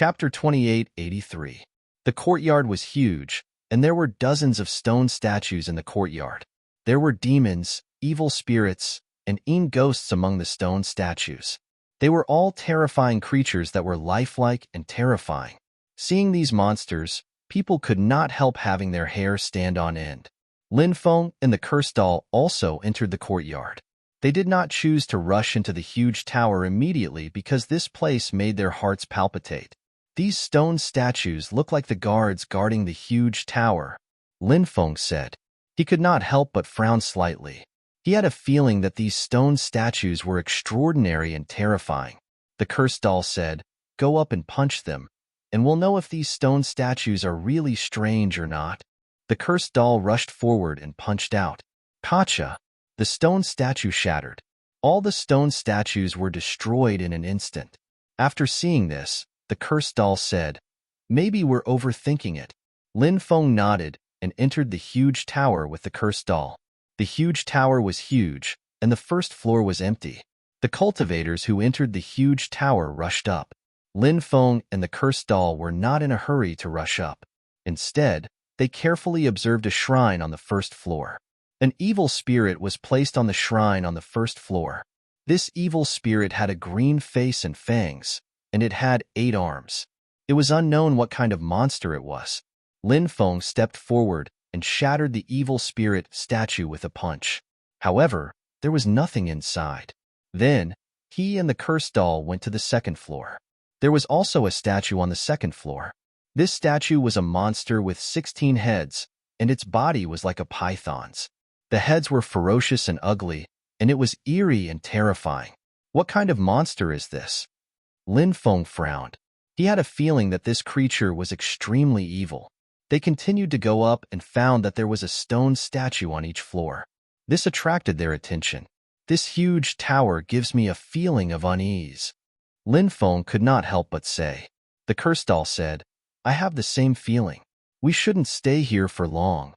Chapter 2883. The courtyard was huge, and there were dozens of stone statues in the courtyard. There were demons, evil spirits, and even ghosts among the stone statues. They were all terrifying creatures that were lifelike and terrifying. Seeing these monsters, people could not help having their hair stand on end. Lin Feng and the cursed doll also entered the courtyard. They did not choose to rush into the huge tower immediately because this place made their hearts palpitate. These stone statues look like the guards guarding the huge tower, Lin Feng said. He could not help but frown slightly. He had a feeling that these stone statues were extraordinary and terrifying. The cursed doll said, "Go up and punch them, and we'll know if these stone statues are really strange or not." The cursed doll rushed forward and punched out. Gotcha! The stone statue shattered. All the stone statues were destroyed in an instant. After seeing this, the cursed doll said, "Maybe we're overthinking it." Lin Feng nodded and entered the huge tower with the cursed doll. The huge tower was huge, and the first floor was empty. The cultivators who entered the huge tower rushed up. Lin Feng and the cursed doll were not in a hurry to rush up. Instead, they carefully observed a shrine on the first floor. An evil spirit was placed on the shrine on the first floor. This evil spirit had a green face and fangs, and it had 8 arms. It was unknown what kind of monster it was. Lin Feng stepped forward and shattered the evil spirit statue with a punch. However, there was nothing inside. Then, he and the cursed doll went to the second floor. There was also a statue on the second floor. This statue was a monster with 16 heads, and its body was like a python's. The heads were ferocious and ugly, and it was eerie and terrifying. What kind of monster is this? Lin Feng frowned. He had a feeling that this creature was extremely evil. They continued to go up and found that there was a stone statue on each floor. This attracted their attention. This huge tower gives me a feeling of unease. Lin Feng could not help but say. The cursed doll said, "I have the same feeling. We shouldn't stay here for long."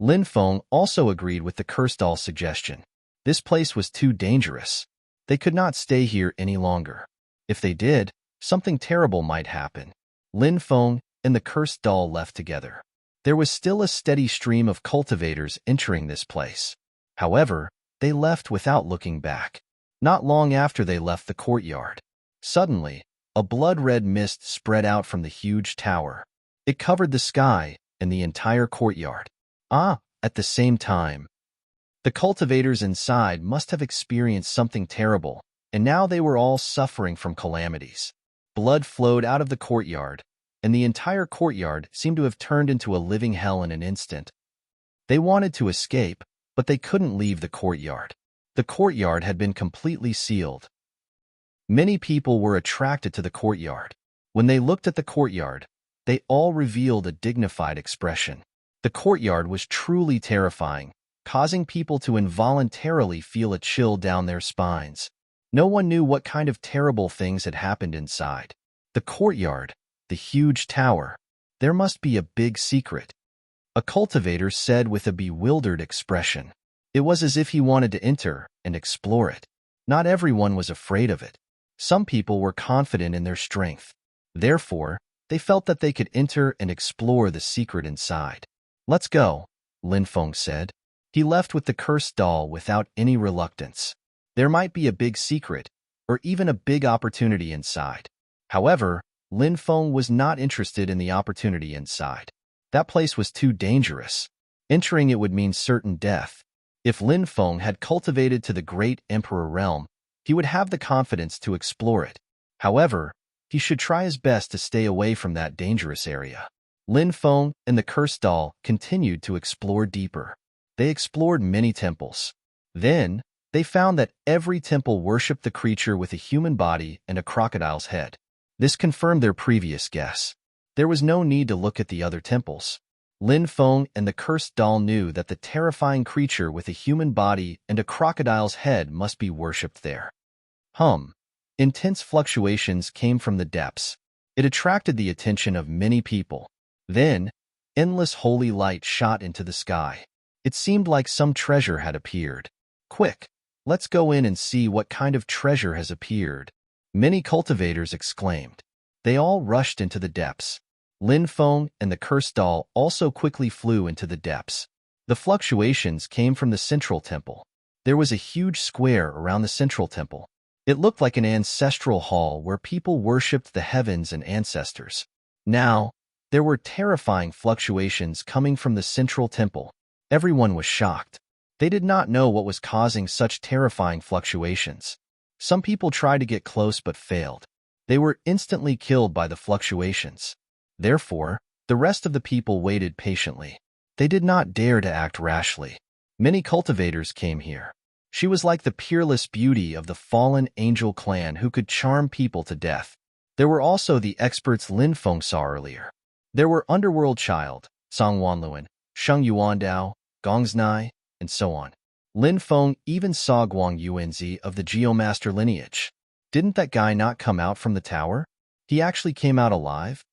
Lin Feng also agreed with the cursed doll's suggestion. This place was too dangerous. They could not stay here any longer. If they did, something terrible might happen. Lin Feng and the cursed doll left together. There was still a steady stream of cultivators entering this place. However, they left without looking back. Not long after they left the courtyard, suddenly, a blood-red mist spread out from the huge tower. It covered the sky and the entire courtyard. At the same time, the cultivators inside must have experienced something terrible, and now they were all suffering from calamities. Blood flowed out of the courtyard, and the entire courtyard seemed to have turned into a living hell in an instant. They wanted to escape, but they couldn't leave the courtyard. The courtyard had been completely sealed. Many people were attracted to the courtyard. When they looked at the courtyard, they all revealed a dignified expression. The courtyard was truly terrifying, causing people to involuntarily feel a chill down their spines. No one knew what kind of terrible things had happened inside. The courtyard, the huge tower. There must be a big secret. A cultivator said with a bewildered expression. It was as if he wanted to enter and explore it. Not everyone was afraid of it. Some people were confident in their strength. Therefore, they felt that they could enter and explore the secret inside. "Let's go," Lin Feng said. He left with the cursed doll without any reluctance. There might be a big secret, or even a big opportunity inside. However, Lin Feng was not interested in the opportunity inside. That place was too dangerous. Entering it would mean certain death. If Lin Feng had cultivated to the great emperor realm, he would have the confidence to explore it. However, he should try his best to stay away from that dangerous area. Lin Feng and the cursed doll continued to explore deeper. They explored many temples. Then, they found that every temple worshipped the creature with a human body and a crocodile's head. This confirmed their previous guess. There was no need to look at the other temples. Lin Feng and the cursed doll knew that the terrifying creature with a human body and a crocodile's head must be worshipped there. Intense fluctuations came from the depths. It attracted the attention of many people. Then, endless holy light shot into the sky. It seemed like some treasure had appeared. "Quick, let's go in and see what kind of treasure has appeared," many cultivators exclaimed. They all rushed into the depths. Lin Feng and the cursed doll also quickly flew into the depths. The fluctuations came from the central temple. There was a huge square around the central temple. It looked like an ancestral hall where people worshipped the heavens and ancestors. Now, there were terrifying fluctuations coming from the central temple. Everyone was shocked. They did not know what was causing such terrifying fluctuations. Some people tried to get close but failed. They were instantly killed by the fluctuations. Therefore, the rest of the people waited patiently. They did not dare to act rashly. Many cultivators came here. She was like the peerless beauty of the fallen angel clan who could charm people to death. There were also the experts Lin Feng saw earlier. There were Underworld Child, Song Wanluan, Sheng Yuandao, Gongznai, and so on. Lin Feng even saw Guang Yuanzi of the Geomaster lineage. Didn't that guy not come out from the tower? He actually came out alive?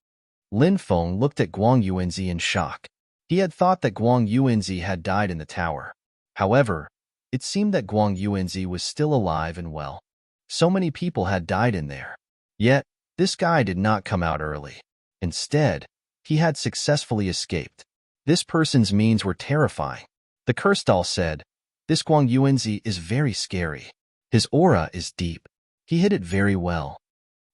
Lin Feng looked at Guang Yuanzi in shock. He had thought that Guang Yuanzi had died in the tower. However, it seemed that Guang Yuanzi was still alive and well. So many people had died in there. Yet, this guy did not come out early. Instead, he had successfully escaped. This person's means were terrifying. The cursed doll said, "This Guang Yuanzi is very scary. His aura is deep. He hid it very well."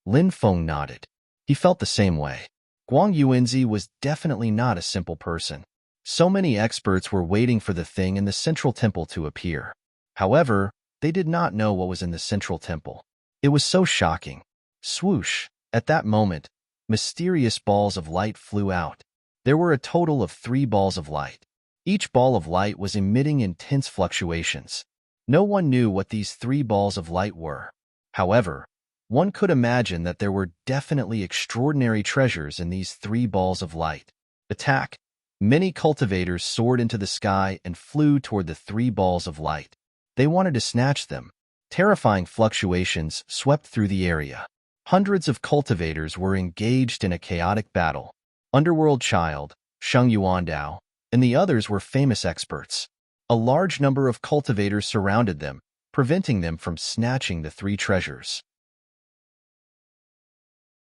Lin Feng nodded. He felt the same way. Guang Yuanzi was definitely not a simple person. So many experts were waiting for the thing in the central temple to appear. However, they did not know what was in the central temple. It was so shocking. Swoosh! At that moment, mysterious balls of light flew out. There were a total of 3 balls of light. Each ball of light was emitting intense fluctuations. No one knew what these 3 balls of light were. However, one could imagine that there were definitely extraordinary treasures in these 3 balls of light. Attack! Many cultivators soared into the sky and flew toward the 3 balls of light. They wanted to snatch them. Terrifying fluctuations swept through the area. Hundreds of cultivators were engaged in a chaotic battle. Underworld Child, Sheng Yuandao, and the others were famous experts. A large number of cultivators surrounded them, preventing them from snatching the 3 treasures.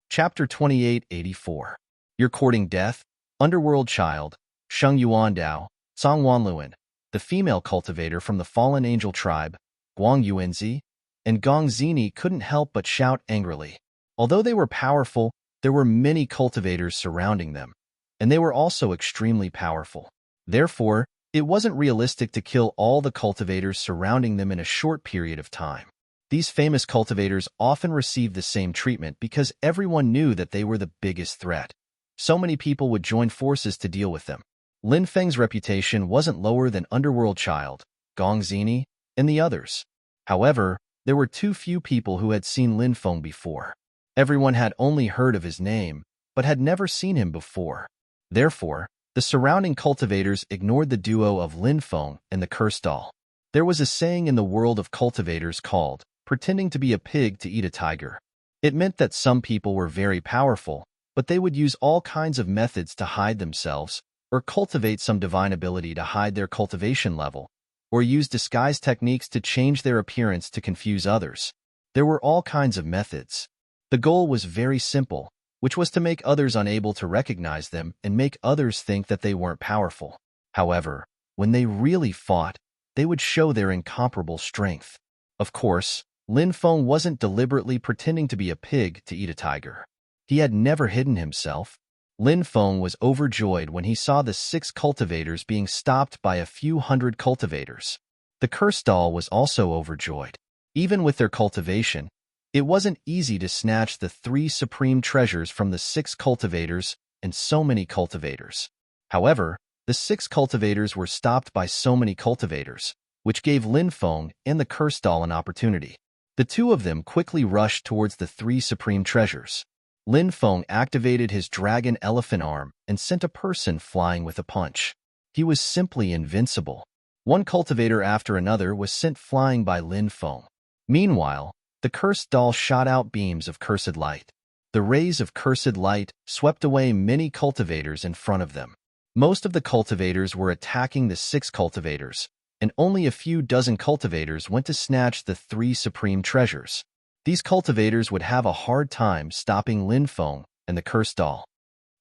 Chapter 2884. You're courting death? Underworld Child, Sheng Yuandao, Song Wanluan, the female cultivator from the fallen angel tribe, Guang Yuanzi, and Gong Zini couldn't help but shout angrily. Although they were powerful, there were many cultivators surrounding them, and they were also extremely powerful. Therefore, it wasn't realistic to kill all the cultivators surrounding them in a short period of time. These famous cultivators often received the same treatment because everyone knew that they were the biggest threat. So many people would join forces to deal with them. Lin Feng's reputation wasn't lower than Underworld Child, Gong Zini, and the others. However, there were too few people who had seen Lin Feng before. Everyone had only heard of his name, but had never seen him before. Therefore, the surrounding cultivators ignored the duo of Lin Feng and the cursed doll. There was a saying in the world of cultivators called, pretending to be a pig to eat a tiger. It meant that some people were very powerful, but they would use all kinds of methods to hide themselves, or cultivate some divine ability to hide their cultivation level, or use disguise techniques to change their appearance to confuse others. There were all kinds of methods. The goal was very simple, which was to make others unable to recognize them and make others think that they weren't powerful. However, when they really fought, they would show their incomparable strength. Of course, Lin Feng wasn't deliberately pretending to be a pig to eat a tiger. He had never hidden himself. Lin Feng was overjoyed when he saw the 6 cultivators being stopped by a few hundred cultivators. The cursed doll was also overjoyed. Even with their cultivation, it wasn't easy to snatch the 3 supreme treasures from the 6 cultivators and so many cultivators. However, the 6 cultivators were stopped by so many cultivators, which gave Lin Feng and the cursed doll an opportunity. The 2 of them quickly rushed towards the 3 supreme treasures. Lin Feng activated his dragon elephant arm and sent a person flying with a punch. He was simply invincible. One cultivator after another was sent flying by Lin Feng. Meanwhile, the cursed doll shot out beams of cursed light. The rays of cursed light swept away many cultivators in front of them. Most of the cultivators were attacking the 6 cultivators, and only a few dozen cultivators went to snatch the 3 supreme treasures. These cultivators would have a hard time stopping Lin Feng and the cursed doll.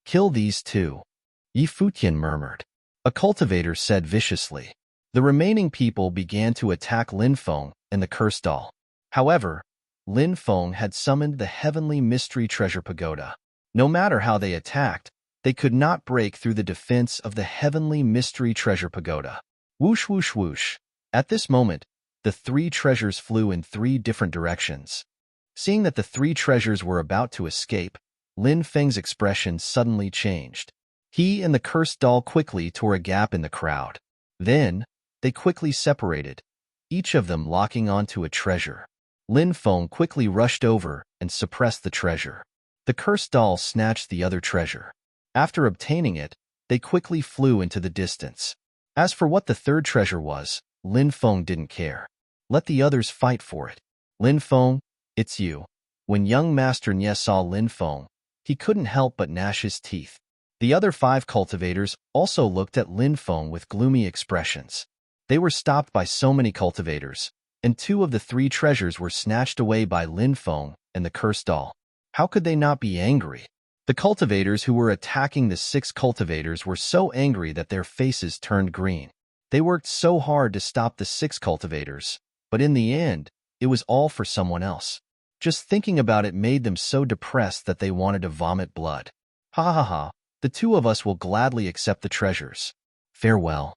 Kill these two, Yi Futian murmured. A cultivator said viciously. The remaining people began to attack Lin Feng and the cursed doll. However, Lin Feng had summoned the heavenly mystery treasure pagoda. No matter how they attacked, they could not break through the defense of the heavenly mystery treasure pagoda. Whoosh, whoosh, whoosh. At this moment, the three treasures flew in three different directions. Seeing that the three treasures were about to escape, Lin Feng's expression suddenly changed. He and the cursed doll quickly tore a gap in the crowd. Then, they quickly separated, each of them locking onto a treasure. Lin Feng quickly rushed over and suppressed the treasure. The cursed doll snatched the other treasure. After obtaining it, they quickly flew into the distance. As for what the third treasure was, Lin Feng didn't care. Let the others fight for it. Lin Feng, it's you. When young Master Nye saw Lin Feng, he couldn't help but gnash his teeth. The other 5 cultivators also looked at Lin Feng with gloomy expressions. They were stopped by so many cultivators, and 2 of the 3 treasures were snatched away by Lin Feng and the cursed doll. How could they not be angry? The cultivators who were attacking the 6 cultivators were so angry that their faces turned green. They worked so hard to stop the 6 cultivators, but in the end, it was all for someone else. Just thinking about it made them so depressed that they wanted to vomit blood. Ha ha ha, the 2 of us will gladly accept the treasures. Farewell,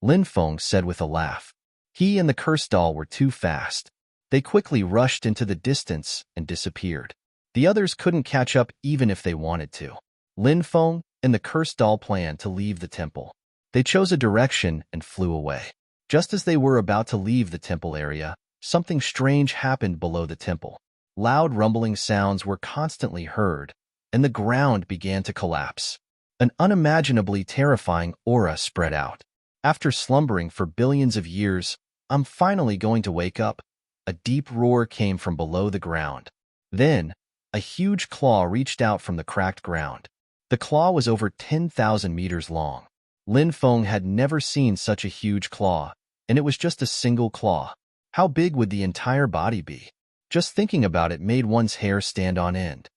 Lin Feng said with a laugh. He and the cursed doll were too fast. They quickly rushed into the distance and disappeared. The others couldn't catch up even if they wanted to. Lin Feng and the cursed doll planned to leave the temple. They chose a direction and flew away. Just as they were about to leave the temple area, something strange happened below the temple. Loud rumbling sounds were constantly heard, and the ground began to collapse. An unimaginably terrifying aura spread out. After slumbering for billions of years, I'm finally going to wake up. A deep roar came from below the ground. Then, a huge claw reached out from the cracked ground. The claw was over 10,000 meters long. Lin Feng had never seen such a huge claw, and it was just a single claw. How big would the entire body be? Just thinking about it made one's hair stand on end.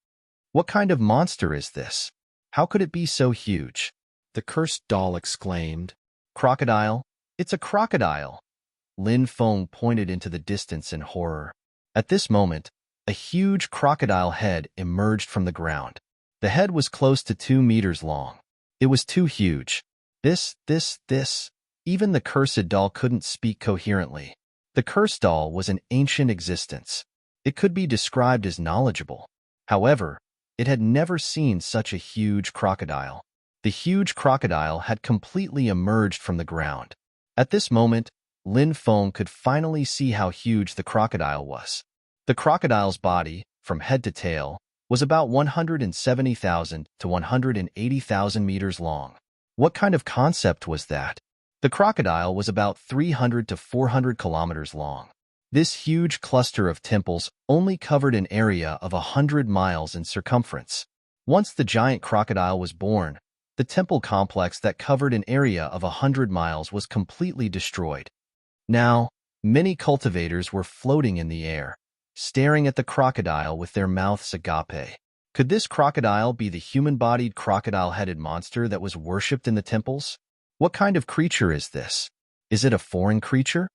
What kind of monster is this? How could it be so huge? The cursed doll exclaimed. Crocodile? It's a crocodile! Lin Feng pointed into the distance in horror. At this moment, a huge crocodile head emerged from the ground. The head was close to 2 meters long. It was too huge. This. Even the cursed doll couldn't speak coherently. The cursed doll was an ancient existence. It could be described as knowledgeable. However, it had never seen such a huge crocodile. The huge crocodile had completely emerged from the ground. At this moment, Lin Feng could finally see how huge the crocodile was. The crocodile's body, from head to tail, was about 170,000 to 180,000 meters long. What kind of concept was that? The crocodile was about 300 to 400 kilometers long. This huge cluster of temples only covered an area of 100 miles in circumference. Once the giant crocodile was born, the temple complex that covered an area of 100 miles was completely destroyed. Now, many cultivators were floating in the air, staring at the crocodile with their mouths agape. Could this crocodile be the human-bodied crocodile-headed monster that was worshipped in the temples? What kind of creature is this? Is it a foreign creature?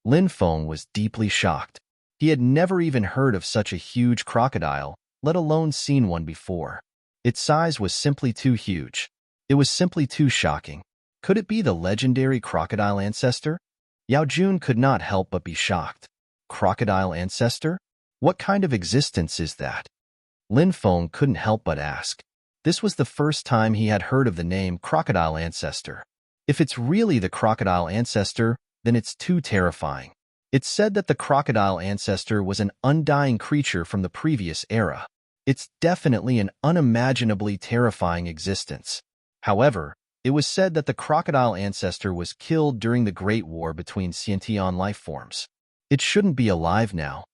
Lin Feng was deeply shocked. He had never even heard of such a huge crocodile, let alone seen one before. Its size was simply too huge. It was simply too shocking. Could it be the legendary crocodile ancestor? Yao Jun could not help but be shocked. Crocodile ancestor? What kind of existence is that? Lin Feng couldn't help but ask. This was the first time he had heard of the name crocodile ancestor. If it's really the crocodile ancestor, then it's too terrifying. It's said that the crocodile ancestor was an undying creature from the previous era. It's definitely an unimaginably terrifying existence. However, it was said that the crocodile ancestor was killed during the Great War between sentient life forms. It shouldn't be alive now.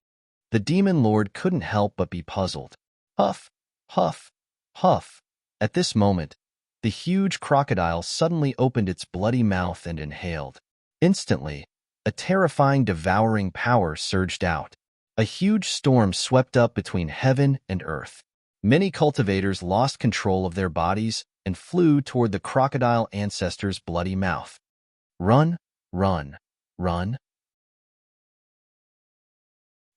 The demon lord couldn't help but be puzzled. Huff, huff, huff. At this moment, the huge crocodile suddenly opened its bloody mouth and inhaled. Instantly, a terrifying devouring power surged out. A huge storm swept up between heaven and earth. Many cultivators lost control of their bodies and flew toward the crocodile ancestor's bloody mouth. Run, run, run.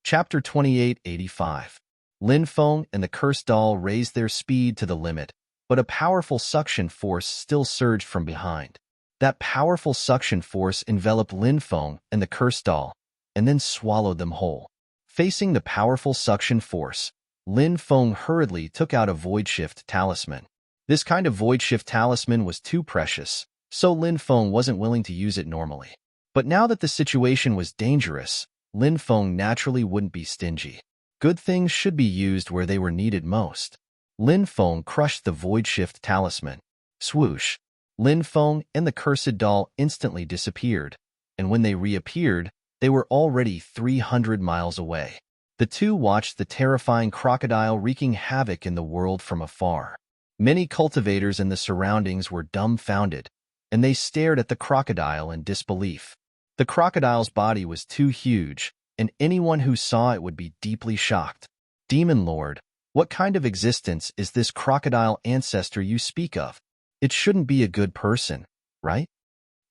Chapter 2885. Lin Feng and the cursed doll raised their speed to the limit, but a powerful suction force still surged from behind. That powerful suction force enveloped Lin Feng and the cursed doll, and then swallowed them whole. Facing the powerful suction force, Lin Feng hurriedly took out a void shift talisman. This kind of void shift talisman was too precious, so Lin Feng wasn't willing to use it normally. But now that the situation was dangerous, Lin Feng naturally wouldn't be stingy. Good things should be used where they were needed most. Lin Feng crushed the void shift talisman. Swoosh! Lin Feng and the cursed doll instantly disappeared, and when they reappeared, they were already 300 miles away. The two watched the terrifying crocodile wreaking havoc in the world from afar. Many cultivators in the surroundings were dumbfounded, and they stared at the crocodile in disbelief. The crocodile's body was too huge, and anyone who saw it would be deeply shocked. Demon Lord, what kind of existence is this crocodile ancestor you speak of? It shouldn't be a good person, right?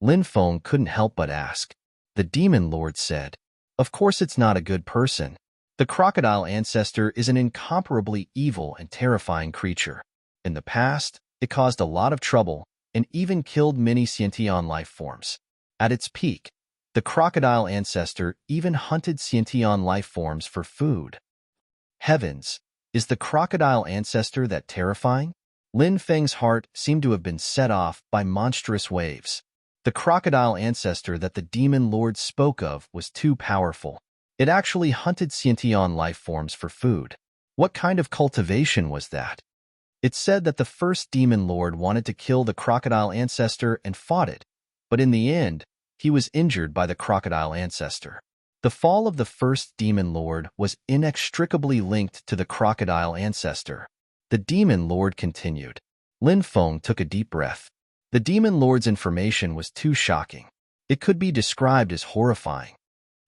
Lin Feng couldn't help but ask. The Demon Lord said, "Of course it's not a good person. The crocodile ancestor is an incomparably evil and terrifying creature. In the past, it caused a lot of trouble and even killed many sentient life forms. At its peak, the crocodile ancestor even hunted sentient life forms for food." Heavens, is the crocodile ancestor that terrifying? Lin Feng's heart seemed to have been set off by monstrous waves. The crocodile ancestor that the Demon Lord spoke of was too powerful. It actually hunted sentient life forms for food. What kind of cultivation was that? It said that the first Demon Lord wanted to kill the crocodile ancestor and fought it, but in the end, he was injured by the crocodile ancestor. The fall of the first Demon Lord was inextricably linked to the crocodile ancestor. The Demon Lord continued. Lin Feng took a deep breath. The Demon Lord's information was too shocking. It could be described as horrifying.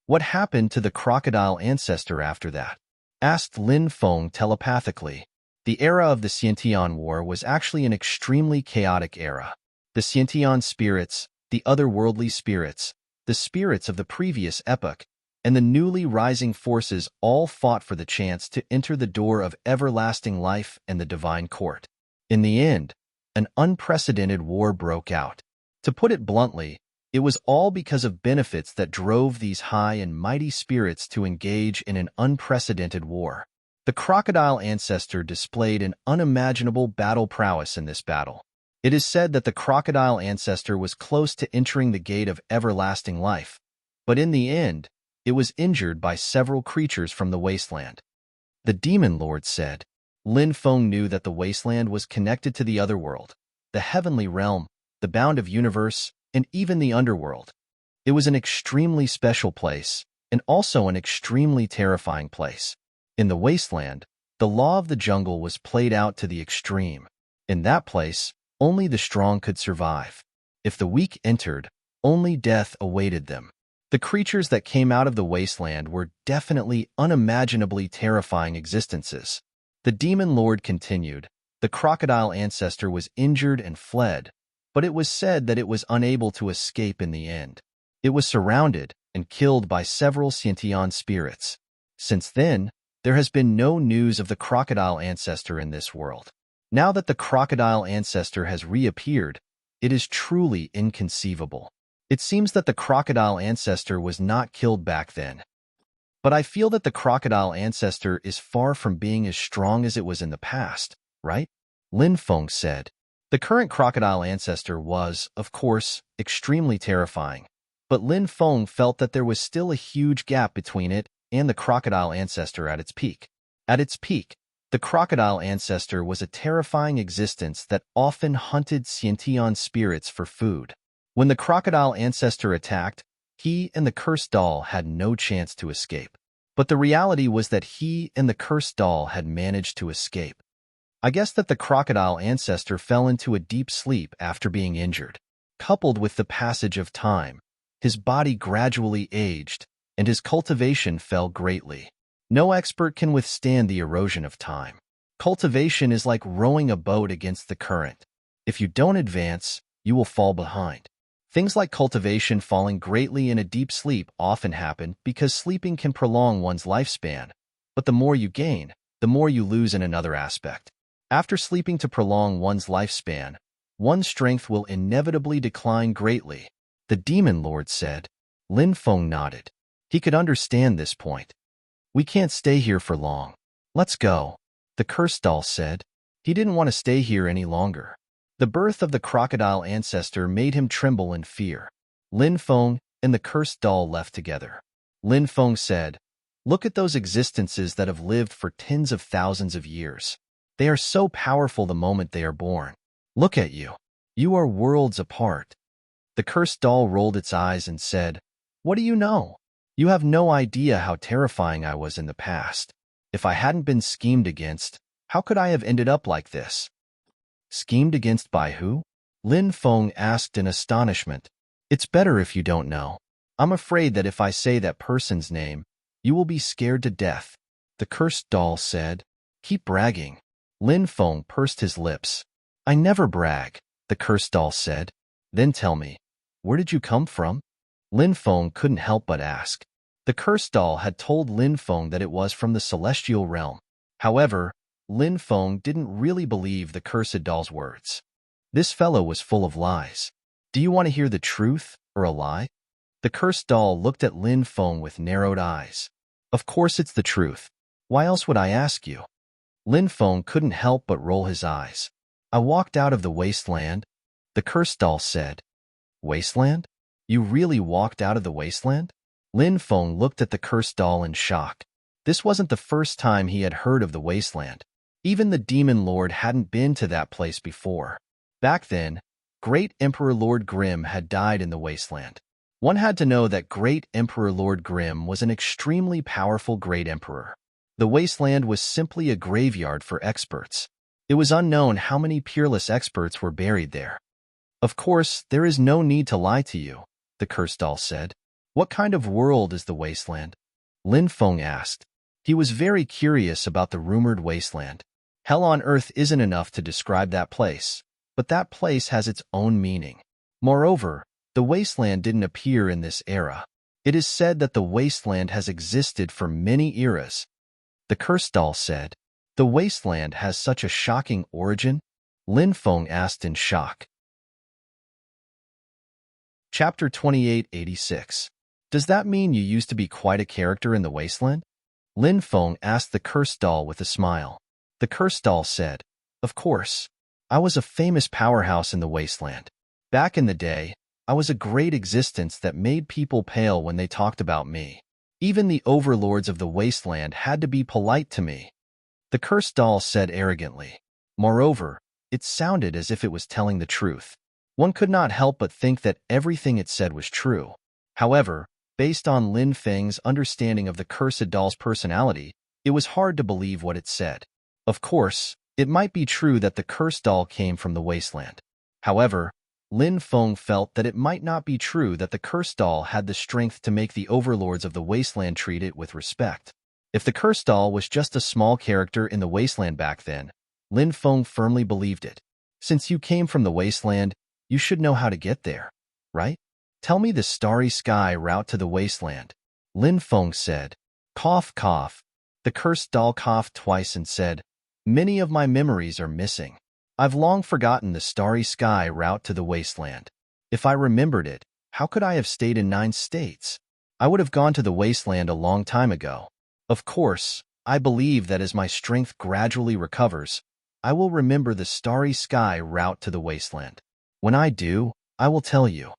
What happened to the crocodile ancestor after that? Asked Lin Feng telepathically. The era of the Scientian War was actually an extremely chaotic era. The Scientian spirits, the otherworldly spirits, the spirits of the previous epoch, and the newly rising forces all fought for the chance to enter the door of everlasting life and the divine court. In the end, an unprecedented war broke out. To put it bluntly, it was all because of benefits that drove these high and mighty spirits to engage in an unprecedented war. The crocodile ancestor displayed an unimaginable battle prowess in this battle. It is said that the crocodile ancestor was close to entering the gate of everlasting life, but in the end, it was injured by several creatures from the wasteland. The Demon Lord said. Lin Feng knew that the wasteland was connected to the otherworld, the heavenly realm, the bound of universe, and even the underworld. It was an extremely special place, and also an extremely terrifying place. In the wasteland, the law of the jungle was played out to the extreme. In that place, only the strong could survive. If the weak entered, only death awaited them. The creatures that came out of the wasteland were definitely unimaginably terrifying existences. The Demon Lord continued. The crocodile ancestor was injured and fled, but it was said that it was unable to escape in the end. It was surrounded and killed by several sentient spirits. Since then, there has been no news of the crocodile ancestor in this world. Now that the crocodile ancestor has reappeared, it is truly inconceivable. It seems that the crocodile ancestor was not killed back then. But I feel that the crocodile ancestor is far from being as strong as it was in the past, right? Lin Feng said. The current crocodile ancestor was, of course, extremely terrifying, but Lin Feng felt that there was still a huge gap between it and the crocodile ancestor at its peak. At its peak, the crocodile ancestor was a terrifying existence that often hunted sentient spirits for food. When the crocodile ancestor attacked, he and the cursed doll had no chance to escape. But the reality was that he and the cursed doll had managed to escape. I guess that the crocodile ancestor fell into a deep sleep after being injured. Coupled with the passage of time, his body gradually aged, and his cultivation fell greatly. No expert can withstand the erosion of time. Cultivation is like rowing a boat against the current. If you don't advance, you will fall behind. Things like cultivation falling greatly in a deep sleep often happen because sleeping can prolong one's lifespan, but the more you gain, the more you lose in another aspect. After sleeping to prolong one's lifespan, one's strength will inevitably decline greatly, the demon lord said. Lin Feng nodded. He could understand this point. We can't stay here for long. Let's go, the cursed doll said. He didn't want to stay here any longer. The birth of the crocodile ancestor made him tremble in fear. Lin Feng and the cursed doll left together. Lin Feng said, "Look at those existences that have lived for tens of thousands of years. They are so powerful the moment they are born. Look at you. You are worlds apart." The cursed doll rolled its eyes and said, "What do you know? You have no idea how terrifying I was in the past. If I hadn't been schemed against, how could I have ended up like this?" Schemed against by who? Lin Feng asked in astonishment. It's better if you don't know. I'm afraid that if I say that person's name, you will be scared to death, the cursed doll said. Keep bragging. Lin Feng pursed his lips. I never brag, the cursed doll said. Then tell me, where did you come from? Lin Feng couldn't help but ask. The cursed doll had told Lin Feng that it was from the celestial realm. However, Lin Feng didn't really believe the cursed doll's words. This fellow was full of lies. Do you want to hear the truth or a lie? The cursed doll looked at Lin Feng with narrowed eyes. Of course it's the truth. Why else would I ask you? Lin Feng couldn't help but roll his eyes. I walked out of the wasteland, the cursed doll said. Wasteland? You really walked out of the wasteland? Lin Feng looked at the cursed doll in shock. This wasn't the first time he had heard of the wasteland. Even the demon lord hadn't been to that place before. Back then, Great Emperor Lord Grimm had died in the wasteland. One had to know that Great Emperor Lord Grimm was an extremely powerful great emperor. The wasteland was simply a graveyard for experts. It was unknown how many peerless experts were buried there. Of course, there is no need to lie to you, the cursed doll said. What kind of world is the wasteland? Lin Feng asked. He was very curious about the rumored wasteland. Hell on earth isn't enough to describe that place, but that place has its own meaning. Moreover, the wasteland didn't appear in this era. It is said that the wasteland has existed for many eras. The cursed doll said, the wasteland has such a shocking origin? Lin Feng asked in shock. Chapter 2886. Does that mean you used to be quite a character in the wasteland? Lin Feng asked the cursed doll with a smile. The cursed doll said, of course. I was a famous powerhouse in the wasteland. Back in the day, I was a great existence that made people pale when they talked about me. Even the overlords of the wasteland had to be polite to me. The cursed doll said arrogantly. Moreover, it sounded as if it was telling the truth. One could not help but think that everything it said was true. However, based on Lin Feng's understanding of the cursed doll's personality, it was hard to believe what it said. Of course, it might be true that the cursed doll came from the wasteland. However, Lin Feng felt that it might not be true that the cursed doll had the strength to make the overlords of the wasteland treat it with respect. If the cursed doll was just a small character in the wasteland back then, Lin Feng firmly believed it. Since you came from the wasteland, you should know how to get there, right? Tell me the starry sky route to the wasteland, Lin Feng said. Cough, cough. The cursed doll coughed twice and said, many of my memories are missing. I've long forgotten the starry sky route to the wasteland. If I remembered it, how could I have stayed in 9 states? I would have gone to the wasteland a long time ago. Of course, I believe that as my strength gradually recovers, I will remember the starry sky route to the wasteland. When I do, I will tell you.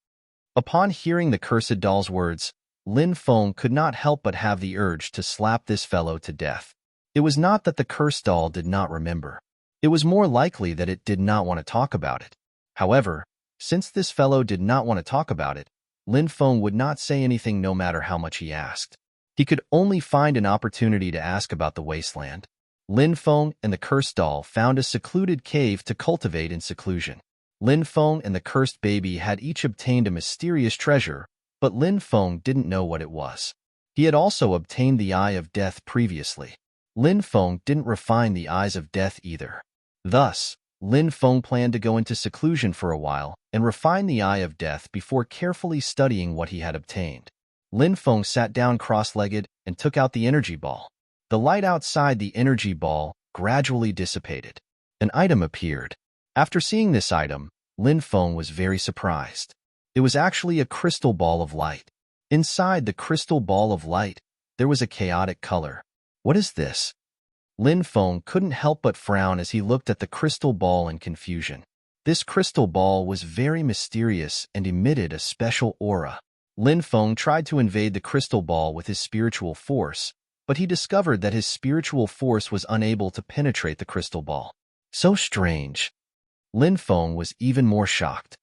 Upon hearing the cursed doll's words, Lin Feng could not help but have the urge to slap this fellow to death. It was not that the cursed doll did not remember. It was more likely that it did not want to talk about it. However, since this fellow did not want to talk about it, Lin Feng would not say anything no matter how much he asked. He could only find an opportunity to ask about the wasteland. Lin Feng and the cursed doll found a secluded cave to cultivate in seclusion. Lin Feng and the cursed baby had each obtained a mysterious treasure, but Lin Feng didn't know what it was. He had also obtained the Eye of Death previously. Lin Feng didn't refine the Eyes of Death either. Thus, Lin Feng planned to go into seclusion for a while and refine the Eye of Death before carefully studying what he had obtained. Lin Feng sat down cross-legged and took out the energy ball. The light outside the energy ball gradually dissipated. An item appeared. After seeing this item, Lin Feng was very surprised. It was actually a crystal ball of light. Inside the crystal ball of light, there was a chaotic color. What is this? Lin Feng couldn't help but frown as he looked at the crystal ball in confusion. This crystal ball was very mysterious and emitted a special aura. Lin Feng tried to invade the crystal ball with his spiritual force, but he discovered that his spiritual force was unable to penetrate the crystal ball. So strange. Lin Feng was even more shocked.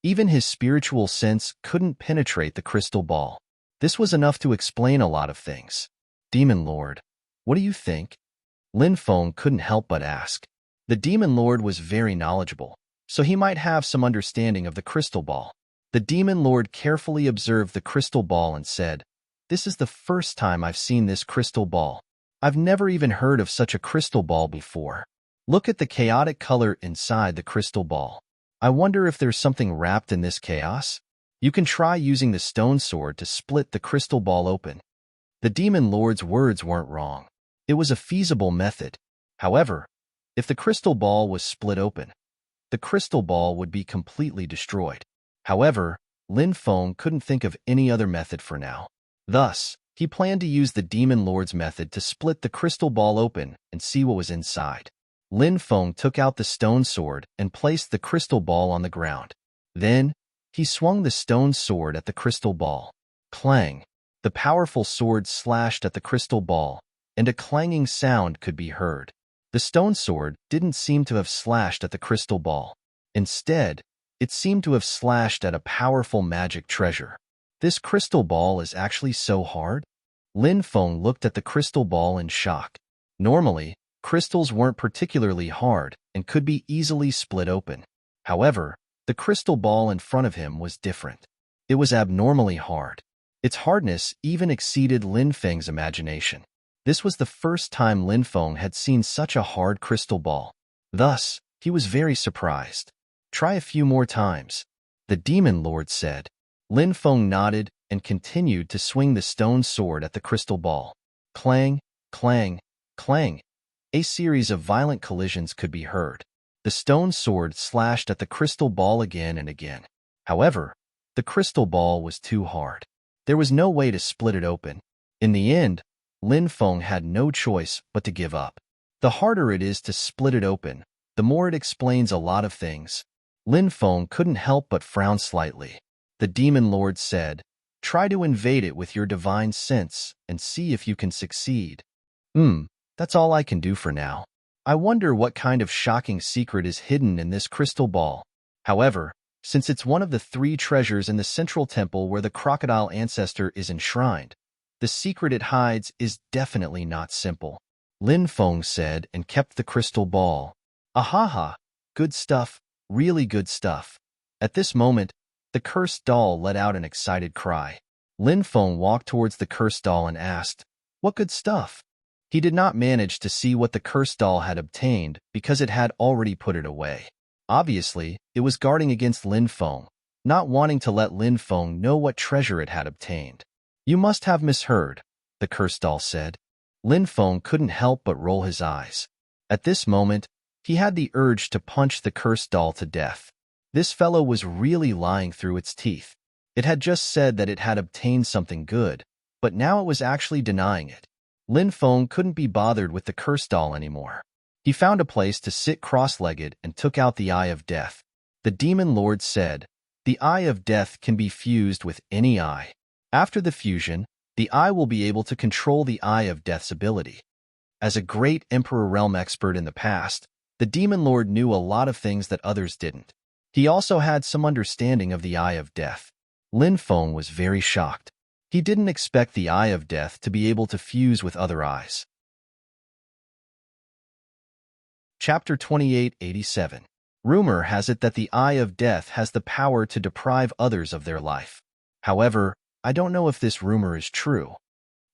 Even his spiritual sense couldn't penetrate the crystal ball. This was enough to explain a lot of things. Demon Lord, what do you think? Lin Feng couldn't help but ask. The Demon Lord was very knowledgeable, so he might have some understanding of the crystal ball. The Demon Lord carefully observed the crystal ball and said, "This is the first time I've seen this crystal ball. I've never even heard of such a crystal ball before. Look at the chaotic color inside the crystal ball. I wonder if there's something wrapped in this chaos? You can try using the stone sword to split the crystal ball open." The Demon Lord's words weren't wrong. It was a feasible method. However, if the crystal ball was split open, the crystal ball would be completely destroyed. However, Lin Feng couldn't think of any other method for now. Thus, he planned to use the Demon Lord's method to split the crystal ball open and see what was inside. Lin Feng took out the stone sword and placed the crystal ball on the ground. Then, he swung the stone sword at the crystal ball. Clang! The powerful sword slashed at the crystal ball, and a clanging sound could be heard. The stone sword didn't seem to have slashed at the crystal ball. Instead, it seemed to have slashed at a powerful magic treasure. This crystal ball is actually so hard? Lin Feng looked at the crystal ball in shock. Normally, crystals weren't particularly hard and could be easily split open. However, the crystal ball in front of him was different. It was abnormally hard. Its hardness even exceeded Lin Feng's imagination. This was the first time Lin Feng had seen such a hard crystal ball. Thus, he was very surprised. "Try a few more times," the Demon Lord said. Lin Feng nodded and continued to swing the stone sword at the crystal ball. Clang, clang, clang. A series of violent collisions could be heard. The stone sword slashed at the crystal ball again and again. However, the crystal ball was too hard. There was no way to split it open. In the end, Lin Feng had no choice but to give up. The harder it is to split it open, the more it explains a lot of things. Lin Feng couldn't help but frown slightly. The Demon Lord said, "Try to invade it with your divine sense and see if you can succeed." That's all I can do for now. I wonder what kind of shocking secret is hidden in this crystal ball. However, since it's one of the 3 treasures in the central temple where the crocodile ancestor is enshrined, the secret it hides is definitely not simple. Lin Feng said and kept the crystal ball. Ahaha, good stuff, really good stuff. At this moment, the cursed doll let out an excited cry. Lin Feng walked towards the cursed doll and asked, "What good stuff?" He did not manage to see what the cursed doll had obtained because it had already put it away. Obviously, it was guarding against Lin Feng, not wanting to let Lin Feng know what treasure it had obtained. "You must have misheard," the cursed doll said. Lin Feng couldn't help but roll his eyes. At this moment, he had the urge to punch the cursed doll to death. This fellow was really lying through its teeth. It had just said that it had obtained something good, but now it was actually denying it. Lin Feng couldn't be bothered with the cursed doll anymore. He found a place to sit cross-legged and took out the Eye of Death. The Demon Lord said, "The Eye of Death can be fused with any eye. After the fusion, the eye will be able to control the Eye of Death's ability." As a great Emperor Realm expert in the past, the Demon Lord knew a lot of things that others didn't. He also had some understanding of the Eye of Death. Lin Feng was very shocked. He didn't expect the Eye of Death to be able to fuse with other eyes. Chapter 2887. Rumor has it that the Eye of Death has the power to deprive others of their life. However, I don't know if this rumor is true.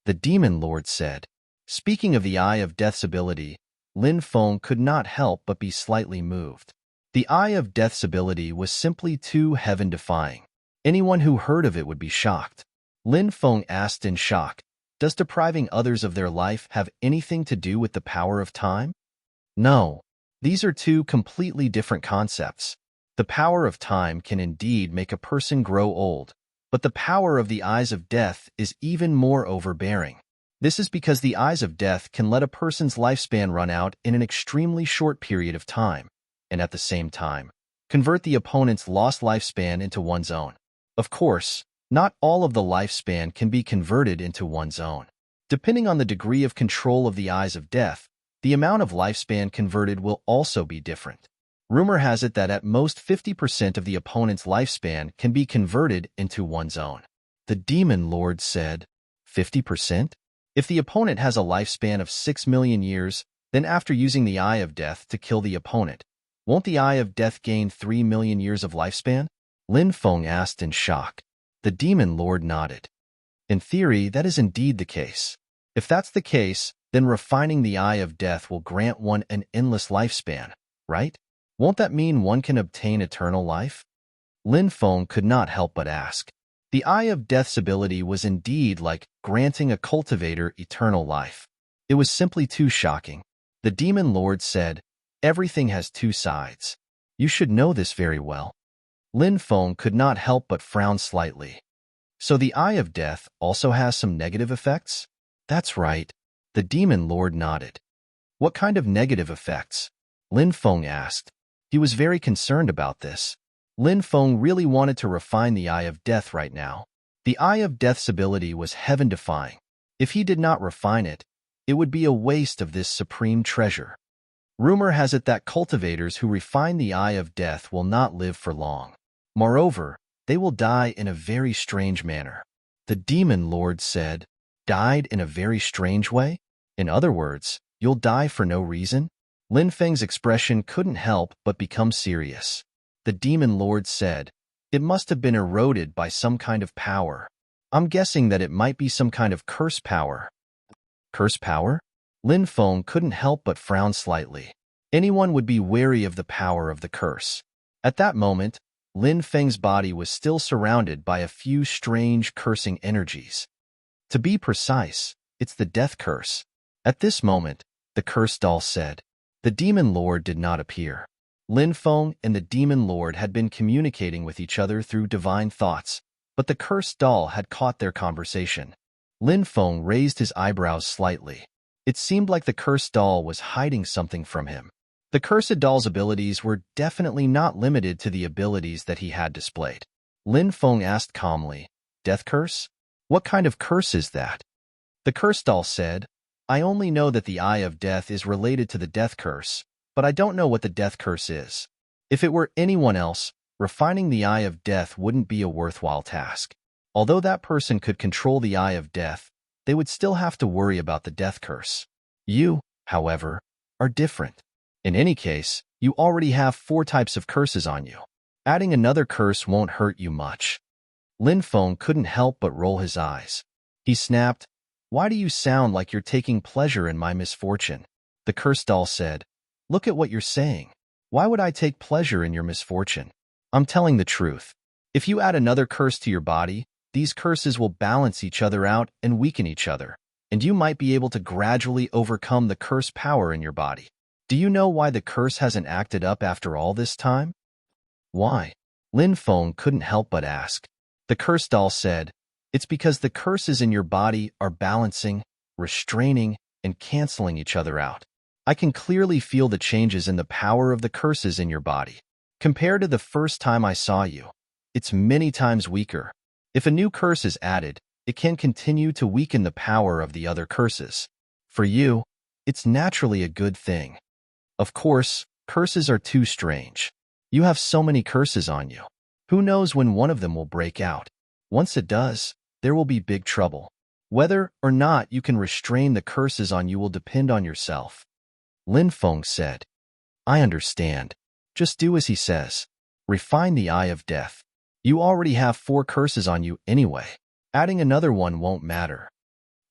the Demon Lord said. Speaking of the Eye of Death's ability, Lin Feng could not help but be slightly moved. The Eye of Death's ability was simply too heaven-defying. Anyone who heard of it would be shocked. Lin Feng asked in shock, "Does depriving others of their life have anything to do with the power of time?" No. These are two completely different concepts. The power of time can indeed make a person grow old, but the power of the Eyes of Death is even more overbearing. This is because the Eyes of Death can let a person's lifespan run out in an extremely short period of time, and at the same time, convert the opponent's lost lifespan into one's own. Of course, not all of the lifespan can be converted into one's own. Depending on the degree of control of the Eyes of Death, the amount of lifespan converted will also be different. Rumor has it that at most 50% of the opponent's lifespan can be converted into one's own. The Demon Lord said, 50%? If the opponent has a lifespan of 6 million years, then after using the Eye of Death to kill the opponent, won't the Eye of Death gain 3 million years of lifespan? Lin Feng asked in shock. The Demon Lord nodded. In theory, that is indeed the case. If that's the case, then refining the Eye of Death will grant one an endless lifespan, right? Won't that mean one can obtain eternal life? Lin Feng could not help but ask. The Eye of Death's ability was indeed like granting a cultivator eternal life. It was simply too shocking. The Demon Lord said, "Everything has two sides. You should know this very well." Lin Feng could not help but frown slightly. So the Eye of Death also has some negative effects? That's right. The Demon Lord nodded. What kind of negative effects? Lin Feng asked. He was very concerned about this. Lin Feng really wanted to refine the Eye of Death right now. The Eye of Death's ability was heaven-defying. If he did not refine it, it would be a waste of this supreme treasure. Rumor has it that cultivators who refine the Eye of Death will not live for long. Moreover, they will die in a very strange manner. The Demon Lord said, "Died in a very strange way? In other words, you'll die for no reason?" Lin Feng's expression couldn't help but become serious. The Demon Lord said, "It must have been eroded by some kind of power. I'm guessing that it might be some kind of curse power." Curse power? Lin Feng couldn't help but frown slightly. Anyone would be wary of the power of the curse. At that moment, Lin Feng's body was still surrounded by a few strange cursing energies. To be precise, it's the death curse. At this moment, the cursed doll said. The Demon Lord did not appear. Lin Feng and the Demon Lord had been communicating with each other through divine thoughts, but the cursed doll had caught their conversation. Lin Feng raised his eyebrows slightly. It seemed like the cursed doll was hiding something from him. The cursed doll's abilities were definitely not limited to the abilities that he had displayed. Lin Feng asked calmly, "Death curse? What kind of curse is that?" The cursed doll said, "I only know that the Eye of Death is related to the death curse, but I don't know what the death curse is. If it were anyone else, refining the Eye of Death wouldn't be a worthwhile task. Although that person could control the Eye of Death, they would still have to worry about the death curse. You, however, are different. In any case, you already have 4 types of curses on you. Adding another curse won't hurt you much." Lin Feng couldn't help but roll his eyes. He snapped, "Why do you sound like you're taking pleasure in my misfortune?" The cursed doll said, "Look at what you're saying. Why would I take pleasure in your misfortune? I'm telling the truth. If you add another curse to your body, these curses will balance each other out and weaken each other, and you might be able to gradually overcome the curse power in your body. Do you know why the curse hasn't acted up after all this time?" "Why?" Lin Feng couldn't help but ask. The cursed doll said, "It's because the curses in your body are balancing, restraining, and canceling each other out. I can clearly feel the changes in the power of the curses in your body. Compared to the first time I saw you, it's many times weaker. If a new curse is added, it can continue to weaken the power of the other curses. For you, it's naturally a good thing. Of course, curses are too strange. You have so many curses on you. Who knows when one of them will break out? Once it does, there will be big trouble. Whether or not you can restrain the curses on you will depend on yourself." Lin Feng said, "I understand. Just do as he says. Refine the Eye of Death. You already have 4 curses on you anyway. Adding another one won't matter."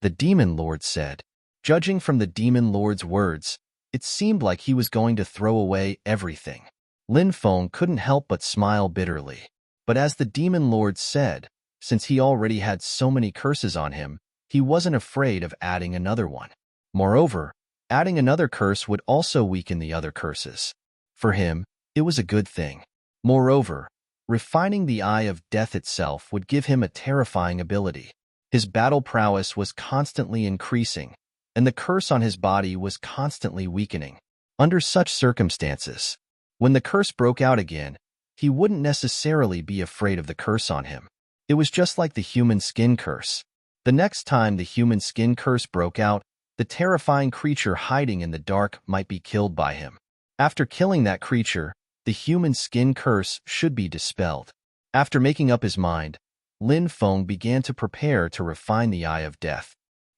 the Demon Lord said. Judging from the Demon Lord's words, it seemed like he was going to throw away everything. Lin Feng couldn't help but smile bitterly. But as the Demon Lord said, since he already had so many curses on him, he wasn't afraid of adding another one. Moreover, adding another curse would also weaken the other curses. For him, it was a good thing. Moreover, refining the Eye of Death itself would give him a terrifying ability. His battle prowess was constantly increasing, and the curse on his body was constantly weakening. Under such circumstances, when the curse broke out again, he wouldn't necessarily be afraid of the curse on him. It was just like the human skin curse. The next time the human skin curse broke out, the terrifying creature hiding in the dark might be killed by him. After killing that creature, the human skin curse should be dispelled. After making up his mind, Lin Feng began to prepare to refine the Eye of Death.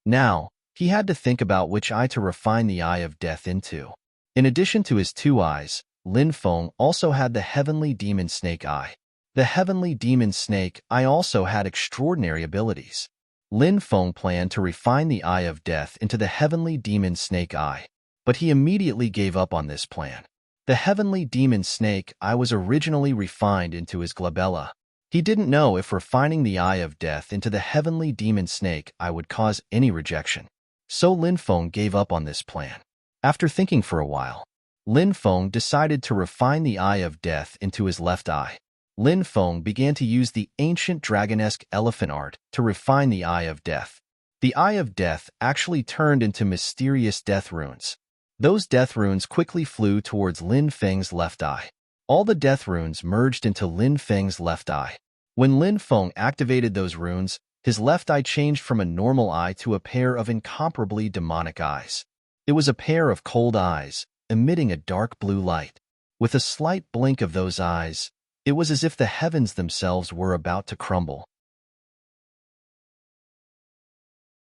Now, he had to think about which eye to refine the Eye of Death into. In addition to his two eyes, Lin Feng also had the Heavenly Demon Snake Eye. The Heavenly Demon Snake Eye also had extraordinary abilities. Lin Feng planned to refine the Eye of Death into the Heavenly Demon Snake Eye, but he immediately gave up on this plan. The Heavenly Demon Snake Eye was originally refined into his glabella. He didn't know if refining the Eye of Death into the Heavenly Demon Snake Eye would cause any rejection. So Lin Feng gave up on this plan. After thinking for a while, Lin Feng decided to refine the Eye of Death into his left eye. Lin Feng began to use the ancient dragonesque elephant art to refine the Eye of Death. The Eye of Death actually turned into mysterious death runes. Those death runes quickly flew towards Lin Feng's left eye. All the death runes merged into Lin Feng's left eye. When Lin Feng activated those runes, his left eye changed from a normal eye to a pair of incomparably demonic eyes. It was a pair of cold eyes, emitting a dark blue light. With a slight blink of those eyes, it was as if the heavens themselves were about to crumble.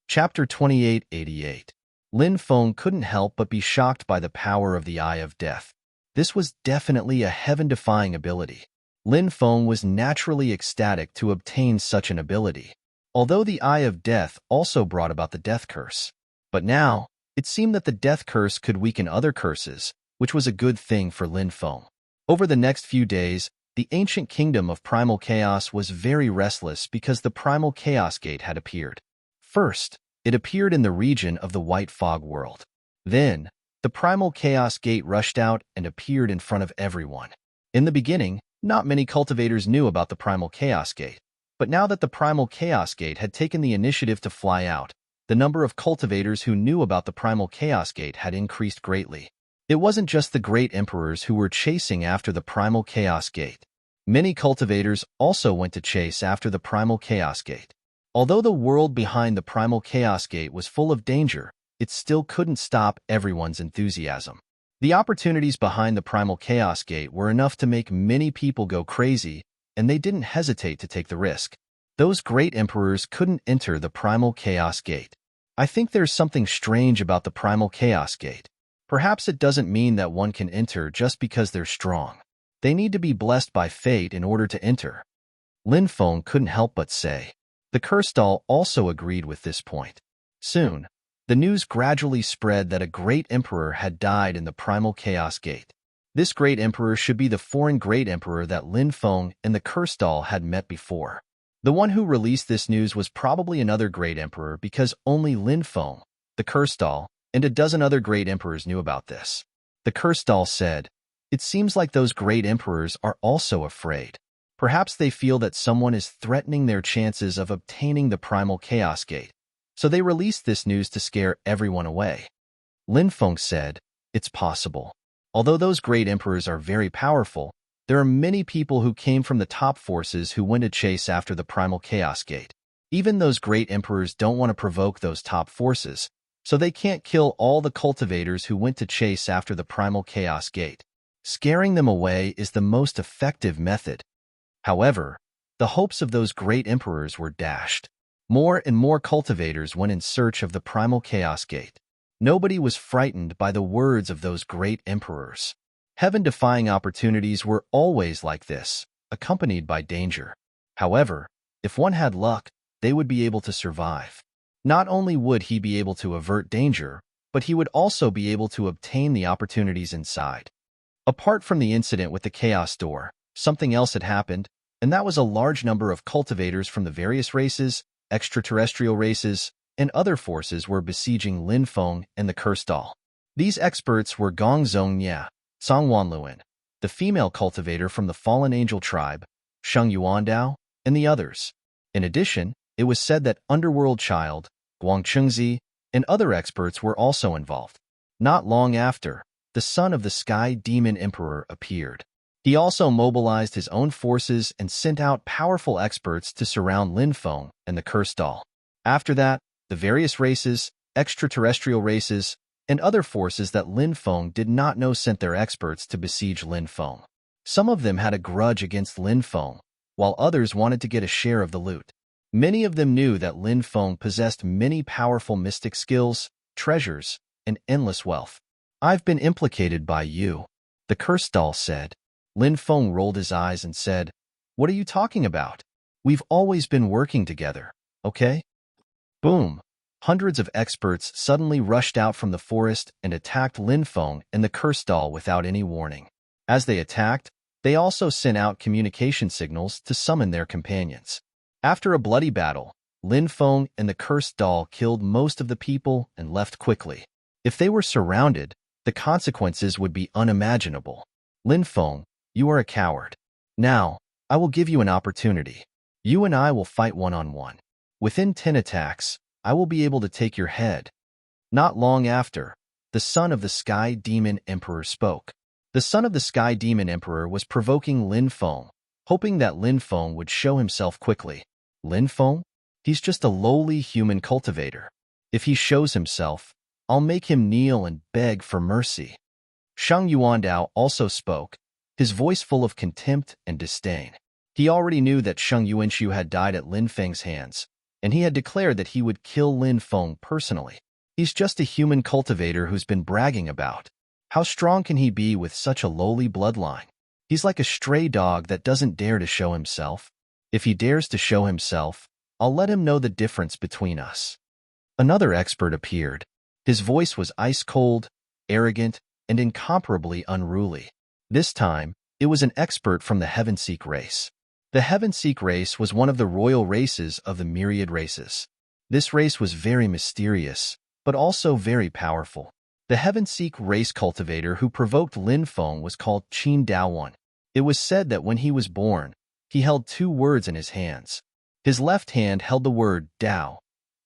Chapter 2888. Lin Feng couldn't help but be shocked by the power of the Eye of Death. This was definitely a heaven-defying ability. Lin Feng was naturally ecstatic to obtain such an ability, although the Eye of Death also brought about the death curse. But now, it seemed that the death curse could weaken other curses, which was a good thing for Lin Feng. Over the next few days, the ancient kingdom of Primal Chaos was very restless because the Primal Chaos Gate had appeared. First, it appeared in the region of the White Fog World. Then, the Primal Chaos Gate rushed out and appeared in front of everyone. In the beginning, not many cultivators knew about the Primal Chaos Gate, but now that the Primal Chaos Gate had taken the initiative to fly out, the number of cultivators who knew about the Primal Chaos Gate had increased greatly. It wasn't just the great emperors who were chasing after the Primal Chaos Gate. Many cultivators also went to chase after the Primal Chaos Gate. Although the world behind the Primal Chaos Gate was full of danger, it still couldn't stop everyone's enthusiasm. The opportunities behind the Primal Chaos Gate were enough to make many people go crazy, and they didn't hesitate to take the risk. Those great emperors couldn't enter the Primal Chaos Gate. I think there's something strange about the Primal Chaos Gate. Perhaps it doesn't mean that one can enter just because they're strong. They need to be blessed by fate in order to enter. Lin Feng couldn't help but say. The curse doll also agreed with this point. Soon, the news gradually spread that a great emperor had died in the Primal Chaos Gate. This great emperor should be the foreign great emperor that Lin Feng and the curse doll had met before. The one who released this news was probably another great emperor because only Lin Feng, the curse doll, and a dozen other great emperors knew about this. The curse doll said, "It seems like those great emperors are also afraid. Perhaps they feel that someone is threatening their chances of obtaining the Primal Chaos Gate, so they released this news to scare everyone away." Lin Feng said, "It's possible. Although those great emperors are very powerful, there are many people who came from the top forces who went to chase after the Primal Chaos Gate. Even those great emperors don't want to provoke those top forces, so they can't kill all the cultivators who went to chase after the Primal Chaos Gate. Scaring them away is the most effective method." However, the hopes of those great emperors were dashed. More and more cultivators went in search of the Primal Chaos Gate. Nobody was frightened by the words of those great emperors. Heaven-defying opportunities were always like this, accompanied by danger. However, if one had luck, they would be able to survive. Not only would he be able to avert danger, but he would also be able to obtain the opportunities inside. Apart from the incident with the Chaos Door, something else had happened, and that was a large number of cultivators from the various races, extraterrestrial races, and other forces were besieging Linfeng and the Cursed Doll. These experts were Gong Zhongnia, Song Wanluan, the female cultivator from the Fallen Angel tribe, Sheng Yuandao, and the others. In addition, it was said that Underworld Child, Guang Chengzi, and other experts were also involved. Not long after, the son of the Sky Demon Emperor appeared. He also mobilized his own forces and sent out powerful experts to surround Linfeng and the Cursed Doll. After that, the various races, extraterrestrial races, and other forces that Linfeng did not know sent their experts to besiege Linfeng. Some of them had a grudge against Linfeng, while others wanted to get a share of the loot. Many of them knew that Linfeng possessed many powerful mystic skills, treasures, and endless wealth. "I've been implicated by you," the Cursed Doll said. Linfeng rolled his eyes and said, "What are you talking about? We've always been working together, okay?" Boom! Hundreds of experts suddenly rushed out from the forest and attacked Linfeng and the Cursed Doll without any warning. As they attacked, they also sent out communication signals to summon their companions. After a bloody battle, Linfeng and the Cursed Doll killed most of the people and left quickly. If they were surrounded, the consequences would be unimaginable. "Linfeng, you are a coward. Now, I will give you an opportunity. You and I will fight one-on-one. Within 10 attacks, I will be able to take your head." Not long after, the son of the Sky Demon Emperor spoke. The son of the Sky Demon Emperor was provoking Linfeng, hoping that Linfeng would show himself quickly. "Linfeng? He's just a lowly human cultivator. If he shows himself, I'll make him kneel and beg for mercy." Sheng Yuandao also spoke, his voice full of contempt and disdain. He already knew that Sheng Yuanshu had died at Linfeng's hands, and he had declared that he would kill Linfeng personally. He's just a human cultivator who's been bragging about. How strong can he be with such a lowly bloodline? He's like a stray dog that doesn't dare to show himself. If he dares to show himself, I'll let him know the difference between us. Another expert appeared. His voice was ice-cold, arrogant, and incomparably unruly. This time, it was an expert from the Heavenseek race. The Heavenseek race was one of the royal races of the myriad races. This race was very mysterious, but also very powerful. The Heavenseek race cultivator who provoked Linfeng was called Qin Daowan. It was said that when he was born, he held 2 words in his hands. His left hand held the word Dao,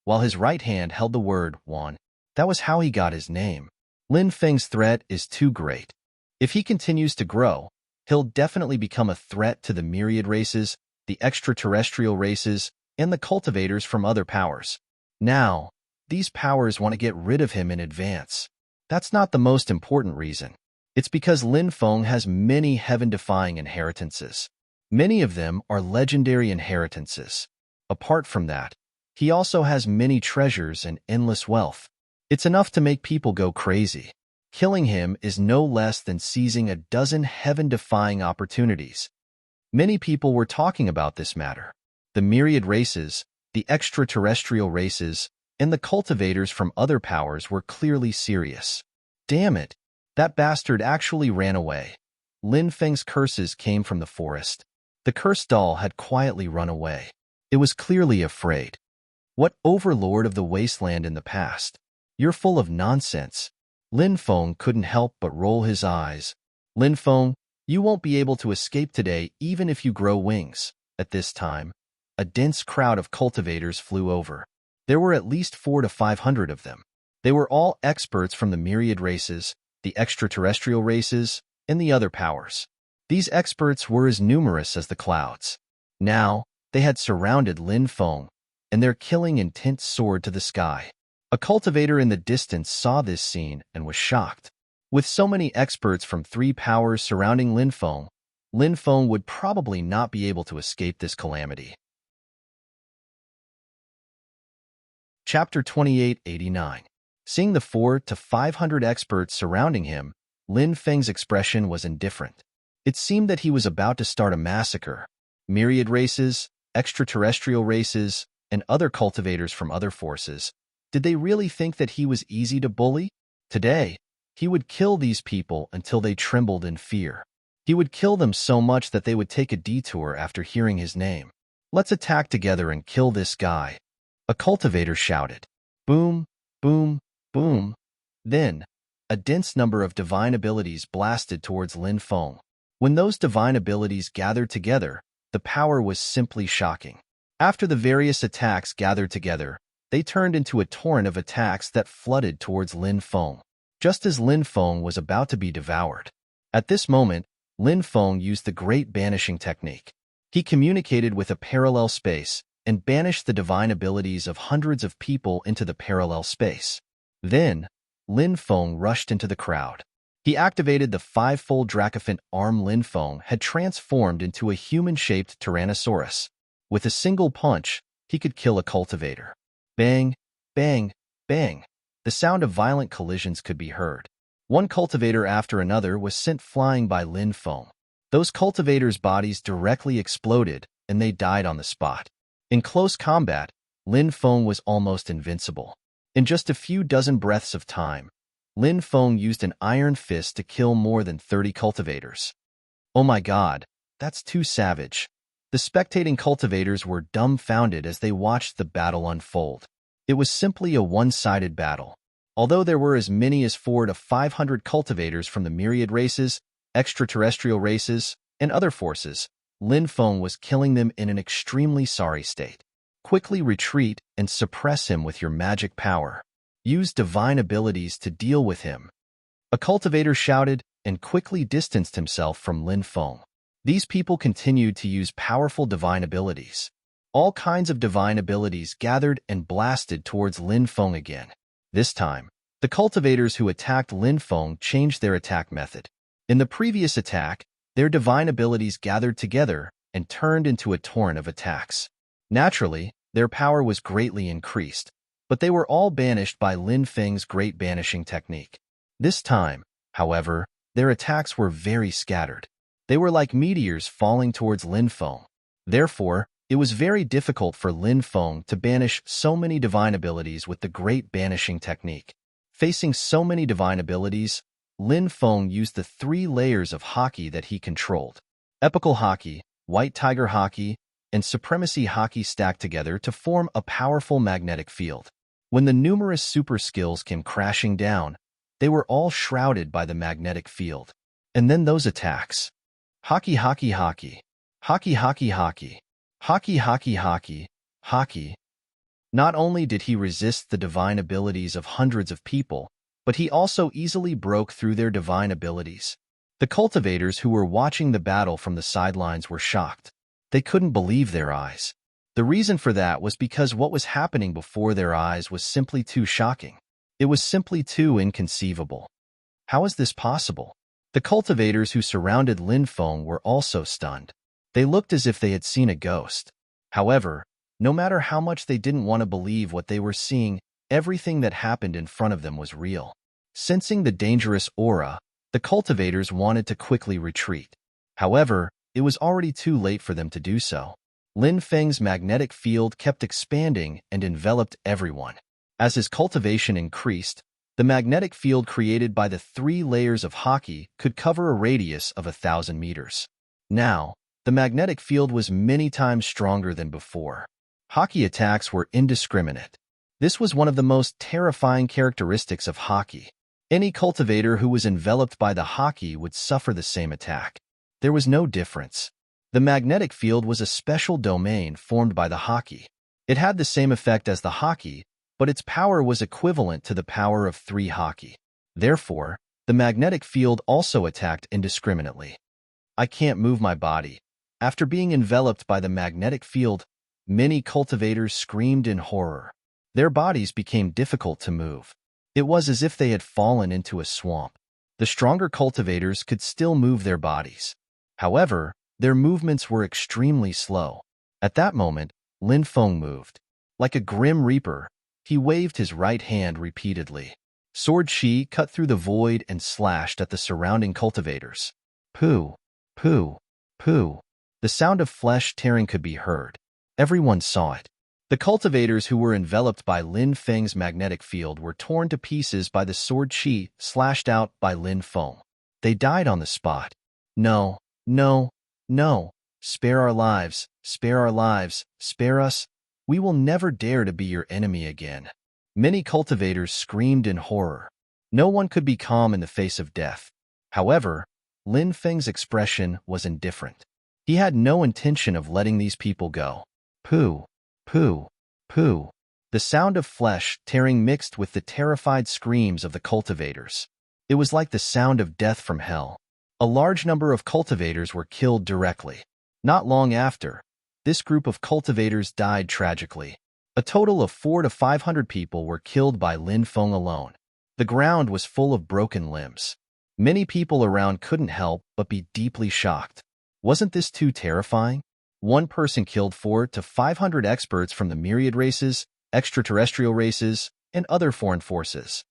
while his right hand held the word Wan. That was how he got his name. Linfeng's threat is too great. If he continues to grow, he'll definitely become a threat to the myriad races, the extraterrestrial races, and the cultivators from other powers. Now, these powers want to get rid of him in advance. That's not the most important reason. It's because Linfeng has many heaven-defying inheritances. Many of them are legendary inheritances. Apart from that, he also has many treasures and endless wealth. It's enough to make people go crazy. Killing him is no less than seizing a dozen heaven-defying opportunities. Many people were talking about this matter. The myriad races, the extraterrestrial races, and the cultivators from other powers were clearly serious. Damn it! That bastard actually ran away. Linfeng's curses came from the forest. The Cursed Doll had quietly run away. It was clearly afraid. "What overlord of the wasteland in the past? You're full of nonsense." Linfeng couldn't help but roll his eyes. "Linfeng, you won't be able to escape today even if you grow wings." At this time, a dense crowd of cultivators flew over. There were at least 400 to 500 of them. They were all experts from the myriad races, the extraterrestrial races, and the other powers. These experts were as numerous as the clouds. Now, they had surrounded Linfeng, and their killing intent soared to the sky. A cultivator in the distance saw this scene and was shocked. With so many experts from 3 powers surrounding Linfeng, Linfeng would probably not be able to escape this calamity. Chapter 2889. Seeing the 400 to 500 experts surrounding him, Linfeng's expression was indifferent. It seemed that he was about to start a massacre. Myriad races, extraterrestrial races, and other cultivators from other forces, did they really think that he was easy to bully? Today, he would kill these people until they trembled in fear. He would kill them so much that they would take a detour after hearing his name. "Let's attack together and kill this guy," a cultivator shouted. Boom, boom, boom. Then, a dense number of divine abilities blasted towards Lin Feng. When those divine abilities gathered together, the power was simply shocking. After the various attacks gathered together, they turned into a torrent of attacks that flooded towards Lin Feng, just as Lin Feng was about to be devoured. At this moment, Lin Feng used the Great Banishing Technique. He communicated with a parallel space and banished the divine abilities of hundreds of people into the parallel space. Then, Lin Feng rushed into the crowd. He activated the five-fold Dracophant arm. Lin Feng had transformed into a human-shaped Tyrannosaurus. With a single punch, he could kill a cultivator. Bang, bang, bang. The sound of violent collisions could be heard. One cultivator after another was sent flying by Lin Feng. Those cultivators' bodies directly exploded, and they died on the spot. In close combat, Lin Feng was almost invincible. In just a few dozen breaths of time, Lin Feng used an iron fist to kill more than 30 cultivators. Oh my god, that's too savage. The spectating cultivators were dumbfounded as they watched the battle unfold. It was simply a one-sided battle. Although there were as many as 400 to 500 cultivators from the myriad races, extraterrestrial races, and other forces, Lin Feng was killing them in an extremely sorry state. Quickly retreat and suppress him with your magic power. Use divine abilities to deal with him. A cultivator shouted and quickly distanced himself from Lin Feng. These people continued to use powerful divine abilities. All kinds of divine abilities gathered and blasted towards Lin Feng again. This time, the cultivators who attacked Lin Feng changed their attack method. In the previous attack, their divine abilities gathered together and turned into a torrent of attacks. Naturally, their power was greatly increased, but they were all banished by Lin Feng's Great Banishing Technique. This time, however, their attacks were very scattered. They were like meteors falling towards Lin Feng. Therefore, it was very difficult for Lin Feng to banish so many divine abilities with the Great Banishing Technique. Facing so many divine abilities, Lin Feng used the 3 layers of Haki that he controlled. Epical Haki, White Tiger Haki, and Supremacy Haki stacked together to form a powerful magnetic field. When the numerous super skills came crashing down, they were all shrouded by the magnetic field. And then those attacks. Haki, Haki, Haki. Haki, Haki, Haki. Haki, Haki, Haki. Haki. Not only did he resist the divine abilities of hundreds of people, but he also easily broke through their divine abilities. The cultivators who were watching the battle from the sidelines were shocked. They couldn't believe their eyes. The reason for that was because what was happening before their eyes was simply too shocking. It was simply too inconceivable. How is this possible? The cultivators who surrounded Lin Feng were also stunned. They looked as if they had seen a ghost. However, no matter how much they didn't want to believe what they were seeing, everything that happened in front of them was real. Sensing the dangerous aura, the cultivators wanted to quickly retreat. However, it was already too late for them to do so. Lin Feng's magnetic field kept expanding and enveloped everyone. As his cultivation increased, the magnetic field created by the 3 layers of Haki could cover a radius of 1,000 meters. Now, the magnetic field was many times stronger than before. Haki attacks were indiscriminate. This was one of the most terrifying characteristics of Haki. Any cultivator who was enveloped by the Haki would suffer the same attack. There was no difference. The magnetic field was a special domain formed by the Haki. It had the same effect as the Haki, but its power was equivalent to the power of 3 Haki. Therefore, the magnetic field also attacked indiscriminately. I can't move my body. After being enveloped by the magnetic field, many cultivators screamed in horror. Their bodies became difficult to move. It was as if they had fallen into a swamp. The stronger cultivators could still move their bodies. However, their movements were extremely slow. At that moment, Lin Feng moved. Like a grim reaper, he waved his right hand repeatedly. Sword Shi cut through the void and slashed at the surrounding cultivators. Pooh, pooh, pooh. The sound of flesh tearing could be heard. Everyone saw it. The cultivators who were enveloped by Lin Feng's magnetic field were torn to pieces by the sword qi slashed out by Lin Feng. They died on the spot. No, no, no. Spare our lives, spare our lives, spare us. We will never dare to be your enemy again. Many cultivators screamed in horror. No one could be calm in the face of death. However, Lin Feng's expression was indifferent. He had no intention of letting these people go. Pooh, pooh, pooh. The sound of flesh tearing mixed with the terrified screams of the cultivators. It was like the sound of death from hell. A large number of cultivators were killed directly. Not long after, this group of cultivators died tragically. A total of 400 to 500 people were killed by Lin Feng alone. The ground was full of broken limbs. Many people around couldn't help but be deeply shocked. Wasn't this too terrifying? One person killed 400 to 500 experts from the myriad races, extraterrestrial races, and other foreign forces.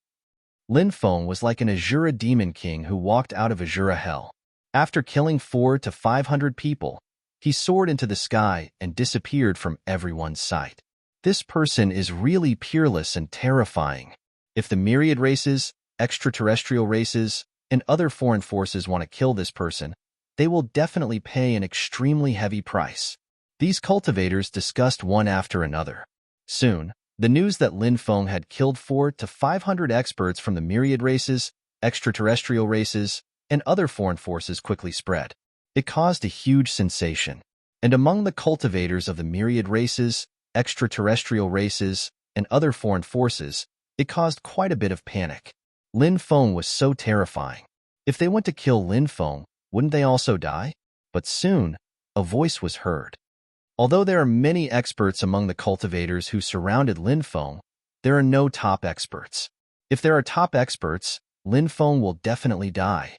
Lin Feng was like an Azura demon king who walked out of Azura hell. After killing 400 to 500 people, he soared into the sky and disappeared from everyone's sight. This person is really peerless and terrifying. If the myriad races, extraterrestrial races, and other foreign forces want to kill this person, they will definitely pay an extremely heavy price. These cultivators discussed one after another. Soon, the news that Lin Feng had killed 400 to 500 experts from the myriad races, extraterrestrial races, and other foreign forces quickly spread. It caused a huge sensation. And among the cultivators of the myriad races, extraterrestrial races, and other foreign forces, it caused quite a bit of panic. Lin Feng was so terrifying. If they went to kill Lin Feng, wouldn't they also die? But soon, a voice was heard. Although there are many experts among the cultivators who surrounded Lin Feng, there are no top experts. If there are top experts, Lin Feng will definitely die.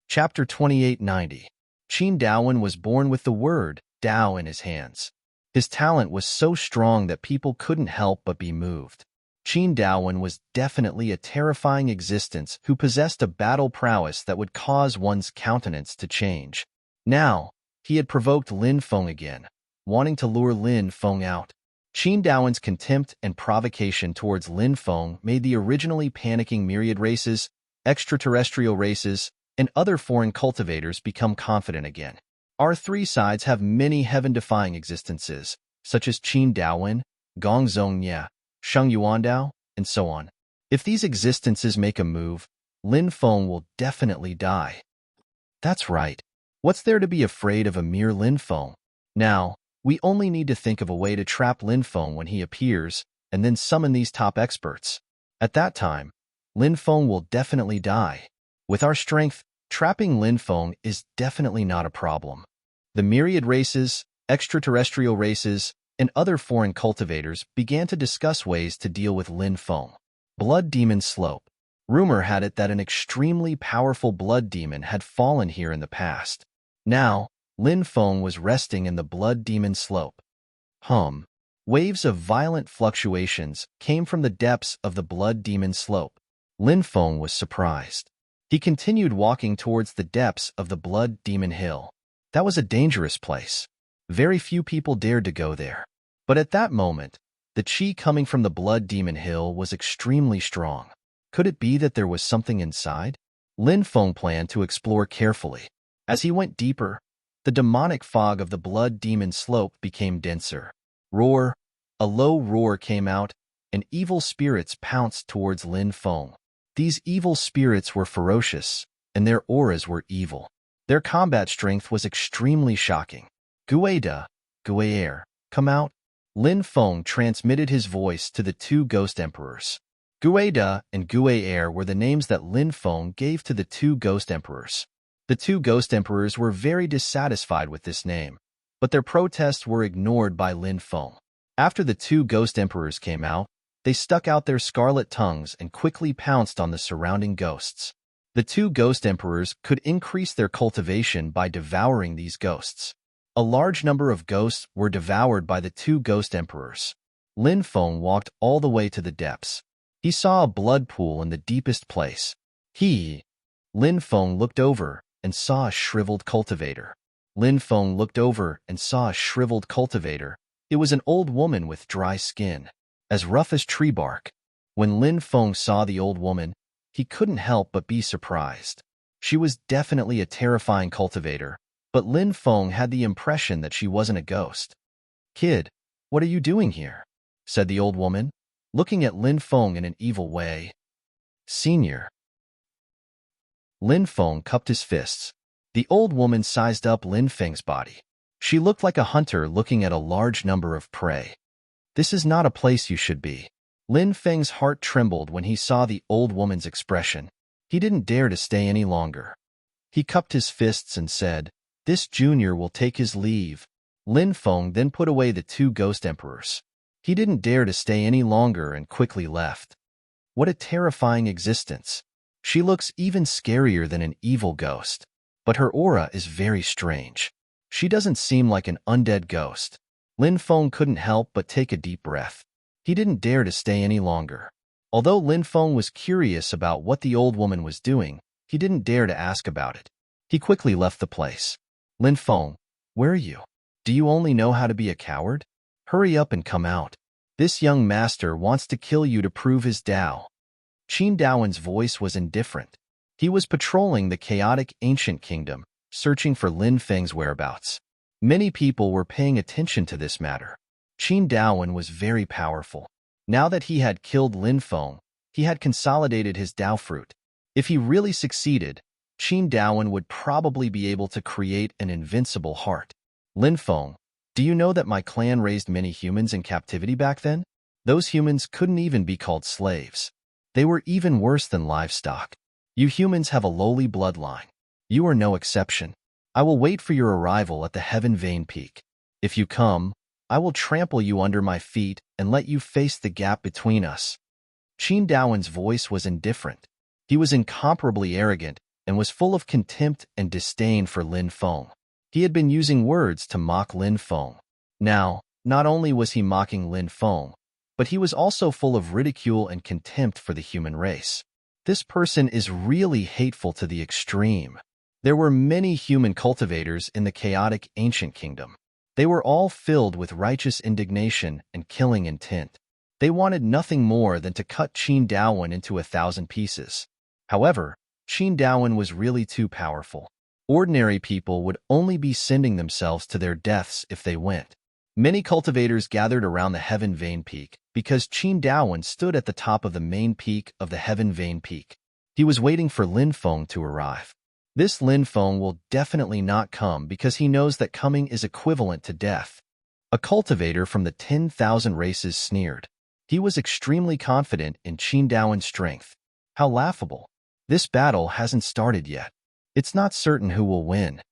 Chapter 2890. Qin Daowen was born with the word Dao in his hands. His talent was so strong that people couldn't help but be moved. Qin Daowen was definitely a terrifying existence who possessed a battle prowess that would cause one's countenance to change. Now, he had provoked Lin Feng again, wanting to lure Lin Feng out. Qin Daowen's contempt and provocation towards Lin Feng made the originally panicking myriad races, extraterrestrial races, and other foreign cultivators become confident again. Our three sides have many heaven-defying existences, such as Qin Daowen, Gong Zhongye, Sheng Yuandao, and so on. If these existences make a move, Lin Feng will definitely die. That's right. What's there to be afraid of a mere Lin Feng? Now, we only need to think of a way to trap Lin Feng when he appears, and then summon these top experts. At that time, Lin Feng will definitely die. With our strength, trapping Lin Feng is definitely not a problem. The myriad races, extraterrestrial races, and other foreign cultivators began to discuss ways to deal with Lin Feng. Blood Demon Slope. Rumor had it that an extremely powerful blood demon had fallen here in the past. Now, Lin Feng was resting in the Blood Demon Slope. Waves of violent fluctuations came from the depths of the Blood Demon Slope. Lin Feng was surprised. He continued walking towards the depths of the Blood Demon Hill. That was a dangerous place. Very few people dared to go there. But at that moment, the qi coming from the Blood Demon Hill was extremely strong. Could it be that there was something inside? Lin Feng planned to explore carefully. As he went deeper, the demonic fog of the Blood Demon Slope became denser. Roar! A low roar came out, and evil spirits pounced towards Lin Feng. These evil spirits were ferocious, and their auras were evil. Their combat strength was extremely shocking. Gueda, Guaer, come out. Lin Feng transmitted his voice to the two ghost emperors. Gueda and Guaer were the names that Lin Feng gave to the two ghost emperors. The two ghost emperors were very dissatisfied with this name, but their protests were ignored by Lin Feng. After the two ghost emperors came out, they stuck out their scarlet tongues and quickly pounced on the surrounding ghosts. The two ghost emperors could increase their cultivation by devouring these ghosts. A large number of ghosts were devoured by the two ghost emperors. Lin Feng walked all the way to the depths. He saw a blood pool in the deepest place. Lin Feng looked over and saw a shriveled cultivator. Lin Feng looked over and saw a shriveled cultivator. It was an old woman with dry skin, as rough as tree bark. When Lin Feng saw the old woman, he couldn't help but be surprised. She was definitely a terrifying cultivator, but Lin Feng had the impression that she wasn't a ghost. "Kid, what are you doing here?" said the old woman, looking at Lin Feng in an evil way. "Senior." Lin Feng cupped his fists. The old woman sized up Lin Feng's body. She looked like a hunter looking at a large number of prey. "This is not a place you should be." Lin Feng's heart trembled when he saw the old woman's expression. He didn't dare to stay any longer. He cupped his fists and said, "This junior will take his leave." Lin Feng then put away the two ghost emperors. He didn't dare to stay any longer and quickly left. What a terrifying existence. She looks even scarier than an evil ghost. But her aura is very strange. She doesn't seem like an undead ghost. Lin Feng couldn't help but take a deep breath. He didn't dare to stay any longer. Although Lin Feng was curious about what the old woman was doing, he didn't dare to ask about it. He quickly left the place. "Lin Feng, where are you? Do you only know how to be a coward? Hurry up and come out. This young master wants to kill you to prove his Tao." Qin Daowen's voice was indifferent. He was patrolling the chaotic ancient kingdom, searching for Lin Feng's whereabouts. Many people were paying attention to this matter. Qin Daowen was very powerful. Now that he had killed Lin Feng, he had consolidated his Tao fruit. If he really succeeded, Qin Daowen would probably be able to create an invincible heart. "Lin Feng, do you know that my clan raised many humans in captivity back then? Those humans couldn't even be called slaves. They were even worse than livestock. You humans have a lowly bloodline. You are no exception. I will wait for your arrival at the Heaven Vein Peak. If you come, I will trample you under my feet and let you face the gap between us." Qin Daowen's voice was indifferent. He was incomparably arrogant and was full of contempt and disdain for Lin Feng. He had been using words to mock Lin Feng. Now, not only was he mocking Lin Feng, but he was also full of ridicule and contempt for the human race. This person is really hateful to the extreme. There were many human cultivators in the chaotic ancient kingdom. They were all filled with righteous indignation and killing intent. They wanted nothing more than to cut Qin Daowen into 1,000 pieces. However, Qin Daowen was really too powerful. Ordinary people would only be sending themselves to their deaths if they went. Many cultivators gathered around the Heaven Vein Peak because Qin Daowen stood at the top of the main peak of the Heaven Vein Peak. He was waiting for Lin Feng to arrive. This Lin Feng will definitely not come because he knows that coming is equivalent to death. A cultivator from the 10,000 races sneered. He was extremely confident in Qin Daowen's strength. How laughable. This battle hasn't started yet. It's not certain who will win.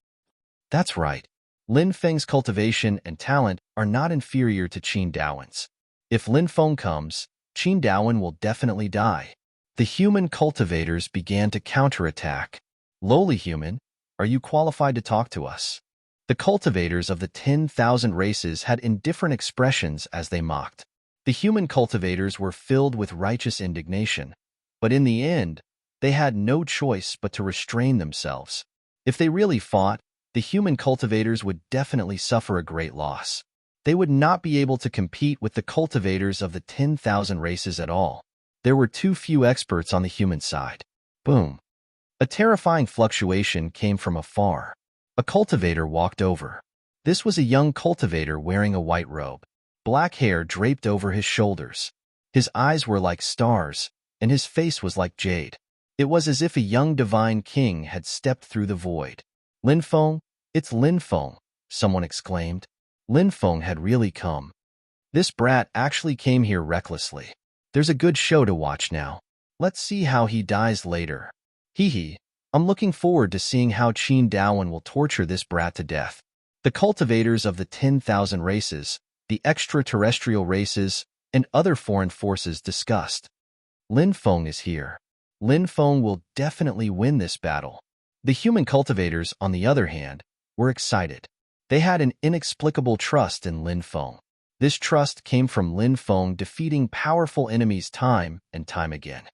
That's right. Lin Feng's cultivation and talent are not inferior to Qin Daowen's. If Lin Feng comes, Qin Daowen will definitely die. The human cultivators began to counterattack. "Lowly human, are you qualified to talk to us?" The cultivators of the 10,000 races had indifferent expressions as they mocked. The human cultivators were filled with righteous indignation, but in the end, they had no choice but to restrain themselves. If they really fought, the human cultivators would definitely suffer a great loss. They would not be able to compete with the cultivators of the 10,000 races at all. There were too few experts on the human side. Boom. A terrifying fluctuation came from afar. A cultivator walked over. This was a young cultivator wearing a white robe. Black hair draped over his shoulders. His eyes were like stars, and his face was like jade. It was as if a young divine king had stepped through the void. "Lin Feng, it's Lin Feng," someone exclaimed. Lin Feng had really come. This brat actually came here recklessly. There's a good show to watch now. Let's see how he dies later. Hee hee. I'm looking forward to seeing how Qin Daowen will torture this brat to death. The cultivators of the 10,000 races, the extraterrestrial races, and other foreign forces discussed. Lin Feng is here. Lin Feng will definitely win this battle. The human cultivators, on the other hand, were excited. They had an inexplicable trust in Lin Feng. This trust came from Lin Feng defeating powerful enemies time and time again.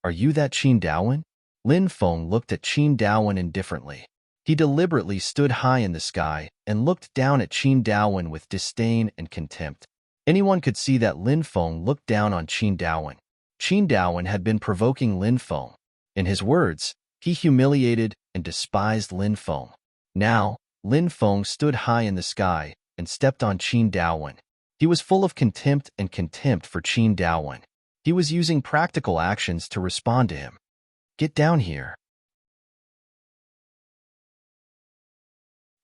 "Are you that Qin Daowen?" Lin Feng looked at Qin Daowen indifferently. He deliberately stood high in the sky and looked down at Qin Daowen with disdain and contempt. Anyone could see that Lin Feng looked down on Qin Daowen. Qin Daowen had been provoking Lin Feng. In his words, he humiliated and despised Lin Feng. Now, Lin Feng stood high in the sky and stepped on Qin Daowen. He was full of contempt for Qin Daowen. He was using practical actions to respond to him. Get down here.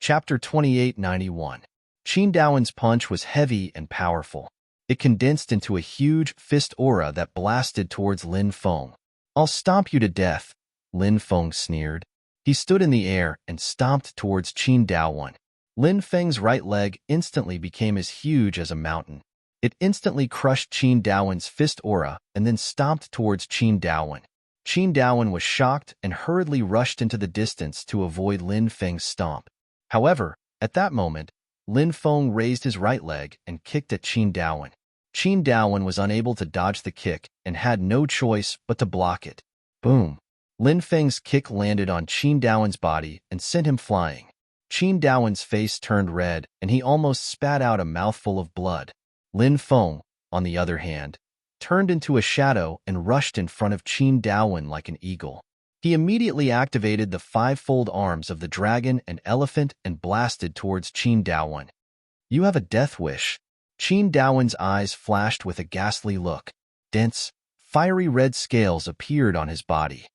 Chapter 2891. Qin Daowen's punch was heavy and powerful. It condensed into a huge fist aura that blasted towards Lin Feng. I'll stomp you to death, Lin Feng sneered. He stood in the air and stomped towards Qin Daowen. Lin Feng's right leg instantly became as huge as a mountain. It instantly crushed Qin Daowen's fist aura and then stomped towards Qin Daowen. Qin Daowen was shocked and hurriedly rushed into the distance to avoid Lin Feng's stomp. However, at that moment, Lin Feng raised his right leg and kicked at Qin Daowen. Qin Daowen was unable to dodge the kick and had no choice but to block it. Boom! Lin Feng's kick landed on Qin Daowen's body and sent him flying. Qin Daowen's face turned red and he almost spat out a mouthful of blood. Lin Feng, on the other hand, turned into a shadow and rushed in front of Qin Daowen like an eagle. He immediately activated the five-fold arms of the dragon and elephant and blasted towards Qin Daowen. You have a death wish. Qin Daowen's eyes flashed with a ghastly look. Dense, fiery red scales appeared on his body.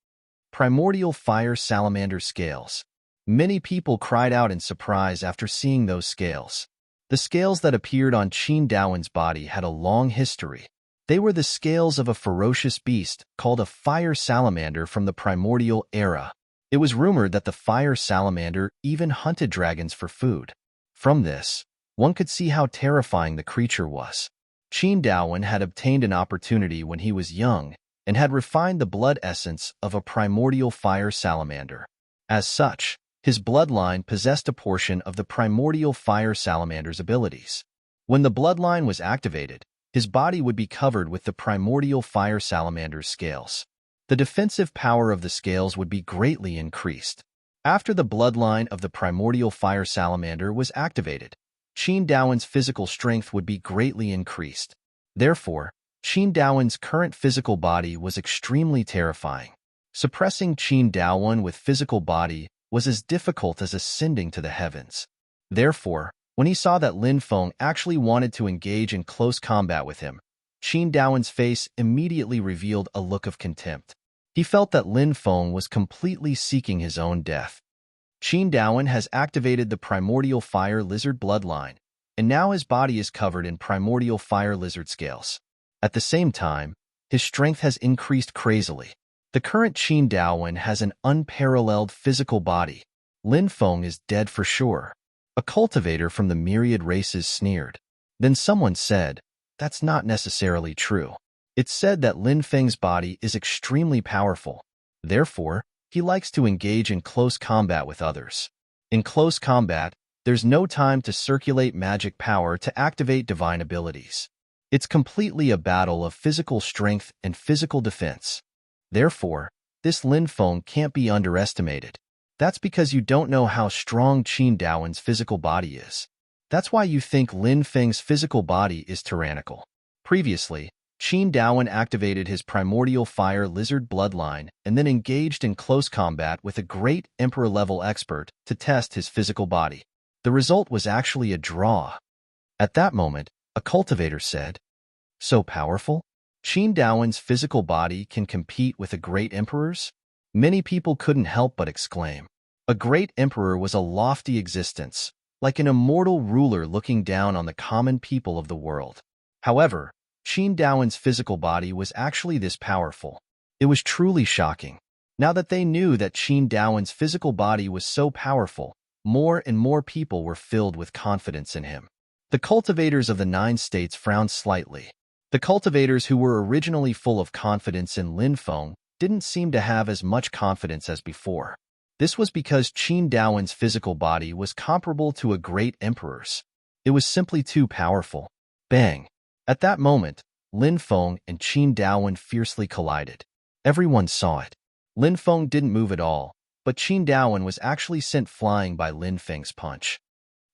Primordial fire salamander scales. Many people cried out in surprise after seeing those scales. The scales that appeared on Qin Daowen's body had a long history. They were the scales of a ferocious beast called a fire salamander from the primordial era. It was rumored that the fire salamander even hunted dragons for food. From this, one could see how terrifying the creature was. Qin Daowen had obtained an opportunity when he was young and had refined the blood essence of a primordial fire salamander. As such, his bloodline possessed a portion of the primordial fire salamander's abilities. When the bloodline was activated, his body would be covered with the primordial fire salamander's scales. The defensive power of the scales would be greatly increased. After the bloodline of the primordial fire salamander was activated, Qin Daowen's physical strength would be greatly increased. Therefore, Qin Daowen's current physical body was extremely terrifying. Suppressing Qin Daowen with physical body was as difficult as ascending to the heavens. Therefore, when he saw that Lin Feng actually wanted to engage in close combat with him, Qin Daowen's face immediately revealed a look of contempt. He felt that Lin Feng was completely seeking his own death. Qin Daowen has activated the primordial fire lizard bloodline, and now his body is covered in primordial fire lizard scales. At the same time, his strength has increased crazily. The current Qin Daowen has an unparalleled physical body. Lin Feng is dead for sure. A cultivator from the myriad races sneered. Then someone said, that's not necessarily true. It's said that Lin Feng's body is extremely powerful. Therefore, he likes to engage in close combat with others. In close combat, there's no time to circulate magic power to activate divine abilities. It's completely a battle of physical strength and physical defense. Therefore, this Lin Feng can't be underestimated. That's because you don't know how strong Qin Daowen's physical body is. That's why you think Lin Feng's physical body is tyrannical. Previously, Qin Daowen activated his primordial fire lizard bloodline and then engaged in close combat with a great emperor-level expert to test his physical body. The result was actually a draw. At that moment, a cultivator said, so powerful? Qin Daowen's physical body can compete with a great emperor's? Many people couldn't help but exclaim. A great emperor was a lofty existence, like an immortal ruler looking down on the common people of the world. However, Qin Daowen's physical body was actually this powerful. It was truly shocking. Now that they knew that Qin Daowen's physical body was so powerful, more and more people were filled with confidence in him. The cultivators of the 9 states frowned slightly. The cultivators who were originally full of confidence in Lin Feng didn't seem to have as much confidence as before. This was because Qin Daowen's physical body was comparable to a great emperor's. It was simply too powerful. Bang! At that moment, Lin Feng and Qin Daowen fiercely collided. Everyone saw it. Lin Feng didn't move at all, but Qin Daowen was actually sent flying by Lin Feng's punch.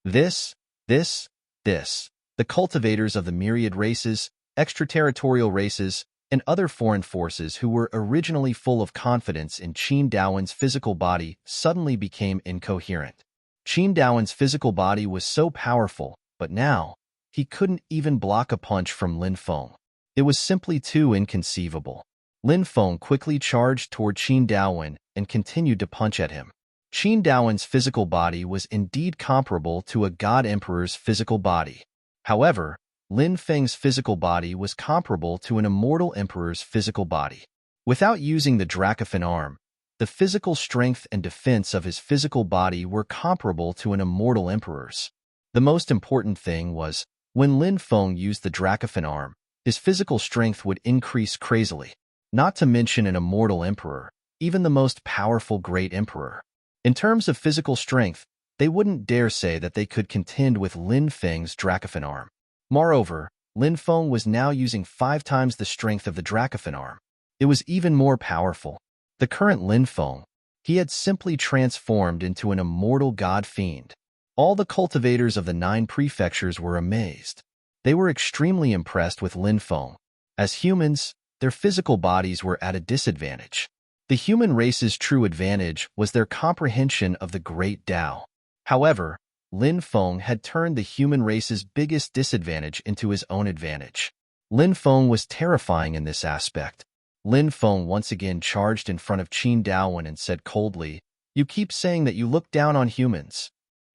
This, this, this. The cultivators of the myriad races, extraterritorial races, and other foreign forces who were originally full of confidence in Qin Daowen's physical body suddenly became incoherent. Qin Daowen's physical body was so powerful, but now, he couldn't even block a punch from Lin Feng. It was simply too inconceivable. Lin Feng quickly charged toward Qin Daowen and continued to punch at him. Qin Daowen's physical body was indeed comparable to a god emperor's physical body. However, Lin Feng's physical body was comparable to an immortal emperor's physical body. Without using the Dracophon arm, the physical strength and defense of his physical body were comparable to an immortal emperor's. The most important thing was, when Lin Feng used the Dracophon arm, his physical strength would increase crazily. Not to mention an immortal emperor, even the most powerful great emperor. In terms of physical strength, they wouldn't dare say that they could contend with Lin Feng's Dracophon arm. Moreover, Lin Feng was now using 5 times the strength of the Dracophon arm. It was even more powerful. The current Lin Feng, he had simply transformed into an immortal god fiend. All the cultivators of the 9 prefectures were amazed. They were extremely impressed with Lin Feng. As humans, their physical bodies were at a disadvantage. The human race's true advantage was their comprehension of the great Tao. However, Lin Feng had turned the human race's biggest disadvantage into his own advantage. Lin Feng was terrifying in this aspect. Lin Feng once again charged in front of Qin Daowen and said coldly, "You keep saying that you look down on humans.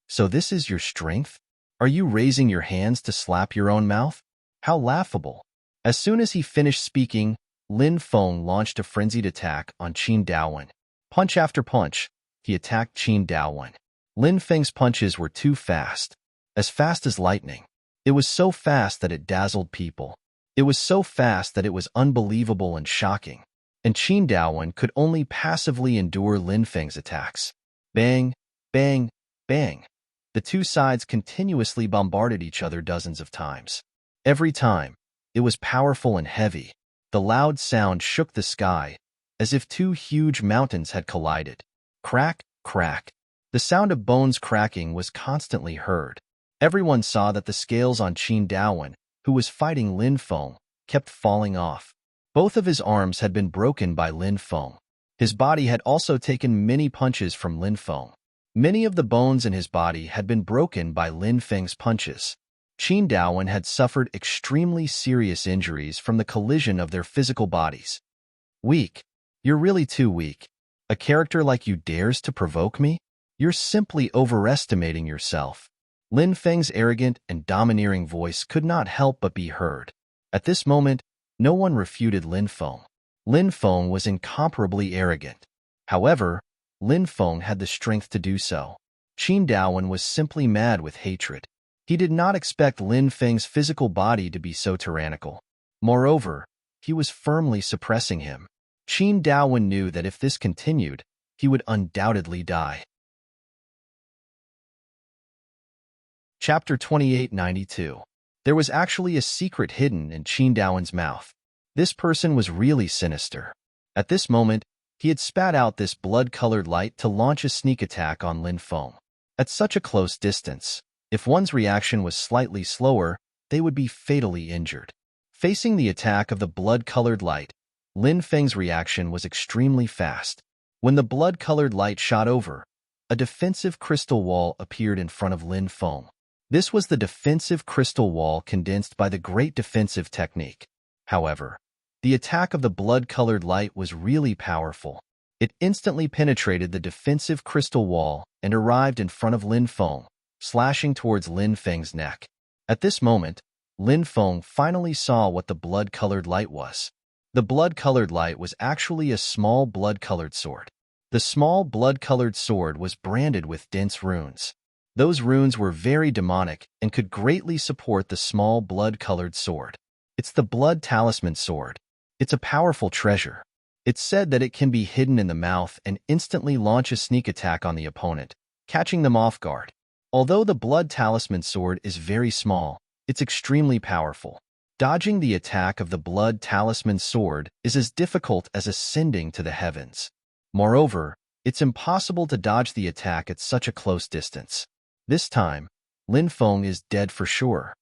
So this is your strength? Are you raising your hands to slap your own mouth? How laughable." As soon as he finished speaking, Lin Feng launched a frenzied attack on Qin Daowen. Punch after punch, he attacked Qin Daowen. Lin Feng's punches were too fast. As fast as lightning. It was so fast that it dazzled people. It was so fast that it was unbelievable and shocking. And Qin Daowen could only passively endure Lin Feng's attacks. Bang, bang, bang. The two sides continuously bombarded each other dozens of times. Every time, it was powerful and heavy. The loud sound shook the sky, as if 2 huge mountains had collided. Crack, crack. The sound of bones cracking was constantly heard. Everyone saw that the scales on Qin Daowen, who was fighting Lin Feng, kept falling off. Both of his arms had been broken by Lin Feng. His body had also taken many punches from Lin Feng. Many of the bones in his body had been broken by Lin Feng's punches. Qin Daowen had suffered extremely serious injuries from the collision of their physical bodies. Weak. You're really too weak. A character like you dares to provoke me? You're simply overestimating yourself. Lin Feng's arrogant and domineering voice could not help but be heard. At this moment, no one refuted Lin Feng. Lin Feng was incomparably arrogant. However, Lin Feng had the strength to do so. Qin Daowen was simply mad with hatred. He did not expect Lin Feng's physical body to be so tyrannical. Moreover, he was firmly suppressing him. Qin Daowen knew that if this continued, he would undoubtedly die. Chapter 2892. There was actually a secret hidden in Qin Daowen's mouth. This person was really sinister. At this moment, he had spat out this blood-colored light to launch a sneak attack on Lin Feng. At such a close distance, if one's reaction was slightly slower, they would be fatally injured. Facing the attack of the blood-colored light, Lin Feng's reaction was extremely fast. When the blood-colored light shot over, a defensive crystal wall appeared in front of Lin Feng. This was the defensive crystal wall condensed by the Great Defensive Technique. However, the attack of the blood-colored light was really powerful. It instantly penetrated the defensive crystal wall and arrived in front of Lin Feng, slashing towards Lin Feng's neck. At this moment, Lin Feng finally saw what the blood-colored light was. The blood-colored light was actually a small blood-colored sword. The small blood-colored sword was branded with dense runes. Those runes were very demonic and could greatly support the small blood-colored sword. It's the Blood Talisman Sword. It's a powerful treasure. It's said that it can be hidden in the mouth and instantly launch a sneak attack on the opponent, catching them off guard. Although the Blood Talisman Sword is very small, it's extremely powerful. Dodging the attack of the Blood Talisman Sword is as difficult as ascending to the heavens. Moreover, It's impossible to dodge the attack at such a close distance. This time, Lin Feng is dead for sure.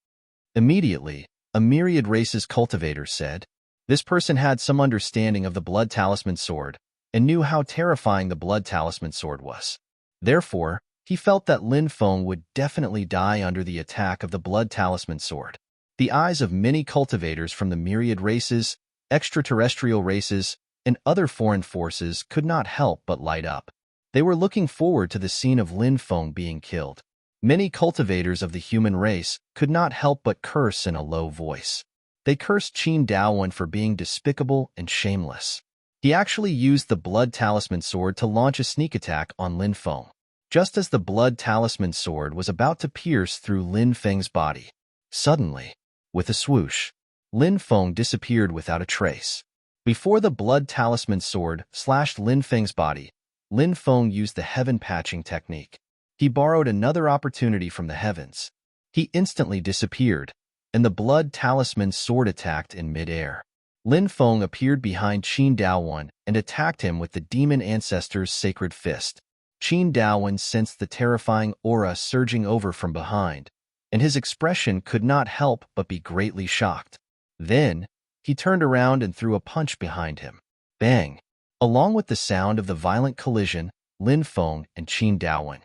Immediately, a myriad race's cultivators said. This person had some understanding of the Blood Talisman sword and knew how terrifying the Blood Talisman sword was. Therefore, he felt that Lin Feng would definitely die under the attack of the Blood Talisman sword. The eyes of many cultivators from the myriad races, extraterrestrial races, and other foreign forces could not help but light up. They were looking forward to the scene of Lin Feng being killed. Many cultivators of the human race could not help but curse in a low voice. They cursed Qin Daowen for being despicable and shameless. He actually used the Blood Talisman sword to launch a sneak attack on Lin Feng. Just as the Blood Talisman sword was about to pierce through Lin Feng's body, suddenly, with a swoosh, Lin Feng disappeared without a trace. Before the Blood Talisman sword slashed Lin Feng's body, Lin Feng used the heaven patching technique. He borrowed another opportunity from the heavens. He instantly disappeared, and the Blood Talisman sword attacked in midair. Lin Feng appeared behind Qin Daowen and attacked him with the demon ancestor's sacred fist. Qin Daowen sensed the terrifying aura surging over from behind, and his expression could not help but be greatly shocked. Then, he turned around and threw a punch behind him. Bang! Along with the sound of the violent collision, Lin Feng and Qin Daowen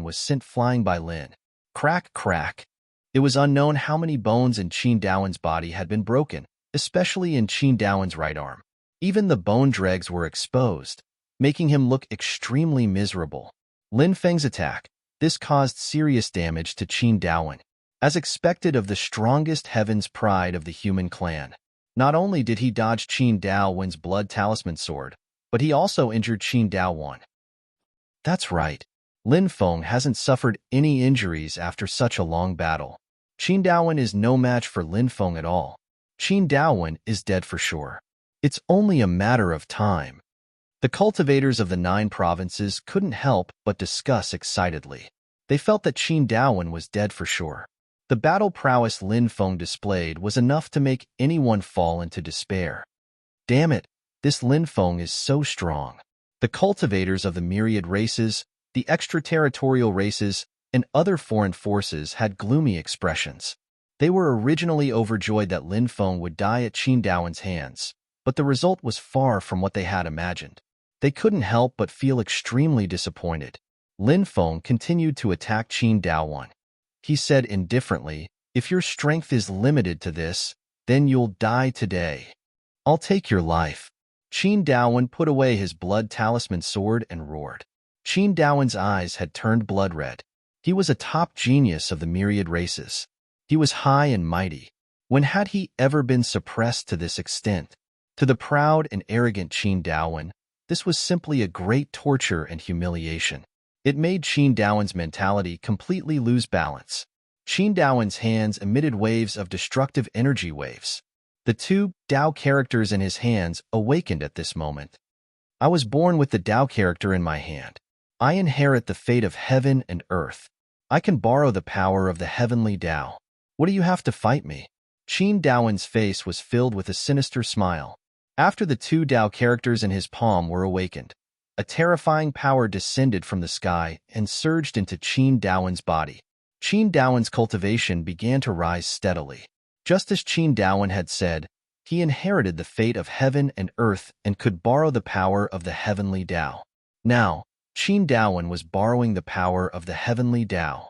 was sent flying by Lin. Crack, crack. It was unknown how many bones in Qin Daowen's body had been broken, especially in Qin Daowen's right arm. Even the bone dregs were exposed, making him look extremely miserable. Lin Feng's attack, this caused serious damage to Qin Daowen. As expected of the strongest heaven's pride of the human clan, not only did he dodge Qin Daowen's Blood Talisman sword, but he also injured Qin Daowen. That's right, Lin Feng hasn't suffered any injuries after such a long battle. Qin Daowen is no match for Lin Feng at all. Qin Daowen is dead for sure. It's only a matter of time. The cultivators of the 9 provinces couldn't help but discuss excitedly. They felt that Qin Daowen was dead for sure. The battle prowess Lin Feng displayed was enough to make anyone fall into despair. Damn it, this Lin Feng is so strong. The cultivators of the myriad races, the extraterritorial races, and other foreign forces had gloomy expressions. They were originally overjoyed that Lin Feng would die at Qin Daowen's hands, but the result was far from what they had imagined. They couldn't help but feel extremely disappointed. Lin Feng continued to attack Qin Daowen. He said indifferently, "If your strength is limited to this, then you'll die today. I'll take your life." Qin Daowen put away his Blood Talisman sword and roared. Qin Daowen's eyes had turned blood red. He was a top genius of the myriad races. He was high and mighty. When had he ever been suppressed to this extent? To the proud and arrogant Qin Daowen, this was simply a great torture and humiliation. It made Qin Daowen's mentality completely lose balance. Qin Daowen's hands emitted waves of destructive energy waves. The 2 Dao characters in his hands awakened at this moment. I was born with the Dao character in my hand. I inherit the fate of heaven and earth. I can borrow the power of the heavenly Dao. What do you have to fight me? Qin Daowen's face was filled with a sinister smile. After the 2 Dao characters in his palm were awakened, a terrifying power descended from the sky and surged into Qin Daowen's body. Qin Daowen's cultivation began to rise steadily. Just as Qin Daowen had said, he inherited the fate of heaven and earth and could borrow the power of the heavenly Dao. Now, Qin Daowen was borrowing the power of the heavenly Dao.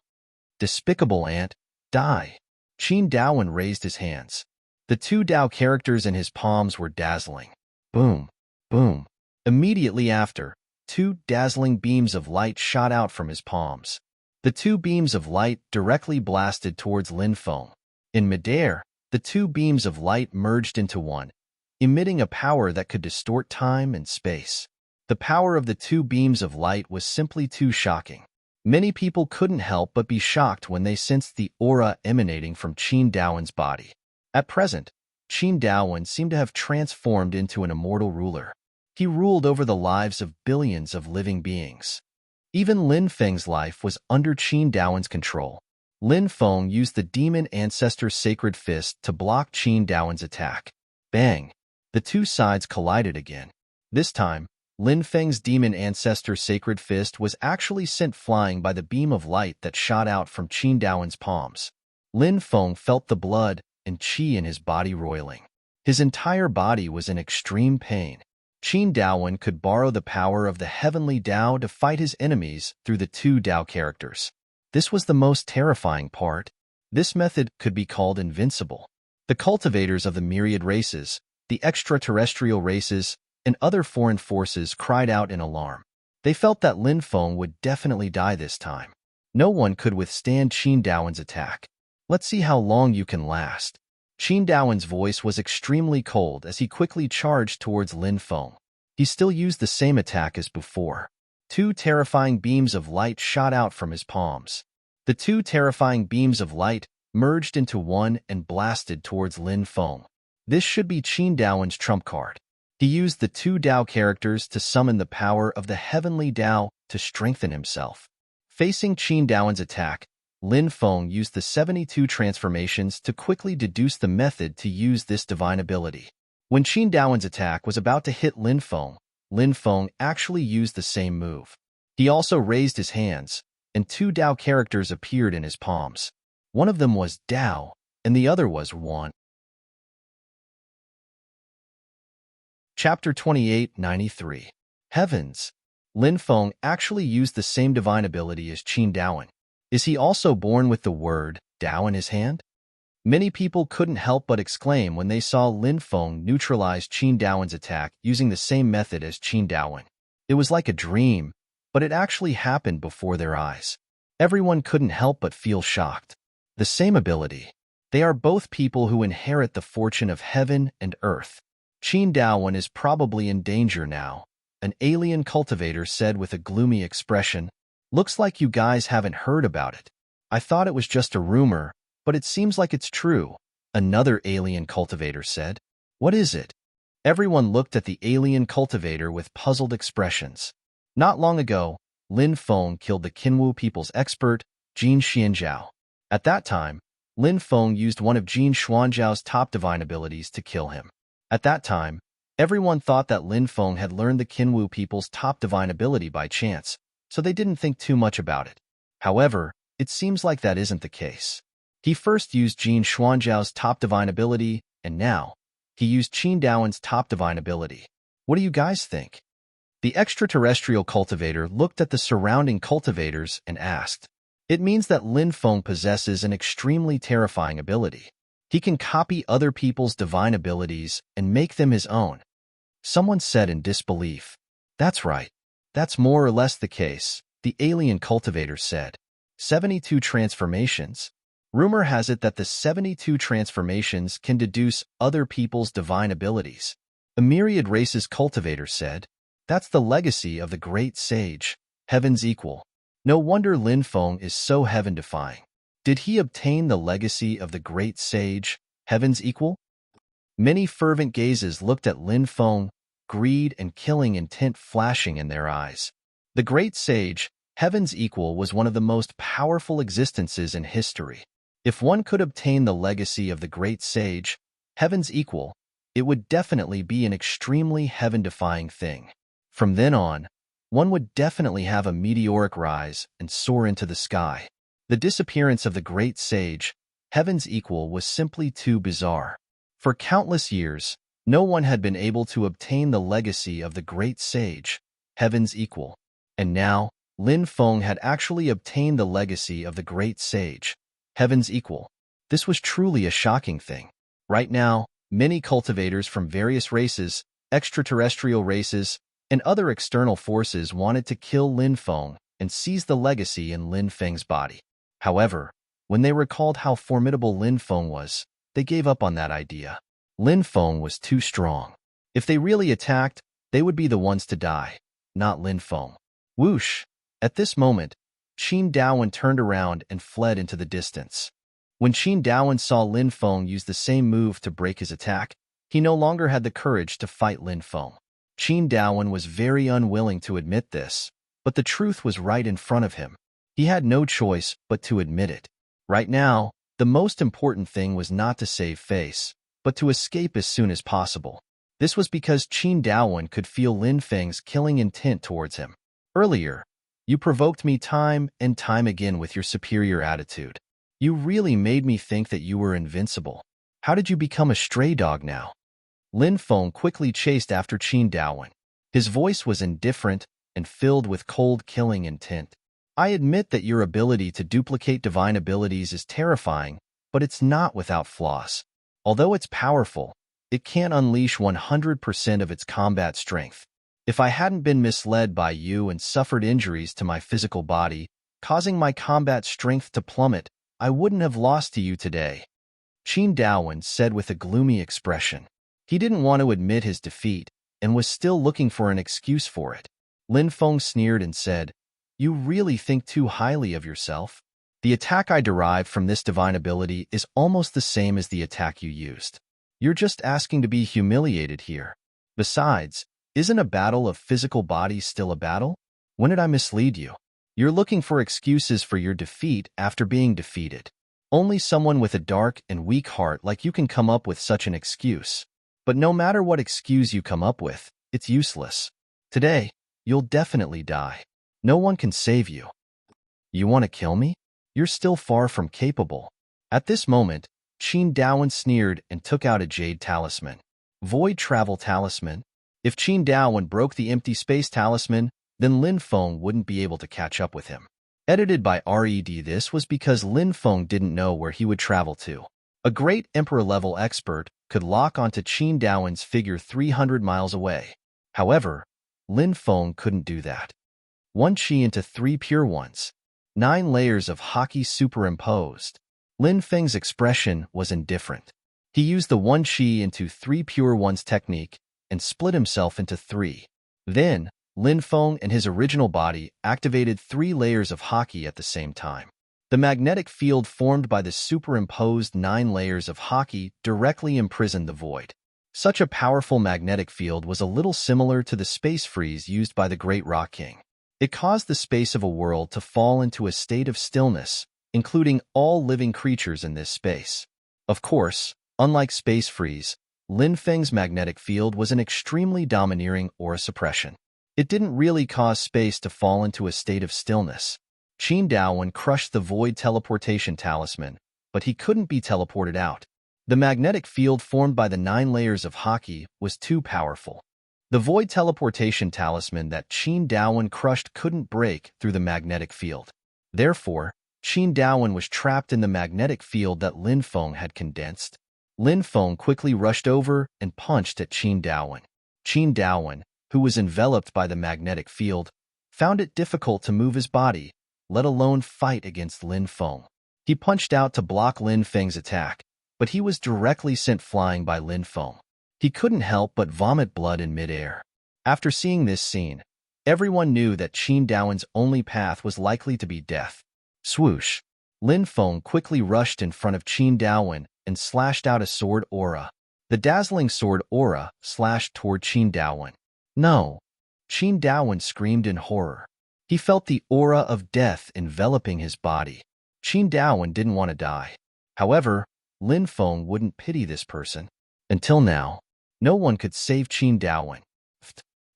Despicable ant, die! Qin Daowen raised his hands. The 2 Dao characters in his palms were dazzling. Boom, boom. Immediately after, 2 dazzling beams of light shot out from his palms. The 2 beams of light directly blasted towards Lin Feng. In midair, the 2 beams of light merged into one, emitting a power that could distort time and space. The power of the 2 beams of light was simply too shocking. Many people couldn't help but be shocked when they sensed the aura emanating from Qin Daowen's body. At present, Qin Daowen seemed to have transformed into an immortal ruler. He ruled over the lives of billions of living beings. Even Lin Feng's life was under Qin Daowen's control. Lin Feng used the demon ancestor's sacred fist to block Qin Daowen's attack. Bang! The 2 sides collided again. This time, Lin Feng's demon ancestor Sacred Fist was actually sent flying by the beam of light that shot out from Qin Daowen's palms. Lin Feng felt the blood and qi in his body roiling. His entire body was in extreme pain. Qin Daowen could borrow the power of the heavenly Dao to fight his enemies through the two Dao characters. This was the most terrifying part. This method could be called invincible. The cultivators of the myriad races, the extraterrestrial races, and other foreign forces cried out in alarm. They felt that Lin Feng would definitely die this time. No one could withstand Qin Daowen's attack. Let's see how long you can last. Qin Daowen's voice was extremely cold as he quickly charged towards Lin Feng. He still used the same attack as before. Two terrifying beams of light shot out from his palms. The two terrifying beams of light merged into one and blasted towards Lin Feng. This should be Qin Daowen's trump card. He used the two Dao characters to summon the power of the heavenly Dao to strengthen himself. Facing Qin Daowen's attack, Lin Feng used the 72 transformations to quickly deduce the method to use this divine ability. When Qin Daowen's attack was about to hit Lin Feng actually used the same move. He also raised his hands, and two Dao characters appeared in his palms. One of them was Dao, and the other was Wan. Chapter 2893. Heavens. Lin Feng actually used the same divine ability as Qin Daowen. Is he also born with the word Dao in his hand? Many people couldn't help but exclaim when they saw Lin Feng neutralize Qin Daowen's attack using the same method as Qin Daowen. It was like a dream, but it actually happened before their eyes. Everyone couldn't help but feel shocked. The same ability. They are both people who inherit the fortune of heaven and earth. Qin Daowen is probably in danger now, an alien cultivator said with a gloomy expression. Looks like you guys haven't heard about it. I thought it was just a rumor, but it seems like it's true, another alien cultivator said. What is it? Everyone looked at the alien cultivator with puzzled expressions. Not long ago, Lin Feng killed the Qinwu people's expert, Jin Xianzhao. At that time, Lin Feng used one of Jin Xuanzhao's top divine abilities to kill him. At that time, everyone thought that Lin Feng had learned the Qinwu people's top divine ability by chance, so they didn't think too much about it. However, it seems like that isn't the case. He first used Jin Xuanzhao's top divine ability, and now, he used Qin Daowen's top divine ability. What do you guys think? The extraterrestrial cultivator looked at the surrounding cultivators and asked. It means that Lin Feng possesses an extremely terrifying ability. He can copy other people's divine abilities and make them his own. Someone said in disbelief. That's right. That's more or less the case, the alien cultivator said. 72 transformations? Rumor has it that the 72 transformations can deduce other people's divine abilities. A myriad races cultivator said. That's the legacy of the great sage, heaven's equal. No wonder Lin Feng is so heaven-defying. Did he obtain the legacy of the great sage, heaven's equal? Many fervent gazes looked at Lin Feng, greed and killing intent flashing in their eyes. The great sage, heaven's equal, was one of the most powerful existences in history. If one could obtain the legacy of the great sage, heaven's equal, it would definitely be an extremely heaven-defying thing. From then on, one would definitely have a meteoric rise and soar into the sky. The disappearance of the great sage, heaven's equal, was simply too bizarre. For countless years, no one had been able to obtain the legacy of the great sage, heaven's equal. And now, Lin Feng had actually obtained the legacy of the great sage, heaven's equal. This was truly a shocking thing. Right now, many cultivators from various races, extraterrestrial races, and other external forces wanted to kill Lin Feng and seize the legacy in Lin Feng's body. However, when they recalled how formidable Lin Feng was, they gave up on that idea. Lin Feng was too strong. If they really attacked, they would be the ones to die, not Lin Feng. Whoosh! At this moment, Qin Daowen turned around and fled into the distance. When Qin Daowen saw Lin Feng use the same move to break his attack, he no longer had the courage to fight Lin Feng. Qin Daowen was very unwilling to admit this, but the truth was right in front of him. He had no choice but to admit it. Right now, the most important thing was not to save face, but to escape as soon as possible. This was because Qin Daowen could feel Lin Feng's killing intent towards him. Earlier, you provoked me time and time again with your superior attitude. You really made me think that you were invincible. How did you become a stray dog now? Lin Feng quickly chased after Qin Daowen. His voice was indifferent and filled with cold killing intent. I admit that your ability to duplicate divine abilities is terrifying, but it's not without flaws. Although it's powerful, it can't unleash 100% of its combat strength. If I hadn't been misled by you and suffered injuries to my physical body, causing my combat strength to plummet, I wouldn't have lost to you today. Qin Daowen said with a gloomy expression. He didn't want to admit his defeat and was still looking for an excuse for it. Lin Feng sneered and said, "You really think too highly of yourself? The attack I derived from this divine ability is almost the same as the attack you used. You're just asking to be humiliated here. Besides, isn't a battle of physical bodies still a battle? When did I mislead you? You're looking for excuses for your defeat after being defeated. Only someone with a dark and weak heart like you can come up with such an excuse. But no matter what excuse you come up with, it's useless. Today, you'll definitely die. No one can save you. You want to kill me? You're still far from capable." At this moment, Qin Daowen sneered and took out a jade talisman. Void travel talisman? If Qin Daowen broke the empty space talisman, then Lin Feng wouldn't be able to catch up with him. Edited by Red. This was because Lin Feng didn't know where he would travel to. A great Emperor-level expert could lock onto Qin Daowen's figure 300 miles away. However, Lin Feng couldn't do that. One chi into 3 pure ones. 9 layers of haki superimposed. Lin Feng's expression was indifferent. He used the 1 chi into 3 pure ones technique and split himself into 3. Then, Lin Feng and his original body activated 3 layers of haki at the same time. The magnetic field formed by the superimposed 9 layers of haki directly imprisoned the void. Such a powerful magnetic field was a little similar to the space freeze used by the Great Rock King. It caused the space of a world to fall into a state of stillness, including all living creatures in this space. Of course, unlike space freeze, Lin Feng's magnetic field was an extremely domineering aura suppression. It didn't really cause space to fall into a state of stillness. Qin Daowen crushed the void teleportation talisman, but he couldn't be teleported out. The magnetic field formed by the 9 layers of haki was too powerful. The void teleportation talisman that Qin Daowen crushed couldn't break through the magnetic field. Therefore, Qin Daowen was trapped in the magnetic field that Lin Feng had condensed. Lin Feng quickly rushed over and punched at Qin Daowen. Qin Daowen, who was enveloped by the magnetic field, found it difficult to move his body, let alone fight against Lin Feng. He punched out to block Lin Feng's attack, but he was directly sent flying by Lin Feng. He couldn't help but vomit blood in midair. After seeing this scene, everyone knew that Qin Daowen's only path was likely to be death. Swoosh! Lin Feng quickly rushed in front of Qin Daowen and slashed out a sword aura. The dazzling sword aura slashed toward Qin Daowen. No! Qin Daowen screamed in horror. He felt the aura of death enveloping his body. Qin Daowen didn't want to die. However, Lin Feng wouldn't pity this person. Until now, no one could save Qin Daowen.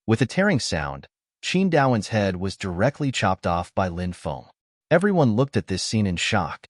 With a tearing sound, Qin Daowen's head was directly chopped off by Lin Feng. Everyone looked at this scene in shock.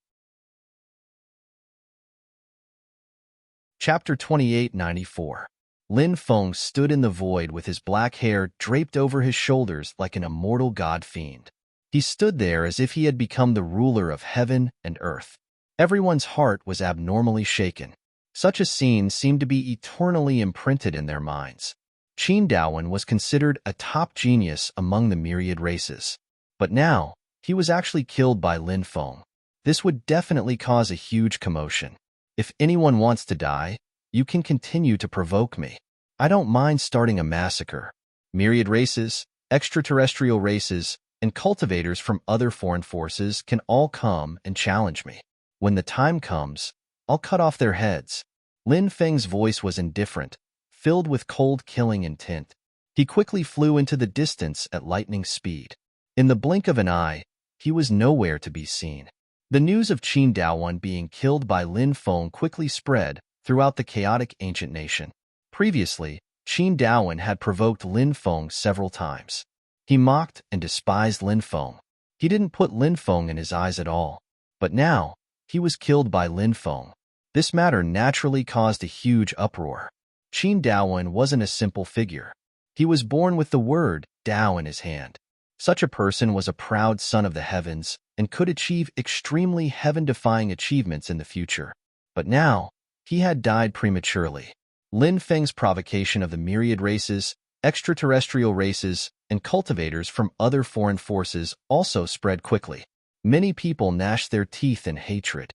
Chapter 2894. Lin Feng stood in the void with his black hair draped over his shoulders like an immortal god-fiend. He stood there as if he had become the ruler of heaven and earth. Everyone's heart was abnormally shaken. Such a scene seemed to be eternally imprinted in their minds. Qin Daowen was considered a top genius among the myriad races. But now, he was actually killed by Lin Feng. This would definitely cause a huge commotion. If anyone wants to die, you can continue to provoke me. I don't mind starting a massacre. Myriad races, extraterrestrial races, and cultivators from other foreign forces can all come and challenge me. When the time comes, I'll cut off their heads. Lin Feng's voice was indifferent, filled with cold killing intent. He quickly flew into the distance at lightning speed. In the blink of an eye, he was nowhere to be seen. The news of Qin Daowen being killed by Lin Feng quickly spread throughout the chaotic ancient nation. Previously, Qin Daowen had provoked Lin Feng several times. He mocked and despised Lin Feng. He didn't put Lin Feng in his eyes at all. But now, he was killed by Lin Feng. This matter naturally caused a huge uproar. Qin Daowen wasn't a simple figure. He was born with the word Dao in his hand. Such a person was a proud son of the heavens and could achieve extremely heaven-defying achievements in the future. But now, he had died prematurely. Lin Feng's provocation of the myriad races, extraterrestrial races, and cultivators from other foreign forces also spread quickly. Many people gnashed their teeth in hatred.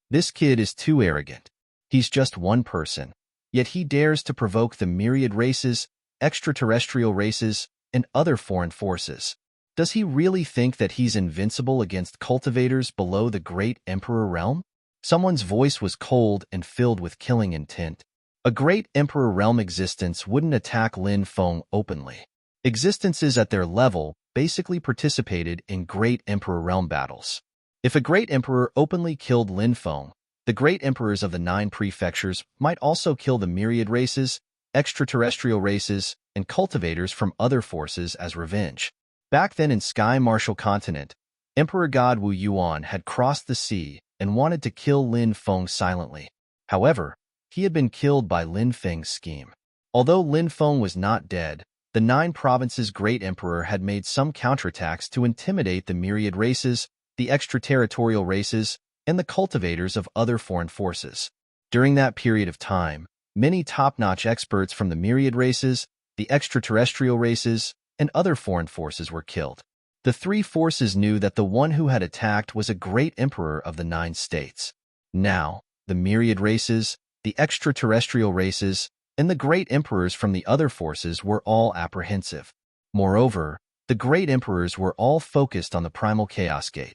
This kid is too arrogant. He's just one person, yet he dares to provoke the myriad races, extraterrestrial races, and other foreign forces. Does he really think that he's invincible against cultivators below the great emperor realm? Someone's voice was cold and filled with killing intent. A great emperor realm existence wouldn't attack Lin Feng openly. Existences at their level basically participated in great emperor realm battles. If a great emperor openly killed Lin Feng, the great emperors of the 9 prefectures might also kill the myriad races, extraterrestrial races, and cultivators from other forces as revenge. Back then in Sky Martial Continent, Emperor God Wu Yuan had crossed the sea and wanted to kill Lin Feng silently. However, he had been killed by Lin Feng's scheme. Although Lin Feng was not dead, the 9 provinces' great emperor had made some counterattacks to intimidate the myriad races, the extraterritorial races, and the cultivators of other foreign forces. During that period of time, many top-notch experts from the myriad races, the extraterrestrial races, and other foreign forces were killed. The 3 forces knew that the one who had attacked was a great emperor of the 9 states. Now, the myriad races, the extraterrestrial races, and the great emperors from the other forces were all apprehensive. Moreover, the great emperors were all focused on the primal chaos gate.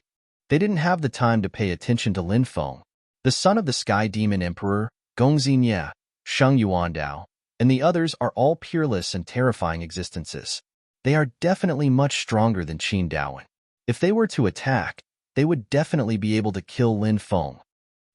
They didn't have the time to pay attention to Lin Feng, the son of the Sky Demon Emperor, Gongxin Ye, Sheng Yuandao, and the others are all peerless and terrifying existences. They are definitely much stronger than Qin Daowen. If they were to attack, they would definitely be able to kill Lin Feng.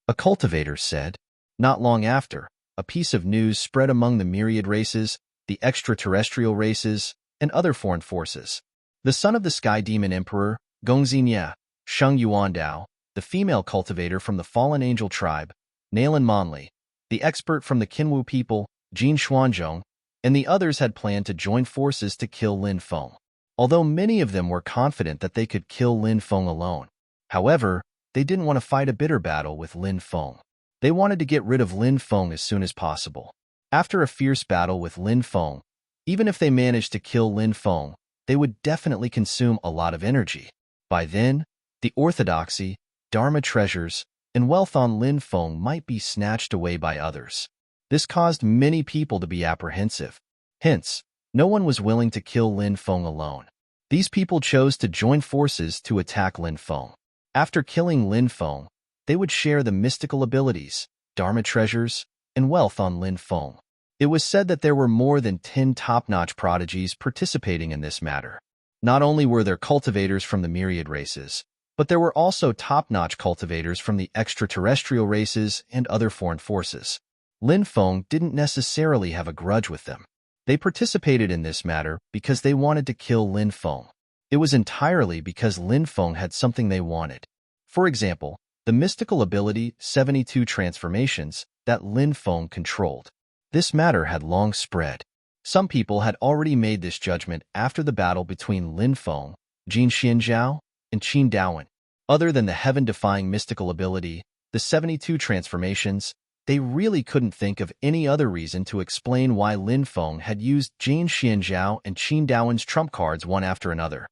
A cultivator said. Not long after, a piece of news spread among the myriad races, the extraterrestrial races, and other foreign forces. The son of the Sky Demon Emperor, Gongxin Ye, Sheng Yuandao, the female cultivator from the fallen angel tribe, Nalan Monli, the expert from the Qinwu people, Jin Xuanzhong, and the others had planned to join forces to kill Lin Feng. Although many of them were confident that they could kill Lin Feng alone. However, they didn't want to fight a bitter battle with Lin Feng. They wanted to get rid of Lin Feng as soon as possible. After a fierce battle with Lin Feng, even if they managed to kill Lin Feng, they would definitely consume a lot of energy. By then, the orthodoxy, dharma treasures, and wealth on Lin Feng might be snatched away by others. This caused many people to be apprehensive. Hence, no one was willing to kill Lin Feng alone. These people chose to join forces to attack Lin Feng. After killing Lin Feng, they would share the mystical abilities, dharma treasures, and wealth on Lin Feng. It was said that there were more than 10 top-notch prodigies participating in this matter. Not only were there cultivators from the myriad races, but there were also top-notch cultivators from the extraterrestrial races and other foreign forces. Lin Feng didn't necessarily have a grudge with them. They participated in this matter because they wanted to kill Lin Feng. It was entirely because Lin Feng had something they wanted. For example, the mystical ability 72 transformations that Lin Feng controlled. This matter had long spread. Some people had already made this judgment after the battle between Lin Feng, Jin Xianzhao, and Qin Daowen. Other than the heaven-defying mystical ability, the 72 transformations, they really couldn't think of any other reason to explain why Lin Feng had used Jin Xianzhao and Qin Daowen's trump cards one after another.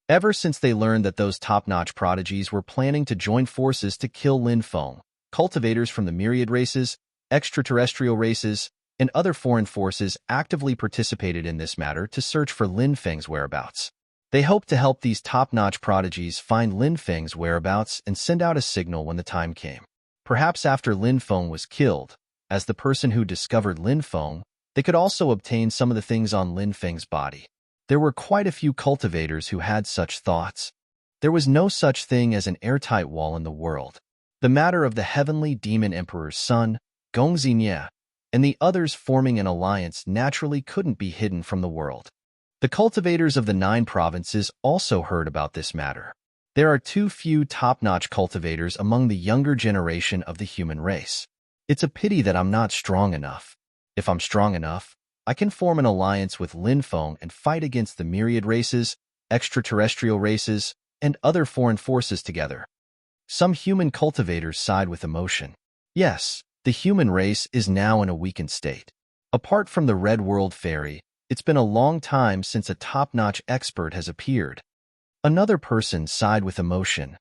Ever since they learned that those top-notch prodigies were planning to join forces to kill Lin Feng, cultivators from the myriad races, extraterrestrial races, and other foreign forces actively participated in this matter to search for Lin Feng's whereabouts. They hoped to help these top-notch prodigies find Lin Feng's whereabouts and send out a signal when the time came. Perhaps after Lin Feng was killed, as the person who discovered Lin Feng, they could also obtain some of the things on Lin Feng's body. There were quite a few cultivators who had such thoughts. There was no such thing as an airtight wall in the world. The matter of the heavenly demon emperor's son, Gongxin Ye, and the others forming an alliance naturally couldn't be hidden from the world. The cultivators of the 9 provinces also heard about this matter. There are too few top-notch cultivators among the younger generation of the human race. It's a pity that I'm not strong enough. If I'm strong enough, I can form an alliance with Linfeng and fight against the myriad races, extraterrestrial races, and other foreign forces together. Some human cultivators sighed with emotion. Yes, the human race is now in a weakened state. Apart from the Red World Fairy, it's been a long time since a top-notch expert has appeared. Another person sighed with emotion.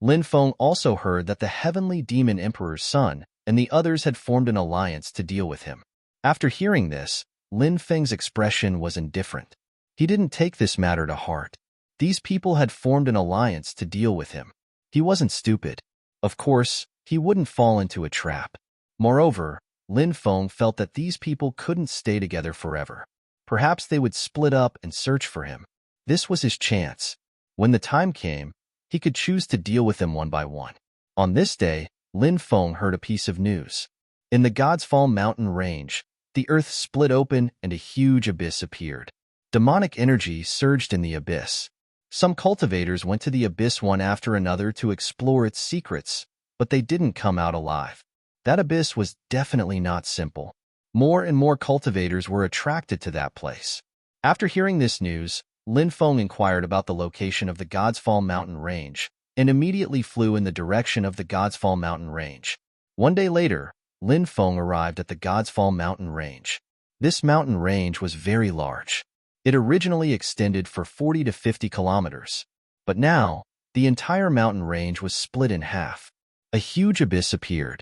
Linfeng also heard that the heavenly demon emperor's son and the others had formed an alliance to deal with him. After hearing this, Linfeng's expression was indifferent. He didn't take this matter to heart. These people had formed an alliance to deal with him. He wasn't stupid. Of course, he wouldn't fall into a trap. Moreover, Linfeng felt that these people couldn't stay together forever. Perhaps they would split up and search for him. This was his chance. When the time came, he could choose to deal with them one by one. On this day, Linfeng heard a piece of news. In the God's Fall mountain range, the earth split open and a huge abyss appeared. Demonic energy surged in the abyss. Some cultivators went to the abyss one after another to explore its secrets, but they didn't come out alive. That abyss was definitely not simple. More and more cultivators were attracted to that place. After hearing this news, Linfeng inquired about the location of the God's Fall mountain range and immediately flew in the direction of the God's Fall mountain range. One day later, Linfeng arrived at the God's Fall mountain range. This mountain range was very large. It originally extended for 40 to 50 kilometers, but now, the entire mountain range was split in half. A huge abyss appeared.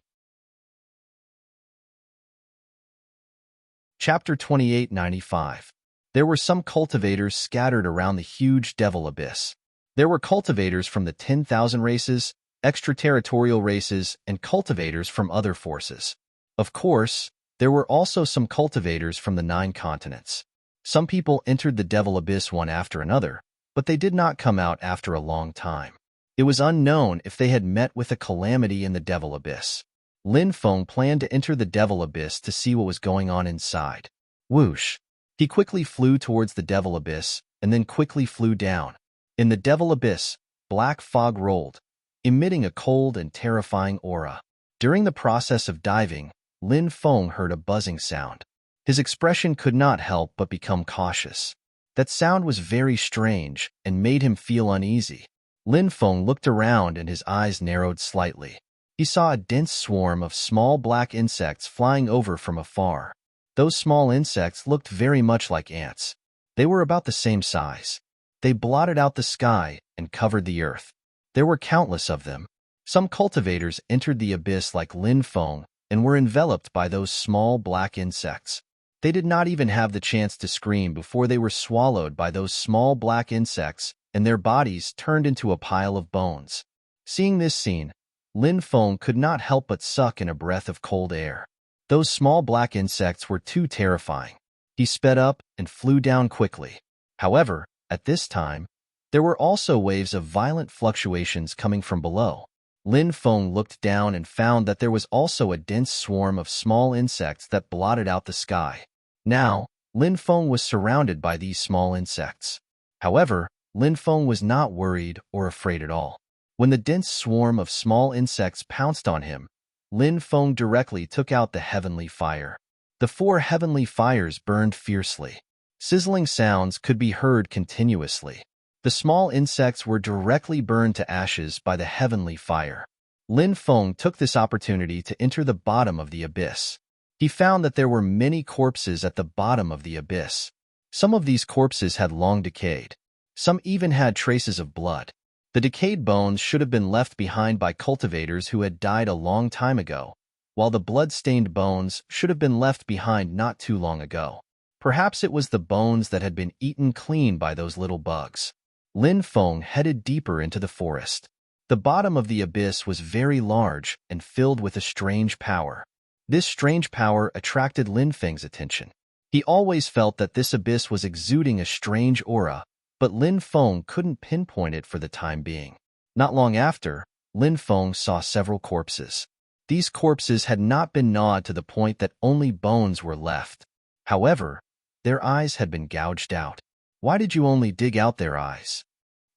Chapter 2895. There were some cultivators scattered around the huge devil abyss. There were cultivators from the 10,000 races, extraterritorial races, and cultivators from other forces. Of course, there were also some cultivators from the 9 continents. Some people entered the devil abyss one after another, but they did not come out after a long time. It was unknown if they had met with a calamity in the devil abyss. Linfeng planned to enter the devil abyss to see what was going on inside. Whoosh! He quickly flew towards the devil abyss and then quickly flew down. In the devil abyss, black fog rolled, emitting a cold and terrifying aura. During the process of diving, Linfeng heard a buzzing sound. His expression could not help but become cautious. That sound was very strange and made him feel uneasy. Linfeng looked around and his eyes narrowed slightly. He saw a dense swarm of small black insects flying over from afar. Those small insects looked very much like ants. They were about the same size. They blotted out the sky and covered the earth. There were countless of them. Some cultivators entered the abyss like Linfeng and were enveloped by those small black insects. They did not even have the chance to scream before they were swallowed by those small black insects and their bodies turned into a pile of bones. Seeing this scene, Linfeng could not help but suck in a breath of cold air. Those small black insects were too terrifying. He sped up and flew down quickly. However, at this time, there were also waves of violent fluctuations coming from below. Linfeng looked down and found that there was also a dense swarm of small insects that blotted out the sky. Now, Linfeng was surrounded by these small insects. However, Linfeng was not worried or afraid at all. When the dense swarm of small insects pounced on him, Linfeng directly took out the heavenly fire. The 4 heavenly fires burned fiercely. Sizzling sounds could be heard continuously. The small insects were directly burned to ashes by the heavenly fire. Linfeng took this opportunity to enter the bottom of the abyss. He found that there were many corpses at the bottom of the abyss. Some of these corpses had long decayed. Some even had traces of blood. The decayed bones should have been left behind by cultivators who had died a long time ago, while the blood-stained bones should have been left behind not too long ago. Perhaps it was the bones that had been eaten clean by those little bugs. Linfeng headed deeper into the forest. The bottom of the abyss was very large and filled with a strange power. This strange power attracted Linfeng's attention. He always felt that this abyss was exuding a strange aura, but Linfeng couldn't pinpoint it for the time being. Not long after, Linfeng saw several corpses. These corpses had not been gnawed to the point that only bones were left. However, their eyes had been gouged out. Why did you only dig out their eyes?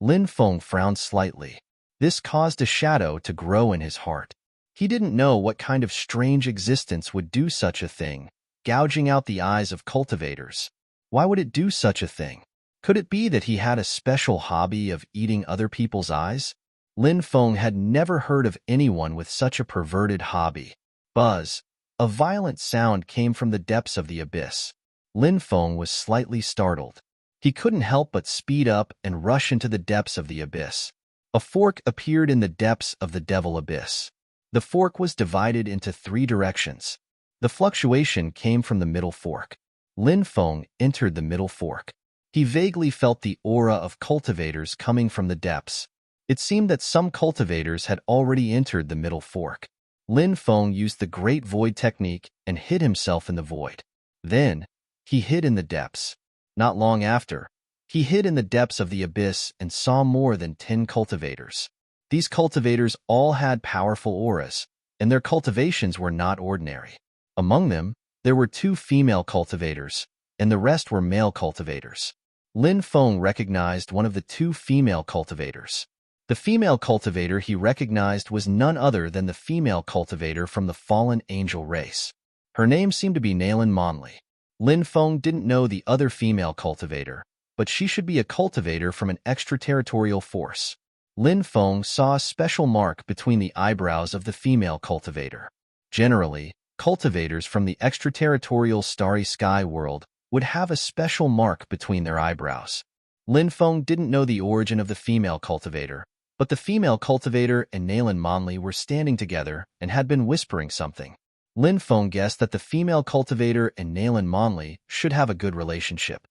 Lin Feng frowned slightly. This caused a shadow to grow in his heart. He didn't know what kind of strange existence would do such a thing, gouging out the eyes of cultivators. Why would it do such a thing? Could it be that he had a special hobby of eating other people's eyes? Lin Feng had never heard of anyone with such a perverted hobby. Buzz. A violent sound came from the depths of the abyss. Lin Feng was slightly startled. He couldn't help but speed up and rush into the depths of the abyss. A fork appeared in the depths of the devil abyss. The fork was divided into 3 directions. The fluctuation came from the middle fork. Lin Feng entered the middle fork. He vaguely felt the aura of cultivators coming from the depths. It seemed that some cultivators had already entered the middle fork. Lin Feng used the Great Void technique and hid himself in the void. Then, he hid in the depths. Not long after, he hid in the depths of the abyss and saw more than 10 cultivators. These cultivators all had powerful auras, and their cultivations were not ordinary. Among them, there were 2 female cultivators, and the rest were male cultivators. Lin Feng recognized one of the 2 female cultivators. The female cultivator he recognized was none other than the female cultivator from the fallen angel race. Her name seemed to be Nalan Monley. Lin Feng didn't know the other female cultivator, but she should be a cultivator from an extraterritorial force. Lin Feng saw a special mark between the eyebrows of the female cultivator. Generally, cultivators from the extraterritorial starry sky world would have a special mark between their eyebrows. Lin Feng didn't know the origin of the female cultivator, but the female cultivator and Nalan Monley were standing together and had been whispering something. Lin Feng guessed that the female cultivator and Nalan Monley should have a good relationship.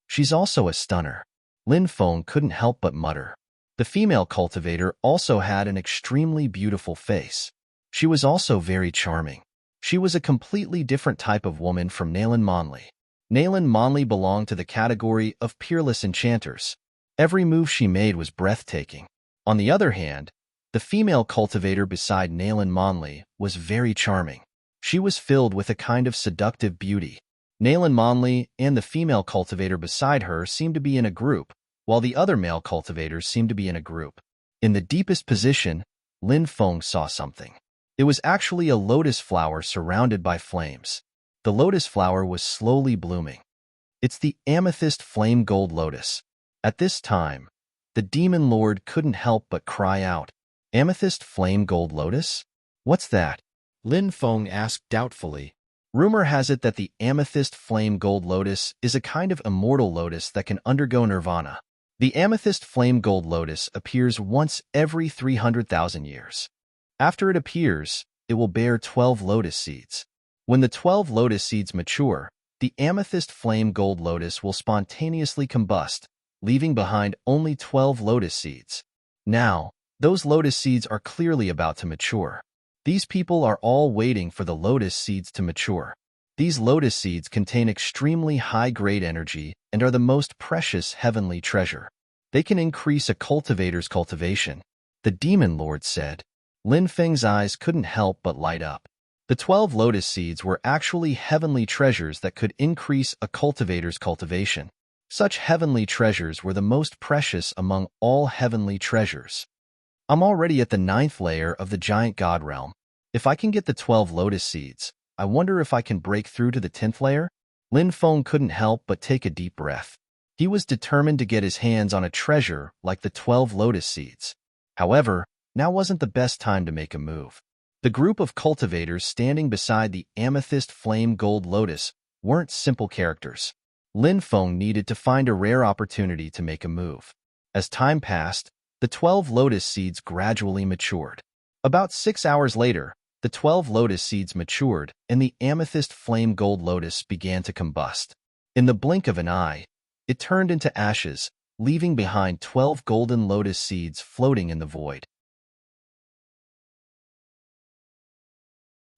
She's also a stunner. Lin Feng couldn't help but mutter. The female cultivator also had an extremely beautiful face. She was also very charming. She was a completely different type of woman from Nalan Monley. Nalan Monley belonged to the category of peerless enchanters. Every move she made was breathtaking. On the other hand, the female cultivator beside Nalan Monley was very charming. She was filled with a kind of seductive beauty. Nalan Monley and the female cultivator beside her seemed to be in a group, while the other male cultivators seemed to be in a group. In the deepest position, Lin Feng saw something. It was actually a lotus flower surrounded by flames. The lotus flower was slowly blooming. It's the amethyst flame gold lotus. At this time, the demon lord couldn't help but cry out, "Amethyst flame gold lotus? What's that?" Lin Feng asked doubtfully. Rumor has it that the amethyst flame gold lotus is a kind of immortal lotus that can undergo nirvana. The amethyst flame gold lotus appears once every 300,000 years. After it appears, it will bear 12 lotus seeds. When the 12 lotus seeds mature, the amethyst flame gold lotus will spontaneously combust, leaving behind only 12 lotus seeds. Now, those lotus seeds are clearly about to mature. These people are all waiting for the lotus seeds to mature. These lotus seeds contain extremely high-grade energy and are the most precious heavenly treasure. They can increase a cultivator's cultivation, the demon lord said. Lin Feng's eyes couldn't help but light up. The 12 lotus seeds were actually heavenly treasures that could increase a cultivator's cultivation. Such heavenly treasures were the most precious among all heavenly treasures. I'm already at the 9th layer of the giant god realm. If I can get the 12 lotus seeds, I wonder if I can break through to the 10th layer? Lin Feng couldn't help but take a deep breath. He was determined to get his hands on a treasure like the 12 lotus seeds. However, now wasn't the best time to make a move. The group of cultivators standing beside the amethyst flame gold lotus weren't simple characters. Lin Feng needed to find a rare opportunity to make a move. As time passed, the 12 lotus seeds gradually matured. About 6 hours later, the 12 lotus seeds matured and the amethyst flame gold lotus began to combust. In the blink of an eye, it turned into ashes, leaving behind 12 golden lotus seeds floating in the void.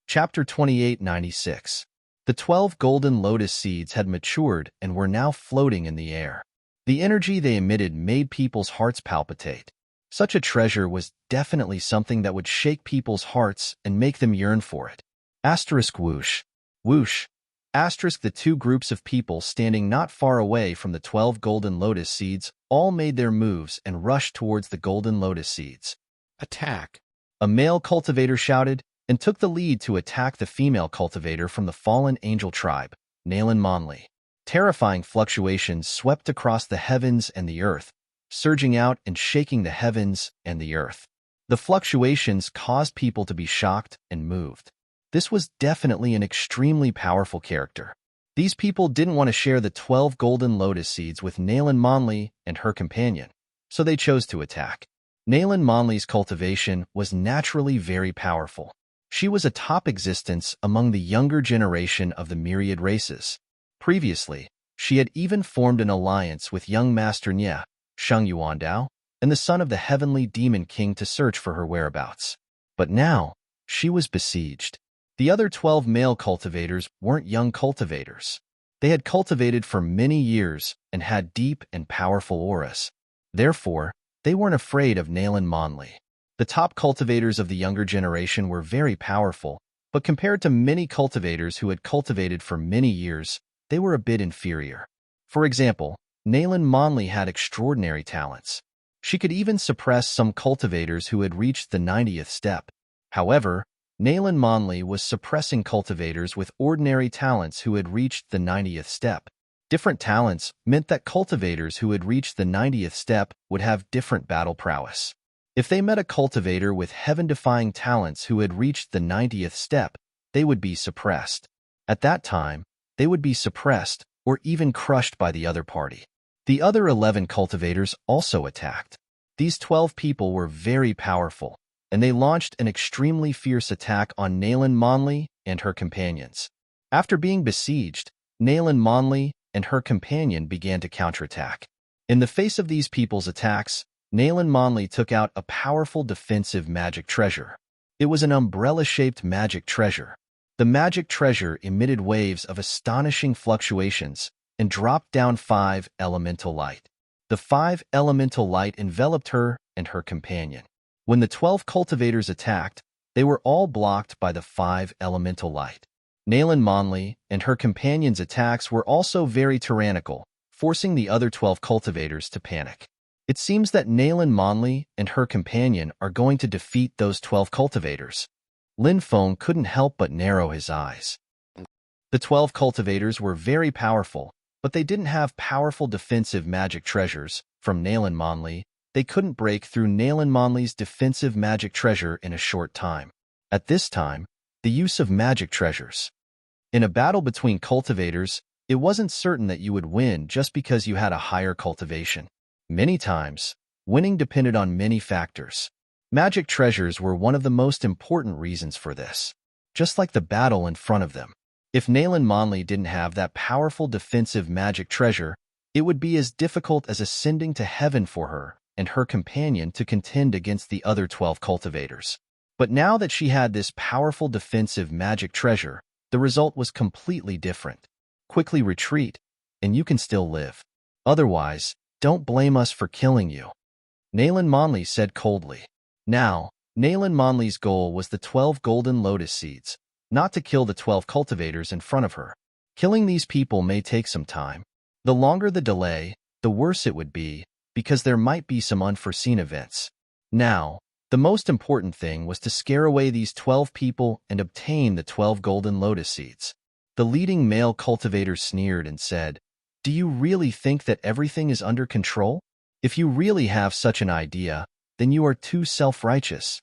Chapter 2896. The 12 golden lotus seeds had matured and were now floating in the air. The energy they emitted made people's hearts palpitate. Such a treasure was definitely something that would shake people's hearts and make them yearn for it. Asterisk whoosh. Whoosh. Asterisk the two groups of people standing not far away from the 12 golden lotus seeds all made their moves and rushed towards the golden lotus seeds. Attack! A male cultivator shouted and took the lead to attack the female cultivator from the fallen angel tribe, Nayland Monley. Terrifying fluctuations swept across the heavens and the earth, surging out and shaking the heavens and the earth. The fluctuations caused people to be shocked and moved. This was definitely an extremely powerful character. These people didn't want to share the 12 golden lotus seeds with Nayland Monley and her companion, so they chose to attack. Nayland Monley's cultivation was naturally very powerful. She was a top existence among the younger generation of the myriad races. Previously, she had even formed an alliance with young Master Nye, Sheng Yuandao, and the son of the heavenly demon king to search for her whereabouts. But now, she was besieged. The other 12 male cultivators weren't young cultivators. They had cultivated for many years and had deep and powerful auras. Therefore, they weren't afraid of Nayland Monley. The top cultivators of the younger generation were very powerful, but compared to many cultivators who had cultivated for many years, they were a bit inferior. For example, Nayland Monley had extraordinary talents. She could even suppress some cultivators who had reached the 90th step. However, Nayland Monley was suppressing cultivators with ordinary talents who had reached the 90th step. Different talents meant that cultivators who had reached the 90th step would have different battle prowess. If they met a cultivator with heaven-defying talents who had reached the 90th step, they would be suppressed. At that time, they would be suppressed or even crushed by the other party. The other 11 cultivators also attacked. These 12 people were very powerful, and they launched an extremely fierce attack on Nayland Monley and her companions. After being besieged, Nayland Monley and her companion began to counterattack. In the face of these people's attacks, Nayland Monley took out a powerful defensive magic treasure. It was an umbrella-shaped magic treasure. The magic treasure emitted waves of astonishing fluctuations and dropped down 5 elemental light. The 5 elemental light enveloped her and her companion. When the 12 cultivators attacked, they were all blocked by the 5 elemental light. Nayland Monley and her companions' attacks were also very tyrannical, forcing the other 12 cultivators to panic. It seems that Nayland Monley and her companion are going to defeat those 12 cultivators. Lin Feng couldn't help but narrow his eyes. The 12 cultivators were very powerful, but they didn't have powerful defensive magic treasures from Nayland Monley. They couldn't break through Nayland Monley's defensive magic treasure in a short time. At this time, the use of magic treasures. In a battle between cultivators, it wasn't certain that you would win just because you had a higher cultivation. Many times, winning depended on many factors. Magic treasures were one of the most important reasons for this, just like the battle in front of them. If Nayland Monley didn't have that powerful defensive magic treasure, it would be as difficult as ascending to heaven for her and her companion to contend against the other 12 cultivators. But now that she had this powerful defensive magic treasure, the result was completely different. Quickly retreat, and you can still live. Otherwise, don't blame us for killing you, Nayland Monley said coldly. Now, Nayland Monley's goal was the 12 golden lotus seeds, not to kill the 12 cultivators in front of her. Killing these people may take some time. The longer the delay, the worse it would be, because there might be some unforeseen events. Now, the most important thing was to scare away these 12 people and obtain the 12 golden lotus seeds. The leading male cultivator sneered and said, "Do you really think that everything is under control? If you really have such an idea, then you are too self-righteous."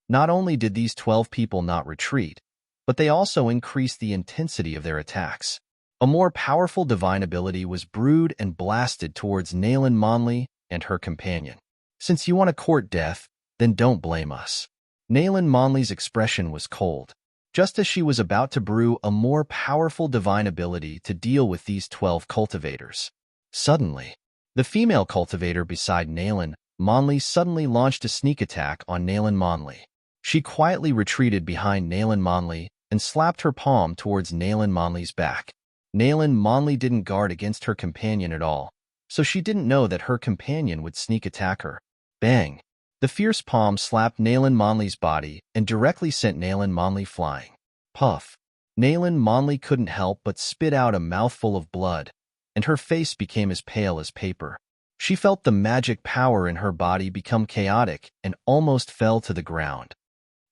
Not only did these 12 people not retreat, but they also increased the intensity of their attacks. A more powerful divine ability was brewed and blasted towards Nayland Monley and her companion. "Since you want to court death, then don't blame us." Nayland Monley's expression was cold, just as she was about to brew a more powerful divine ability to deal with these 12 cultivators. Suddenly, the female cultivator beside Nayland Monley suddenly launched a sneak attack on Nayland Monley. She quietly retreated behind Nayland Monley and slapped her palm towards Nayland Monley's back. Nayland Monley didn't guard against her companion at all, so she didn't know that her companion would sneak attack her. Bang! The fierce palm slapped Nayland Monley's body and directly sent Nayland Monley flying. Puff. Nayland Monley couldn't help but spit out a mouthful of blood, and her face became as pale as paper. She felt the magic power in her body become chaotic and almost fell to the ground.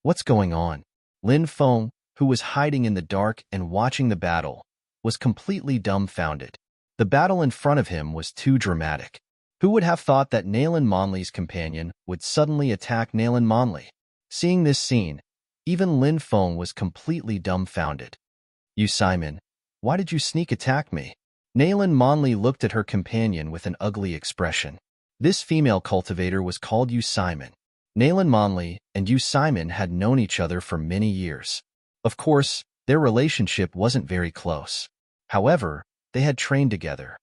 What's going on? Lin Feng, who was hiding in the dark and watching the battle, was completely dumbfounded. The battle in front of him was too dramatic. Who would have thought that Nayland Monley's companion would suddenly attack Nayland Monley? Seeing this scene, even Lin Feng was completely dumbfounded. You Simon, why did you sneak attack me? Nayland Monley looked at her companion with an ugly expression. This female cultivator was called You Simon. Nayland Monley and You Simon had known each other for many years. Of course, their relationship wasn't very close. However, they had trained together.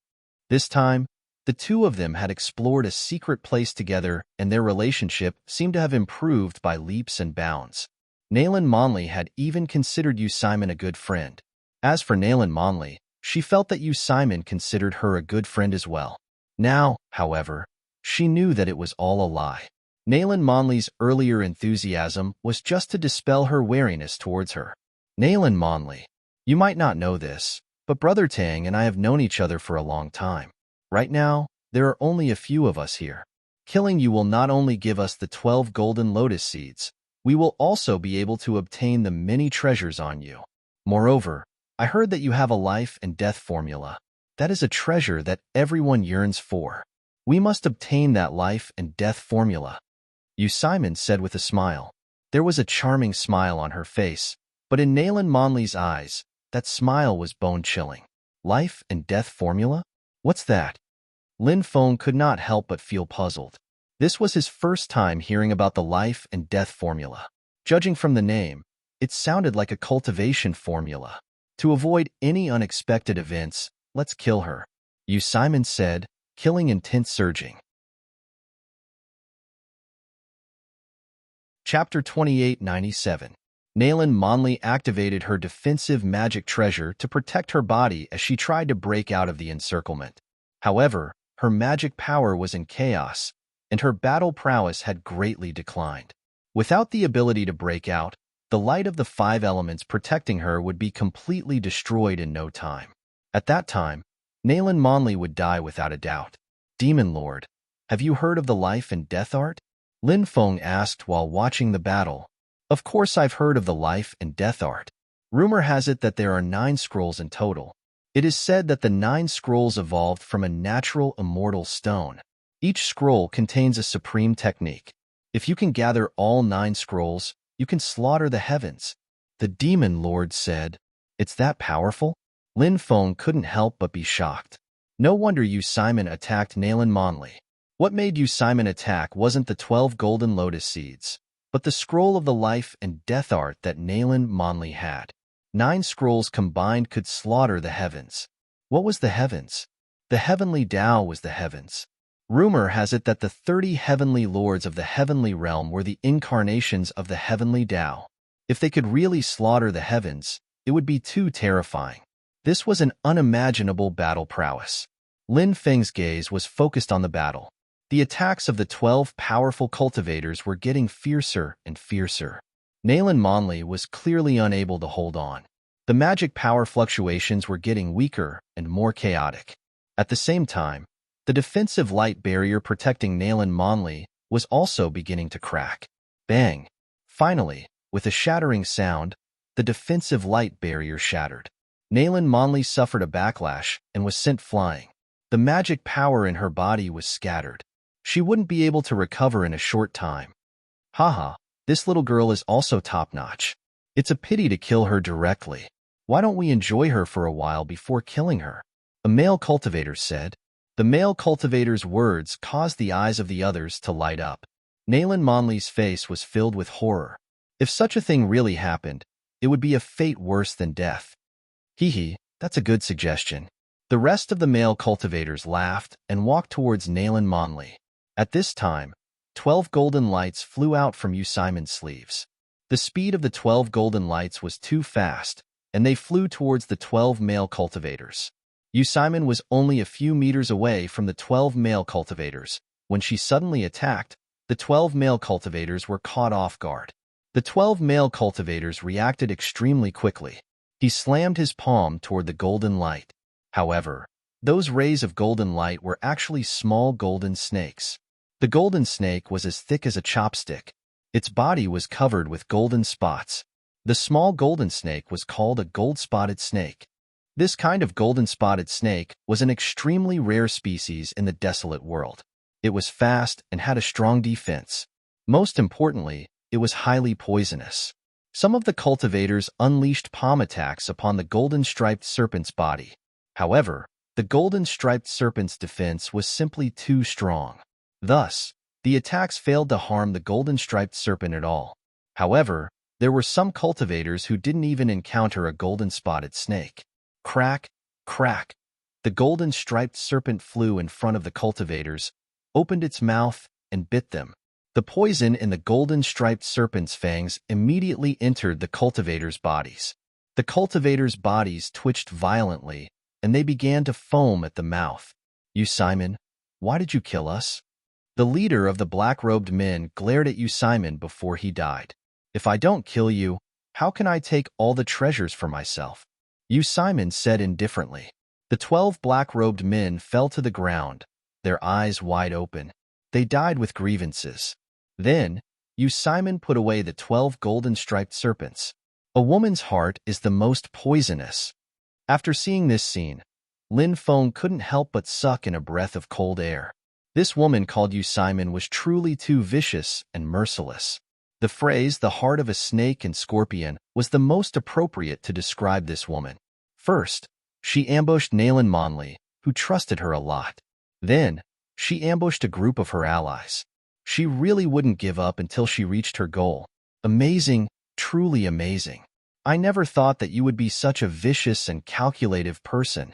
This time, the two of them had explored a secret place together, and their relationship seemed to have improved by leaps and bounds. Nayland Monley had even considered You Simon a good friend. As for Nayland Monley, she felt that You Simon considered her a good friend as well. Now, however, she knew that it was all a lie. Nayland Monley's earlier enthusiasm was just to dispel her wariness towards her. Nayland Monley, you might not know this, but Brother Tang and I have known each other for a long time. Right now, there are only a few of us here. Killing you will not only give us the 12 golden lotus seeds, we will also be able to obtain the many treasures on you. Moreover, I heard that you have a life and death formula. That is a treasure that everyone yearns for. We must obtain that life and death formula. You Simon said with a smile. There was a charming smile on her face, but in Nayland Monley's eyes, that smile was bone-chilling. Life and death formula? What's that? Lin Feng could not help but feel puzzled. This was his first time hearing about the life and death formula. Judging from the name, it sounded like a cultivation formula. To avoid any unexpected events, let's kill her, You Simon said, killing intent surging. Chapter 2897. Nayland Monley activated her defensive magic treasure to protect her body as she tried to break out of the encirclement. However, her magic power was in chaos, and her battle prowess had greatly declined. Without the ability to break out, the light of the 5 elements protecting her would be completely destroyed in no time. At that time, Nayland Monley would die without a doubt. Demon Lord, have you heard of the life and death art? Lin Feng asked while watching the battle. Of course I've heard of the life and death art. Rumor has it that there are 9 scrolls in total. It is said that the 9 scrolls evolved from a natural immortal stone. Each scroll contains a supreme technique. If you can gather all 9 scrolls, you can slaughter the heavens. The Demon Lord said. It's that powerful? Lin Feng couldn't help but be shocked. No wonder You Simon attacked Nayland Monley. What made You Simon attack wasn't the 12 golden lotus seeds, but the scroll of the life and death art that Nayland Monley had. 9 scrolls combined could slaughter the heavens. What was the heavens? The heavenly Tao was the heavens. Rumor has it that the 30 heavenly lords of the heavenly realm were the incarnations of the heavenly Tao. If they could really slaughter the heavens, it would be too terrifying. This was an unimaginable battle prowess. Lin Feng's gaze was focused on the battle. The attacks of the 12 powerful cultivators were getting fiercer and fiercer. Nayland Monley was clearly unable to hold on. The magic power fluctuations were getting weaker and more chaotic. At the same time, the defensive light barrier protecting Nayland Monley was also beginning to crack. Bang! Finally, with a shattering sound, the defensive light barrier shattered. Nayland Monley suffered a backlash and was sent flying. The magic power in her body was scattered. She wouldn't be able to recover in a short time. Haha, this little girl is also top-notch. It's a pity to kill her directly. Why don't we enjoy her for a while before killing her? A male cultivator said. The male cultivator's words caused the eyes of the others to light up. Nayland Monley's face was filled with horror. If such a thing really happened, it would be a fate worse than death. Hee, that's a good suggestion. The rest of the male cultivators laughed and walked towards Nayland Monley. At this time, 12 golden lights flew out from You Simon's sleeves. The speed of the 12 golden lights was too fast, and they flew towards the 12 male cultivators. You Simon was only a few meters away from the 12 male cultivators when she suddenly attacked, the 12 male cultivators were caught off guard. The 12 male cultivators reacted extremely quickly. He slammed his palm toward the golden light. However, those rays of golden light were actually small golden snakes. The golden snake was as thick as a chopstick. Its body was covered with golden spots. The small golden snake was called a gold-spotted snake. This kind of golden-spotted snake was an extremely rare species in the desolate world. It was fast and had a strong defense. Most importantly, it was highly poisonous. Some of the cultivators unleashed palm attacks upon the golden-striped serpent's body. However, the golden-striped serpent's defense was simply too strong. Thus, the attacks failed to harm the golden-striped serpent at all. However, there were some cultivators who didn't even encounter a golden-spotted snake. Crack, crack. The golden-striped serpent flew in front of the cultivators, opened its mouth, and bit them. The poison in the golden-striped serpent's fangs immediately entered the cultivators' bodies. The cultivators' bodies twitched violently, and they began to foam at the mouth. "You, Simon, why did you kill us?" The leader of the black-robed men glared at you, Simon, before he died. "If I don't kill you, how can I take all the treasures for myself?" You, Simon, said indifferently. The 12 black-robed men fell to the ground, their eyes wide open. They died with grievances. Then, you, Simon, put away the 12 golden-striped serpents. A woman's heart is the most poisonous. After seeing this scene, Lin Feng couldn't help but suck in a breath of cold air. This woman called you, Simon, was truly too vicious and merciless. The phrase, "the heart of a snake and scorpion," was the most appropriate to describe this woman. First, she ambushed Nayland Monley, who trusted her a lot. Then, she ambushed a group of her allies. She really wouldn't give up until she reached her goal. Amazing, truly amazing. I never thought that you would be such a vicious and calculative person.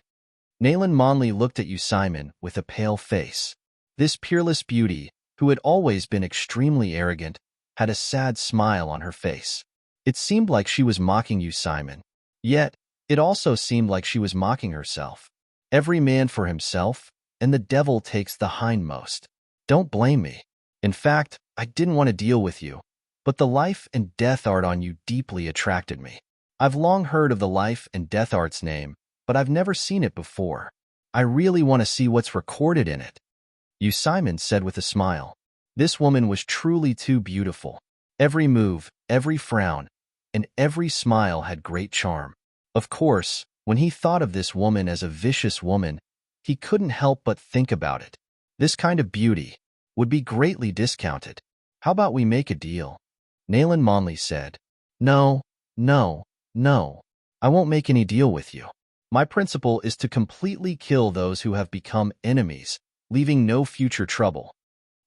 Nayland Monley looked at you, Simon, with a pale face. This peerless beauty, who had always been extremely arrogant, had a sad smile on her face. It seemed like she was mocking you, Simon. Yet, it also seemed like she was mocking herself. Every man for himself, and the devil takes the hindmost. Don't blame me. In fact, I didn't want to deal with you, but the life and death art on you deeply attracted me. I've long heard of the life and death art's name, but I've never seen it before. I really want to see what's recorded in it. You, Simon, said with a smile. This woman was truly too beautiful. Every move, every frown, and every smile had great charm. Of course, when he thought of this woman as a vicious woman, he couldn't help but think about it. This kind of beauty would be greatly discounted. How about we make a deal? Nayland Monley said. No, no, no. I won't make any deal with you. My principle is to completely kill those who have become enemies, leaving no future trouble.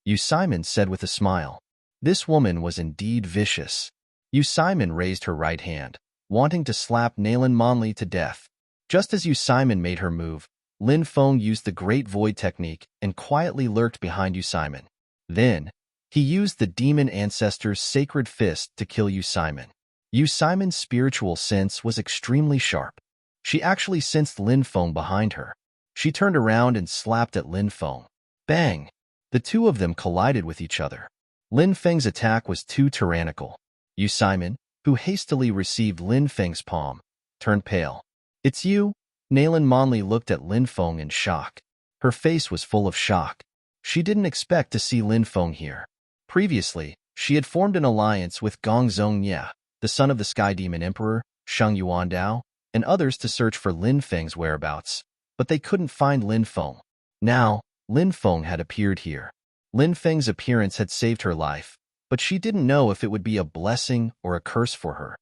You, Simon, said with a smile. This woman was indeed vicious. You, Simon, raised her right hand, wanting to slap Nayland Monley to death. Just as you, Simon, made her move, Lin Feng used the Great Void technique and quietly lurked behind you, Simon. Then, he used the demon ancestor's sacred fist to kill you, Simon. You, Simon's spiritual sense was extremely sharp. She actually sensed Lin Feng behind her. She turned around and slapped at Lin Feng. Bang! The two of them collided with each other. Lin Feng's attack was too tyrannical. You, Simon, who hastily received Lin Feng's palm, turned pale. It's you? Nayland Monley looked at Lin Feng in shock. Her face was full of shock. She didn't expect to see Lin Feng here. Previously, she had formed an alliance with Gong Zhongye, the son of the Sky Demon Emperor, Sheng Yuandao, and others to search for Lin Feng's whereabouts, but they couldn't find Lin Feng. Now, Lin Feng had appeared here. Lin Feng's appearance had saved her life, but she didn't know if it would be a blessing or a curse for her.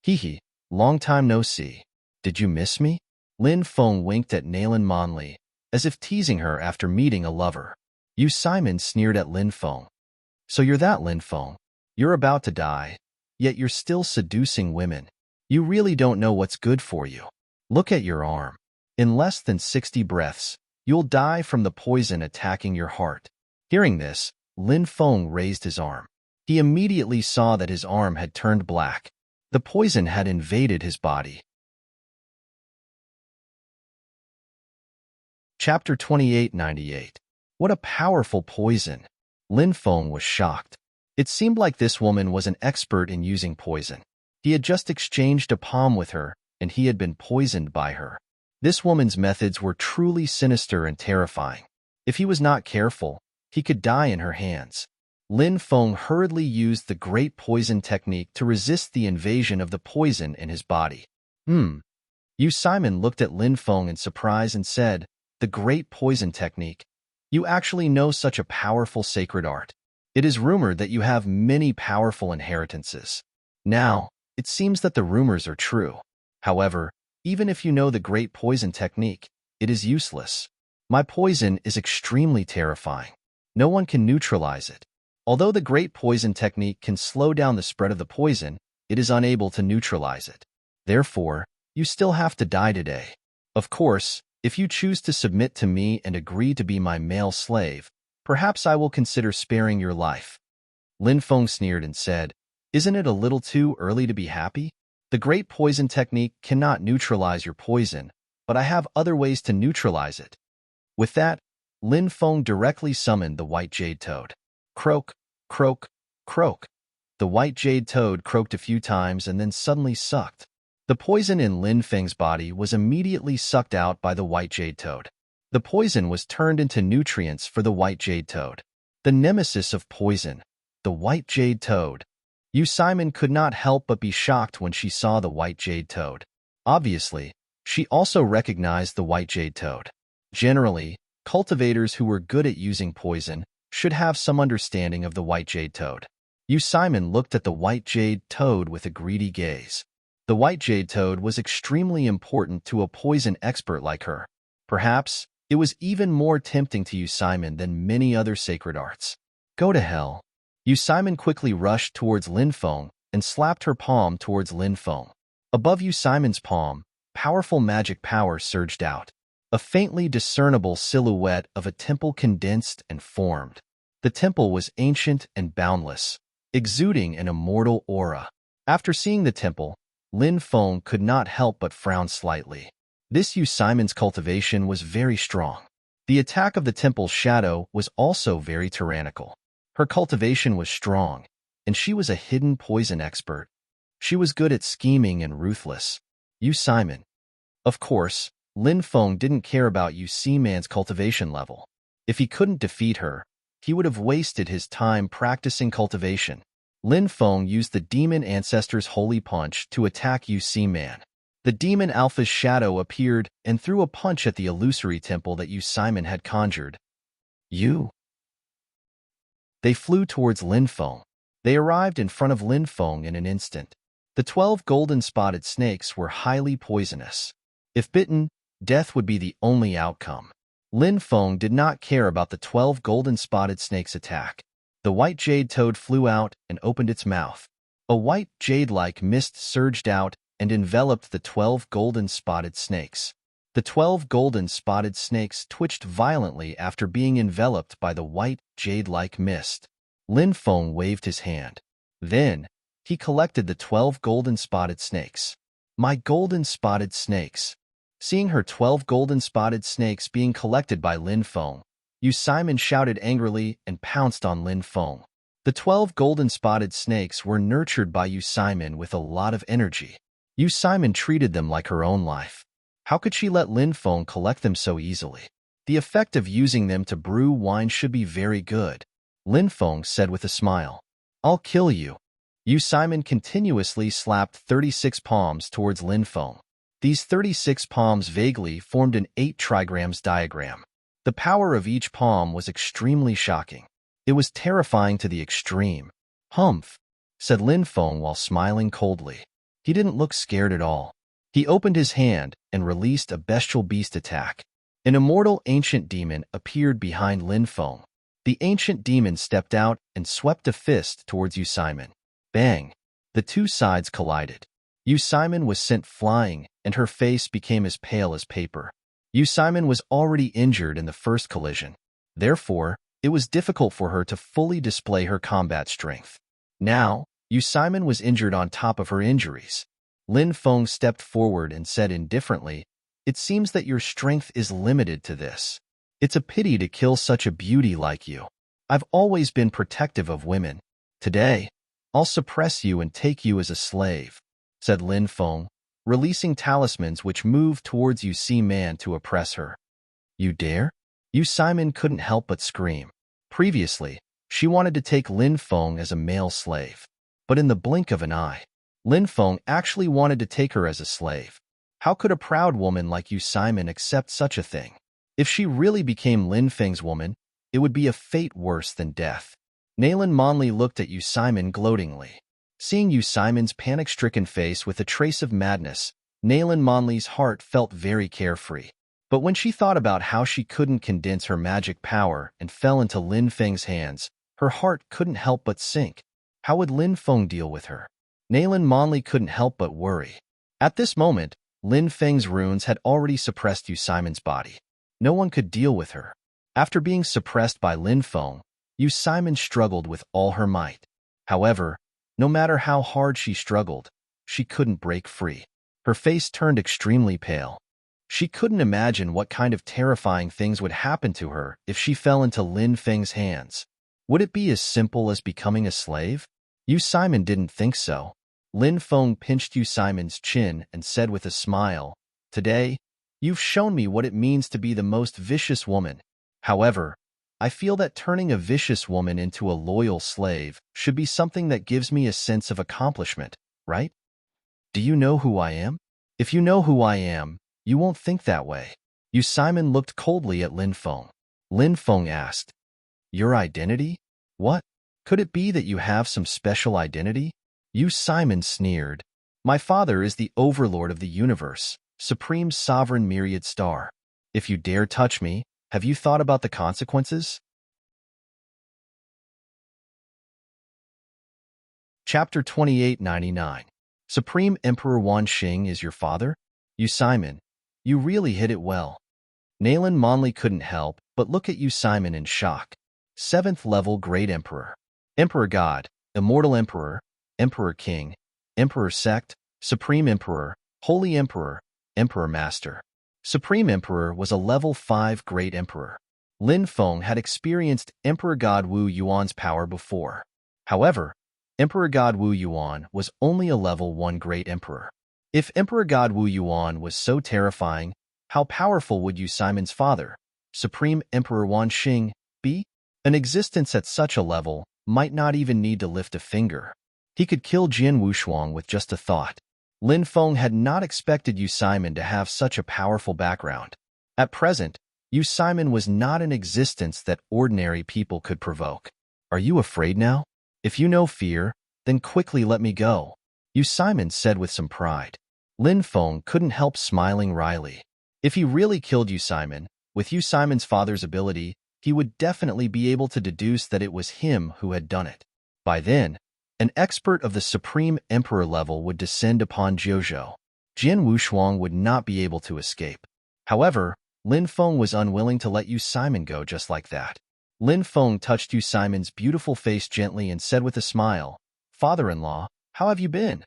Hee, long time no see. Did you miss me? Lin Feng winked at Nayland Monley, as if teasing her after meeting a lover. You, Simon, sneered at Lin Feng. So you're that Lin Feng. You're about to die, yet you're still seducing women. You really don't know what's good for you. Look at your arm. In less than 60 breaths, you'll die from the poison attacking your heart. Hearing this, Lin Feng raised his arm. He immediately saw that his arm had turned black. The poison had invaded his body. Chapter 2898. What a powerful poison! Lin Feng was shocked. It seemed like this woman was an expert in using poison. He had just exchanged a palm with her, and he had been poisoned by her. This woman's methods were truly sinister and terrifying. If he was not careful, he could die in her hands. Lin Feng hurriedly used the great poison technique to resist the invasion of the poison in his body. Yu Simon looked at Lin Feng in surprise and said, "The great poison technique. You actually know such a powerful sacred art. It is rumored that you have many powerful inheritances. Now, it seems that the rumors are true. However, even if you know the great poison technique, it is useless. My poison is extremely terrifying. No one can neutralize it. Although the great poison technique can slow down the spread of the poison, it is unable to neutralize it. Therefore, you still have to die today. Of course, if you choose to submit to me and agree to be my male slave, perhaps I will consider sparing your life." Lin Feng sneered and said, "Isn't it a little too early to be happy? The great poison technique cannot neutralize your poison, but I have other ways to neutralize it." With that, Lin Feng directly summoned the white jade toad. Croak, croak, croak. The white jade toad croaked a few times and then suddenly sucked. The poison in Lin Feng's body was immediately sucked out by the white jade toad. The poison was turned into nutrients for the white jade toad. The nemesis of poison, the white jade toad. Yu Simon could not help but be shocked when she saw the white jade toad. Obviously, she also recognized the white jade toad. Generally, cultivators who were good at using poison should have some understanding of the white jade toad. Yu Simon looked at the white jade toad with a greedy gaze. The white jade toad was extremely important to a poison expert like her. Perhaps, it was even more tempting to Yu Simon than many other sacred arts. Go to hell. Yu Simon quickly rushed towards Lin Feng and slapped her palm towards Lin Feng. Above Yu Simon's palm, powerful magic power surged out. A faintly discernible silhouette of a temple condensed and formed. The temple was ancient and boundless, exuding an immortal aura. After seeing the temple, Lin Feng could not help but frown slightly. This Yu Simon's cultivation was very strong. The attack of the temple's shadow was also very tyrannical. Her cultivation was strong, and she was a hidden poison expert. She was good at scheming and ruthless. Yu Simon. Of course, Lin Feng didn't care about Yu Simon's cultivation level. If he couldn't defeat her, he would have wasted his time practicing cultivation. Lin Feng used the demon ancestor's holy punch to attack Yu Simon. The demon alpha's shadow appeared and threw a punch at the illusory temple that Yu Simon had conjured. They flew towards Lin Feng. They arrived in front of Lin Feng in an instant. The 12 golden spotted snakes were highly poisonous. If bitten, death would be the only outcome. Lin Feng did not care about the 12 golden spotted snakes' attack. The white jade toad flew out and opened its mouth. A white jade-like mist surged out and enveloped the 12 golden spotted snakes. The 12 golden spotted snakes twitched violently after being enveloped by the white jade-like mist. Lin Feng waved his hand. Then, he collected the 12 golden spotted snakes. My golden spotted snakes. Seeing her 12 golden spotted snakes being collected by Lin Feng, Yu Simon shouted angrily and pounced on Lin Feng. The 12 golden spotted snakes were nurtured by Yu Simon with a lot of energy. Yu Simon treated them like her own life. How could she let Lin Feng collect them so easily? The effect of using them to brew wine should be very good. Lin Feng said with a smile. I'll kill you. Yu Simon continuously slapped 36 palms towards Lin Feng. These 36 palms vaguely formed an 8 trigrams diagram. The power of each palm was extremely shocking. It was terrifying to the extreme. Humph, said Lin Feng while smiling coldly. He didn't look scared at all. He opened his hand and released a bestial beast attack. An immortal ancient demon appeared behind Lin Feng. The ancient demon stepped out and swept a fist towards Yu Simon. Bang! The two sides collided. Yu Simon was sent flying, and her face became as pale as paper. Yu Simon was already injured in the first collision. Therefore, it was difficult for her to fully display her combat strength. Now, Yu Simon was injured on top of her injuries. Lin Feng stepped forward and said indifferently, It seems that your strength is limited to this. It's a pity to kill such a beauty like you. I've always been protective of women. Today, I'll suppress you and take you as a slave," said Lin Feng, releasing talismans which moved towards Yu Si Man to oppress her. "You dare?" Yu Simon couldn't help but scream. Previously, she wanted to take Lin Feng as a male slave. But in the blink of an eye, Lin Feng actually wanted to take her as a slave. How could a proud woman like Yu Simon accept such a thing? If she really became Lin Feng's woman, it would be a fate worse than death. Nayland Monley looked at Yu Simon gloatingly. Seeing Yu Simon's panic-stricken face with a trace of madness, Nayland Monley's heart felt very carefree. But when she thought about how she couldn't condense her magic power and fell into Lin Feng's hands, her heart couldn't help but sink. How would Lin Feng deal with her? Nayland Monley couldn't help but worry. At this moment, Lin Feng's runes had already suppressed Yu Simon's body. No one could deal with her. After being suppressed by Lin Feng, Yu Simon struggled with all her might. However, no matter how hard she struggled, she couldn't break free. Her face turned extremely pale. She couldn't imagine what kind of terrifying things would happen to her if she fell into Lin Feng's hands. Would it be as simple as becoming a slave? Yu Simon didn't think so. Lin Feng pinched Yu Simon's chin and said with a smile, "Today, you've shown me what it means to be the most vicious woman. However, I feel that turning a vicious woman into a loyal slave should be something that gives me a sense of accomplishment, right? Do you know who I am? If you know who I am, you won't think that way." Yu Simon looked coldly at Lin Feng. Lin Feng asked, "Your identity? What? Could it be that you have some special identity?" Yu Simon sneered. "My father is the overlord of the universe, supreme sovereign myriad star. If you dare touch me, have you thought about the consequences?" Chapter 2899. Supreme Emperor Wan Xing is your father? Yu Simon, you really hit it well. Nayland Monley couldn't help but look at Yu Simon in shock. 7th level Great Emperor. Emperor God, Immortal Emperor, Emperor King, Emperor Sect, Supreme Emperor, Holy Emperor, Emperor Master. Supreme Emperor was a level 5 Great Emperor. Lin Feng had experienced Emperor God Wu Yuan's power before. However, Emperor God Wu Yuan was only a level 1 Great Emperor. If Emperor God Wu Yuan was so terrifying, how powerful would Yu Simon's father, Supreme Emperor Wan Xing, be? An existence at such a level might not even need to lift a finger. He could kill Jian Wushuang with just a thought. Lin Feng had not expected Yu Simon to have such a powerful background. At present, Yu Simon was not an existence that ordinary people could provoke. "Are you afraid now? If you know fear, then quickly let me go," Yu Simon said with some pride. Lin Feng couldn't help smiling wryly. If he really killed Yu Simon, with Yu Simon's father's ability, he would definitely be able to deduce that it was him who had done it. By then, an expert of the Supreme Emperor level would descend upon Jiuzhou. Jian Wushuang would not be able to escape. However, Lin Feng was unwilling to let Yu Simon go just like that. Lin Feng touched Yu Simon's beautiful face gently and said with a smile, "Father-in-law, how have you been?"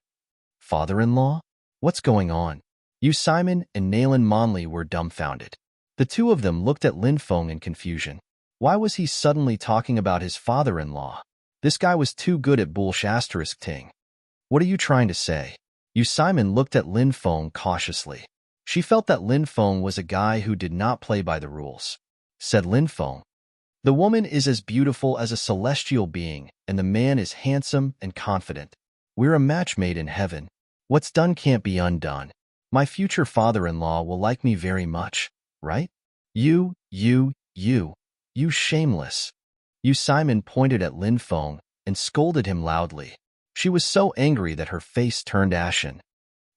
"Father-in-law? What's going on?" Yu Simon and Nayland Monley were dumbfounded. The two of them looked at Lin Feng in confusion. Why was he suddenly talking about his father-in-law? This guy was too good at bullshit. "What are you trying to say?" Yu Simon looked at Lin Feng cautiously. She felt that Lin Feng was a guy who did not play by the rules. Said Lin Feng, "The woman is as beautiful as a celestial being, and the man is handsome and confident. We're a match made in heaven. What's done can't be undone. My future father-in-law will like me very much, right? You shameless." Yu Simon pointed at Lin Feng and scolded him loudly. She was so angry that her face turned ashen.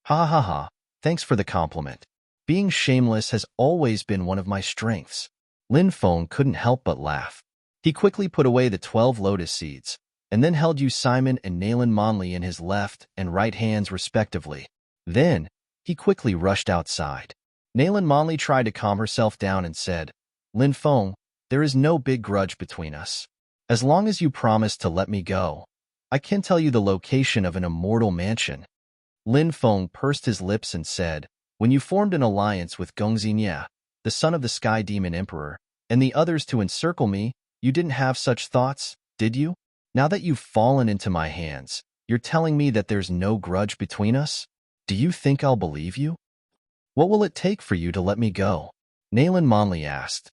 "Ha ha ha, thanks for the compliment. Being shameless has always been one of my strengths." Lin Feng couldn't help but laugh. He quickly put away the 12 lotus seeds, and then held Yu Simon and Nayland Monley in his left and right hands respectively. Then, he quickly rushed outside. Nayland Monley tried to calm herself down and said, "Lin Feng, there is no big grudge between us. As long as you promise to let me go, I can tell you the location of an immortal mansion." Lin Feng pursed his lips and said, "When you formed an alliance with Gongxinia, the son of the Sky Demon Emperor, and the others to encircle me, You didn't have such thoughts, did you? Now that you've fallen into my hands, you're telling me that there's no grudge between us? Do you think I'll believe you? What will it take for you to let me go? Nayland Monley asked.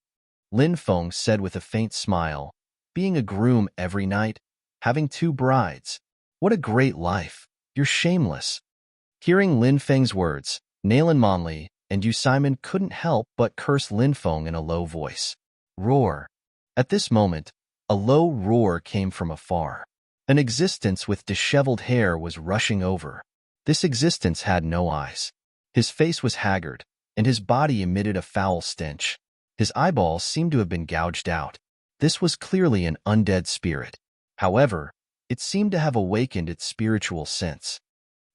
Lin Feng said with a faint smile, being a groom every night, having 2 brides. What a great life. You're shameless. Hearing Lin Feng's words, Nayland Monley and Yu Simon couldn't help but curse Lin Feng in a low voice. Roar. At this moment, a low roar came from afar. An existence with disheveled hair was rushing over. This existence had no eyes. His face was haggard, and his body emitted a foul stench. His eyeballs seemed to have been gouged out. This was clearly an undead spirit. However, it seemed to have awakened its spiritual sense.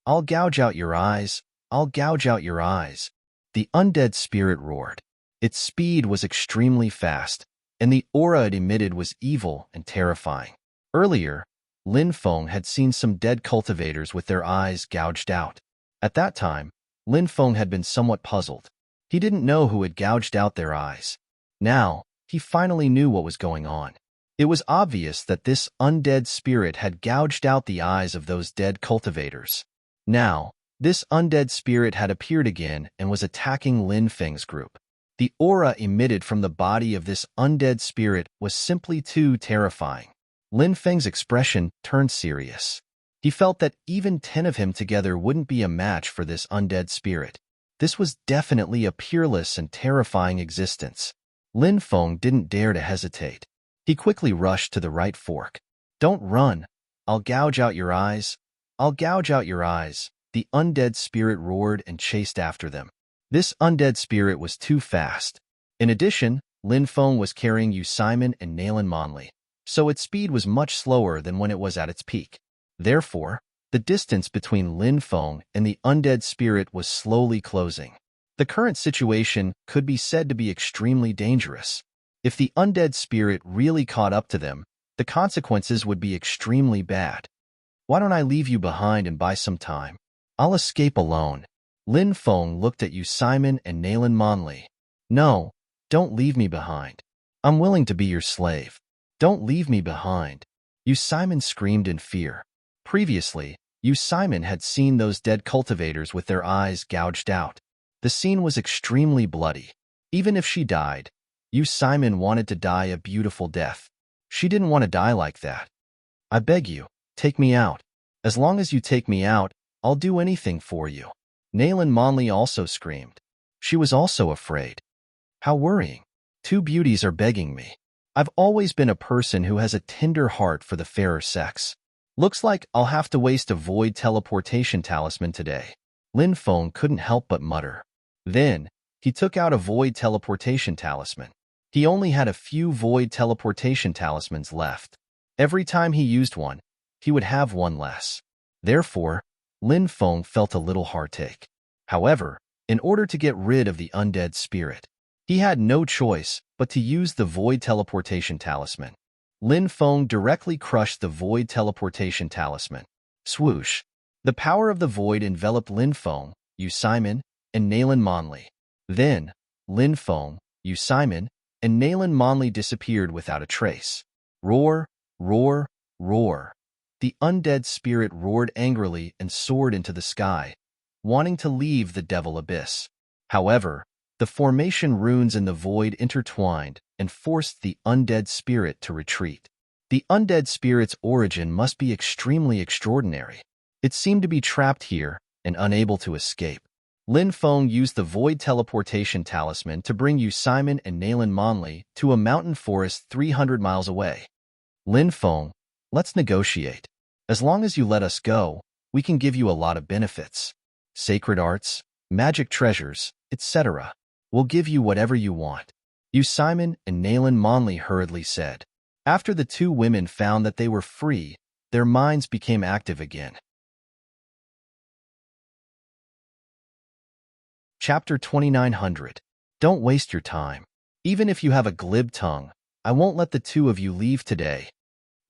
I'll gouge out your eyes. I'll gouge out your eyes. The undead spirit roared. Its speed was extremely fast, and the aura it emitted was evil and terrifying. Earlier, Lin Feng had seen some dead cultivators with their eyes gouged out. At that time, Lin Feng had been somewhat puzzled. He didn't know who had gouged out their eyes. Now, he finally knew what was going on. It was obvious that this undead spirit had gouged out the eyes of those dead cultivators. Now, this undead spirit had appeared again and was attacking Lin Feng's group. The aura emitted from the body of this undead spirit was simply too terrifying. Lin Feng's expression turned serious. He felt that even 10 of him together wouldn't be a match for this undead spirit. This was definitely a peerless and terrifying existence. Lin Feng didn't dare to hesitate. He quickly rushed to the right fork. Don't run. I'll gouge out your eyes. I'll gouge out your eyes. The undead spirit roared and chased after them. This undead spirit was too fast. In addition, Lin Feng was carrying Yu Simon and Nayland Monley, so its speed was much slower than when it was at its peak. Therefore, the distance between Lin Feng and the undead spirit was slowly closing. The current situation could be said to be extremely dangerous. If the undead spirit really caught up to them, the consequences would be extremely bad. Why don't I leave you behind and buy some time? I'll escape alone. Lin Feng looked at Yu Simon and Nayland Monley. No, don't leave me behind. I'm willing to be your slave. Don't leave me behind. Yu Simon screamed in fear. Previously, Yu Simon had seen those dead cultivators with their eyes gouged out. The scene was extremely bloody. Even if she died, Yu Simon wanted to die a beautiful death. She didn't want to die like that. I beg you, take me out. As long as you take me out, I'll do anything for you. Nayland Monley also screamed. She was also afraid. How worrying. 2 beauties are begging me. I've always been a person who has a tender heart for the fairer sex. Looks like I'll have to waste a void teleportation talisman today. Lin Feng couldn't help but mutter. Then, he took out a void teleportation talisman. He only had a few void teleportation talismans left. Every time he used one, he would have one less. Therefore, Lin Feng felt a little heartache. However, in order to get rid of the undead spirit, he had no choice but to use the void teleportation talisman. Lin Feng directly crushed the void teleportation talisman. Swoosh! The power of the void enveloped Lin Feng, Yu Simon, and Nayland Monley. Then, Lin Feng, Yu Simon, and Nayland Monley disappeared without a trace. Roar, roar, roar. The undead spirit roared angrily and soared into the sky, wanting to leave the devil abyss. However, the formation runes in the void intertwined and forced the undead spirit to retreat. The undead spirit's origin must be extremely extraordinary. It seemed to be trapped here and unable to escape. Lin Feng used the void teleportation talisman to bring Yu Simon and Nayland Monley to a mountain forest 300 miles away. Lin Feng, let's negotiate. As long as you let us go, we can give you a lot of benefits. Sacred arts, magic treasures, etc. We'll give you whatever you want. Yu Simon and Nayland Monley hurriedly said. After the 2 women found that they were free, their minds became active again. Chapter 2900. Don't waste your time. Even if you have a glib tongue, I won't let the 2 of you leave today.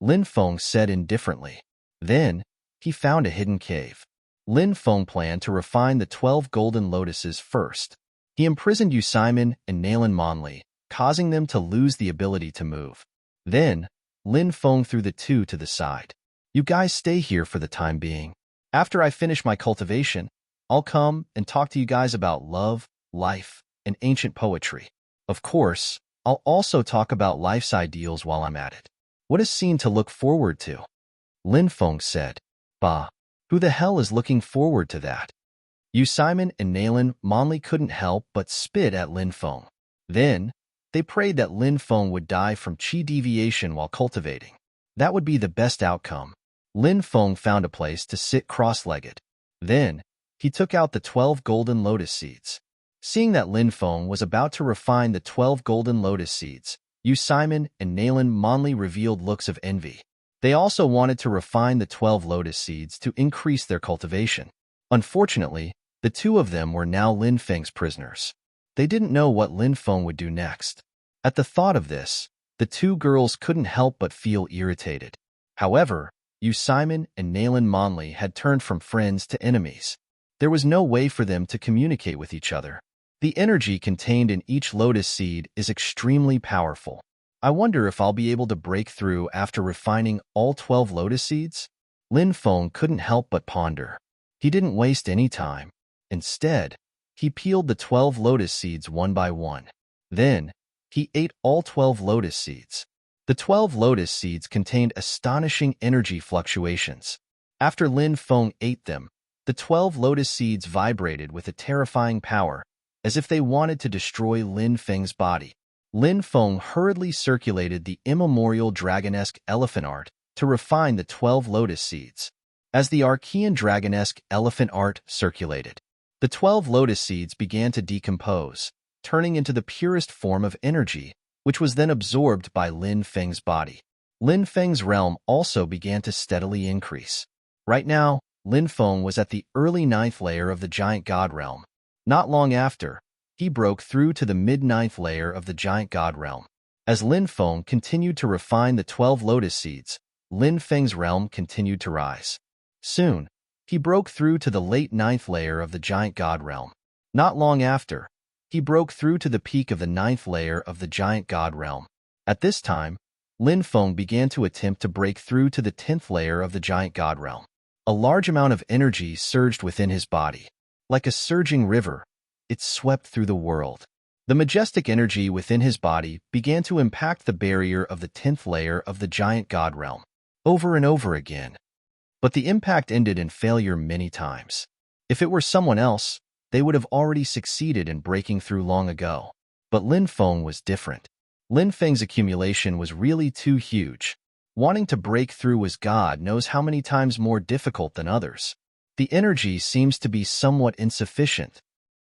Lin Feng said indifferently. Then, he found a hidden cave. Lin Feng planned to refine the 12 golden lotuses first. He imprisoned Yu Simon and Nayland Monley, causing them to lose the ability to move. Then, Lin Feng threw the two to the side. You guys stay here for the time being. After I finish my cultivation, I'll come and talk to you guys about love, life, and ancient poetry. Of course, I'll also talk about life's ideals while I'm at it. What a scene to look forward to. Lin Feng said. Bah, who the hell is looking forward to that? You Simon and Nayland Monley couldn't help but spit at Lin Feng. Then, they prayed that Lin Feng would die from qi deviation while cultivating. That would be the best outcome. Lin Feng found a place to sit cross-legged. Then, he took out the 12 golden lotus seeds. Seeing that Lin Feng was about to refine the 12 golden lotus seeds, you Simon and Nayland Monley revealed looks of envy. They also wanted to refine the 12 lotus seeds to increase their cultivation. Unfortunately, the two of them were now Lin Feng's prisoners. They didn't know what Lin Feng would do next. At the thought of this, the two girls couldn't help but feel irritated. However, you Simon and Nayland Monley had turned from friends to enemies. There was no way for them to communicate with each other. The energy contained in each lotus seed is extremely powerful. I wonder if I'll be able to break through after refining all 12 lotus seeds? Lin Feng couldn't help but ponder. He didn't waste any time. Instead, he peeled the 12 lotus seeds one by one. Then, he ate all 12 lotus seeds. The 12 lotus seeds contained astonishing energy fluctuations. After Lin Feng ate them, the 12 lotus seeds vibrated with a terrifying power, as if they wanted to destroy Lin Feng's body. Lin Feng hurriedly circulated the immemorial dragonesque elephant art to refine the 12 lotus seeds. As the Archean dragonesque elephant art circulated, the 12 lotus seeds began to decompose, turning into the purest form of energy, which was then absorbed by Lin Feng's body. Lin Feng's realm also began to steadily increase. Right now, Lin Feng was at the early 9th layer of the giant god realm. Not long after, he broke through to the mid-9th layer of the giant god realm. As Lin Feng continued to refine the 12 lotus seeds, Lin Feng's realm continued to rise. Soon, he broke through to the late 9th layer of the giant god realm. Not long after, he broke through to the peak of the 9th layer of the giant god realm. At this time, Lin Feng began to attempt to break through to the 10th layer of the giant god realm. A large amount of energy surged within his body. Like a surging river, it swept through the world. The majestic energy within his body began to impact the barrier of the 10th layer of the giant god realm, over and over again. But the impact ended in failure many times. If it were someone else, they would have already succeeded in breaking through long ago. But Lin Feng was different. Lin Feng's accumulation was really too huge. Wanting to break through was God knows how many times more difficult than others. The energy seems to be somewhat insufficient.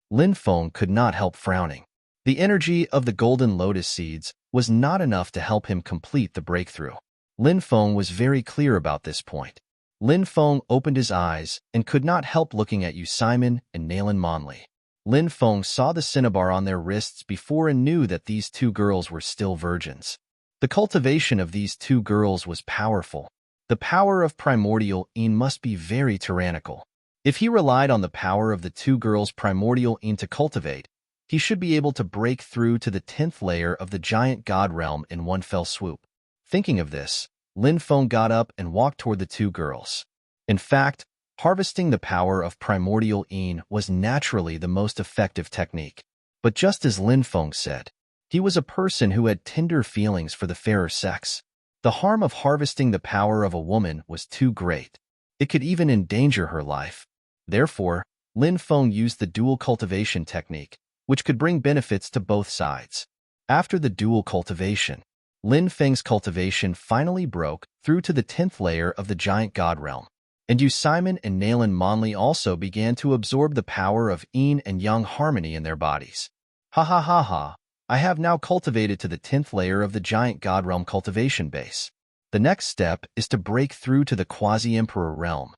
Lin Feng could not help frowning. The energy of the golden lotus seeds was not enough to help him complete the breakthrough. Lin Feng was very clear about this point. Lin Feng opened his eyes and could not help looking at you Simon and Nayland Monley. Lin Feng saw the cinnabar on their wrists before and knew that these two girls were still virgins. The cultivation of these two girls was powerful. The power of primordial Yin must be very tyrannical. If he relied on the power of the two girls' primordial Yin to cultivate, he should be able to break through to the 10th layer of the giant god realm in one fell swoop. Thinking of this, Lin Feng got up and walked toward the two girls. In fact, harvesting the power of primordial Yin was naturally the most effective technique. But just as Lin Feng said, he was a person who had tender feelings for the fairer sex. The harm of harvesting the power of a woman was too great. It could even endanger her life. Therefore, Lin Feng used the dual cultivation technique, which could bring benefits to both sides. After the dual cultivation, Lin Feng's cultivation finally broke through to the 10th layer of the giant god realm. And you Simon and Nayland Monley also began to absorb the power of Yin and Yang harmony in their bodies. Ha ha ha ha. I have now cultivated to the 10th layer of the giant god realm cultivation base. The next step is to break through to the quasi-emperor realm.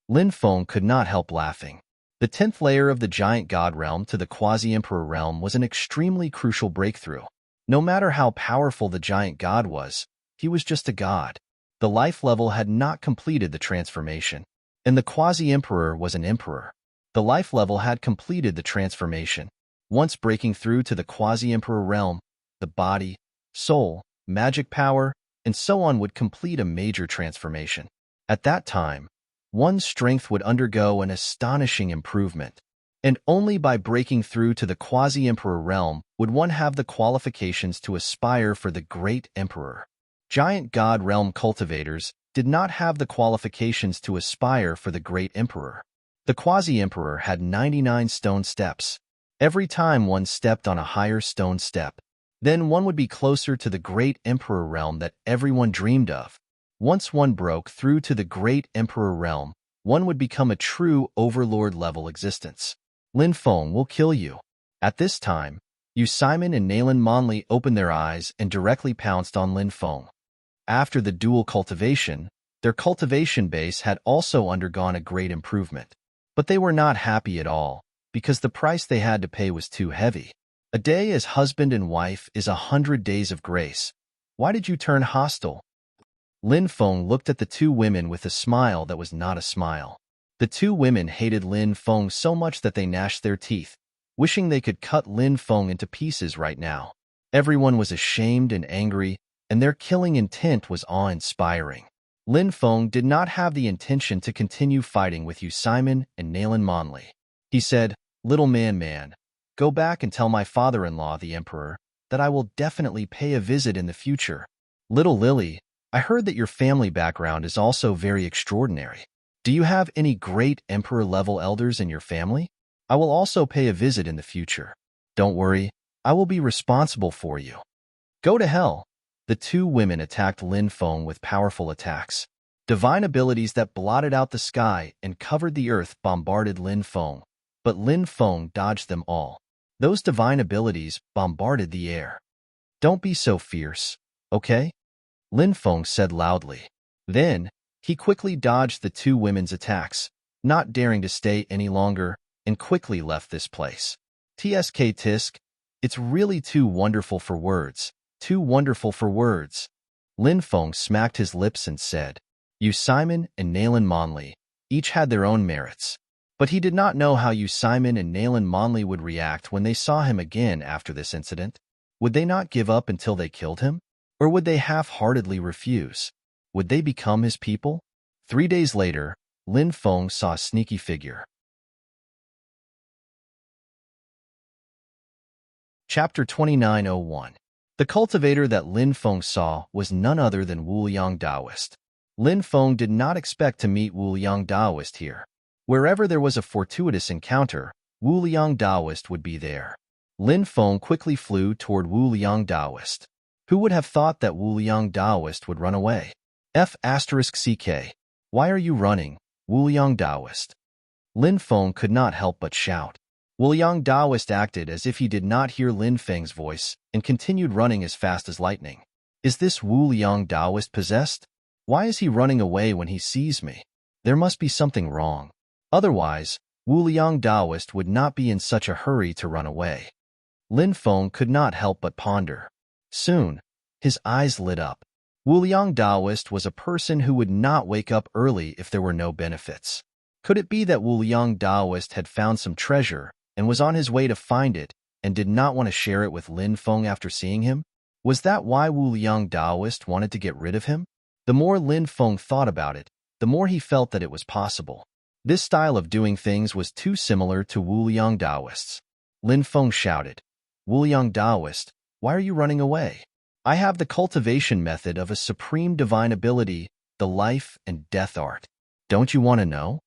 Lin Feng could not help laughing. The 10th layer of the giant god realm to the quasi-emperor realm was an extremely crucial breakthrough. No matter how powerful the giant god was, he was just a god. The life level had not completed the transformation, and the quasi-emperor was an emperor. The life level had completed the transformation. Once breaking through to the quasi-emperor realm, the body, soul, magic power, and so on would complete a major transformation. At that time, one's strength would undergo an astonishing improvement, and only by breaking through to the quasi-emperor realm would one have the qualifications to aspire for the great emperor. Giant god realm cultivators did not have the qualifications to aspire for the great emperor. The quasi-emperor had 99 stone steps. Every time one stepped on a higher stone step, then one would be closer to the great emperor realm that everyone dreamed of. Once one broke through to the great emperor realm, one would become a true overlord-level existence. Lin Feng will kill you. At this time, Yu Simon and Nayland Monley opened their eyes and directly pounced on Lin Feng. After the dual cultivation, their cultivation base had also undergone a great improvement. But they were not happy at all, because the price they had to pay was too heavy. A day as husband and wife is 100 days of grace. Why did you turn hostile? Lin Feng looked at the two women with a smile that was not a smile. The two women hated Lin Feng so much that they gnashed their teeth, wishing they could cut Lin Feng into pieces right now. Everyone was ashamed and angry, and their killing intent was awe-inspiring. Lin Feng did not have the intention to continue fighting with Yu Simon and Nayland Monley. He said, "Little man, go back and tell my father-in-law, the emperor, that I will definitely pay a visit in the future. Little Lily, I heard that your family background is also very extraordinary. Do you have any great emperor-level elders in your family? I will also pay a visit in the future. Don't worry, I will be responsible for you." Go to hell. The two women attacked Lin Feng with powerful attacks. Divine abilities that blotted out the sky and covered the earth bombarded Lin Feng, but Lin Feng dodged them all. Those divine abilities bombarded the air. "Don't be so fierce, okay?" Lin Feng said loudly. Then, he quickly dodged the two women's attacks, not daring to stay any longer, and quickly left this place. Tsk tisk, it's really too wonderful for words, too wonderful for words. Lin Feng smacked his lips and said, Yu Simon and Nayland Monley each had their own merits. But he did not know how Yu Simon and Nayland Monley would react when they saw him again after this incident. Would they not give up until they killed him? Or would they half-heartedly refuse? Would they become his people? 3 days later, Lin Feng saw a sneaky figure. Chapter 2901. The cultivator that Lin Feng saw was none other than Wu Liang Daoist. Lin Feng did not expect to meet Wu Liang Daoist here. Wherever there was a fortuitous encounter, Wu Liang Daoist would be there. Lin Feng quickly flew toward Wu Liang Daoist. Who would have thought that Wu Liang Daoist would run away? F***CK. Why are you running, Wu Liang Daoist? Lin Feng could not help but shout. Wu Liang Daoist acted as if he did not hear Lin Feng's voice and continued running as fast as lightning. Is this Wu Liang Daoist possessed? Why is he running away when he sees me? There must be something wrong. Otherwise, Wu Liang Daoist would not be in such a hurry to run away. Lin Feng could not help but ponder. Soon, his eyes lit up. Wu Liang Daoist was a person who would not wake up early if there were no benefits. Could it be that Wu Liang Daoist had found some treasure and was on his way to find it and did not want to share it with Lin Feng after seeing him? Was that why Wu Liang Daoist wanted to get rid of him? The more Lin Feng thought about it, the more he felt that it was possible. This style of doing things was too similar to Wu Liang Daoist's. Lin Feng shouted, Wu Liang Daoist, why are you running away? I have the cultivation method of a supreme divine ability, the life and death art. Don't you want to know?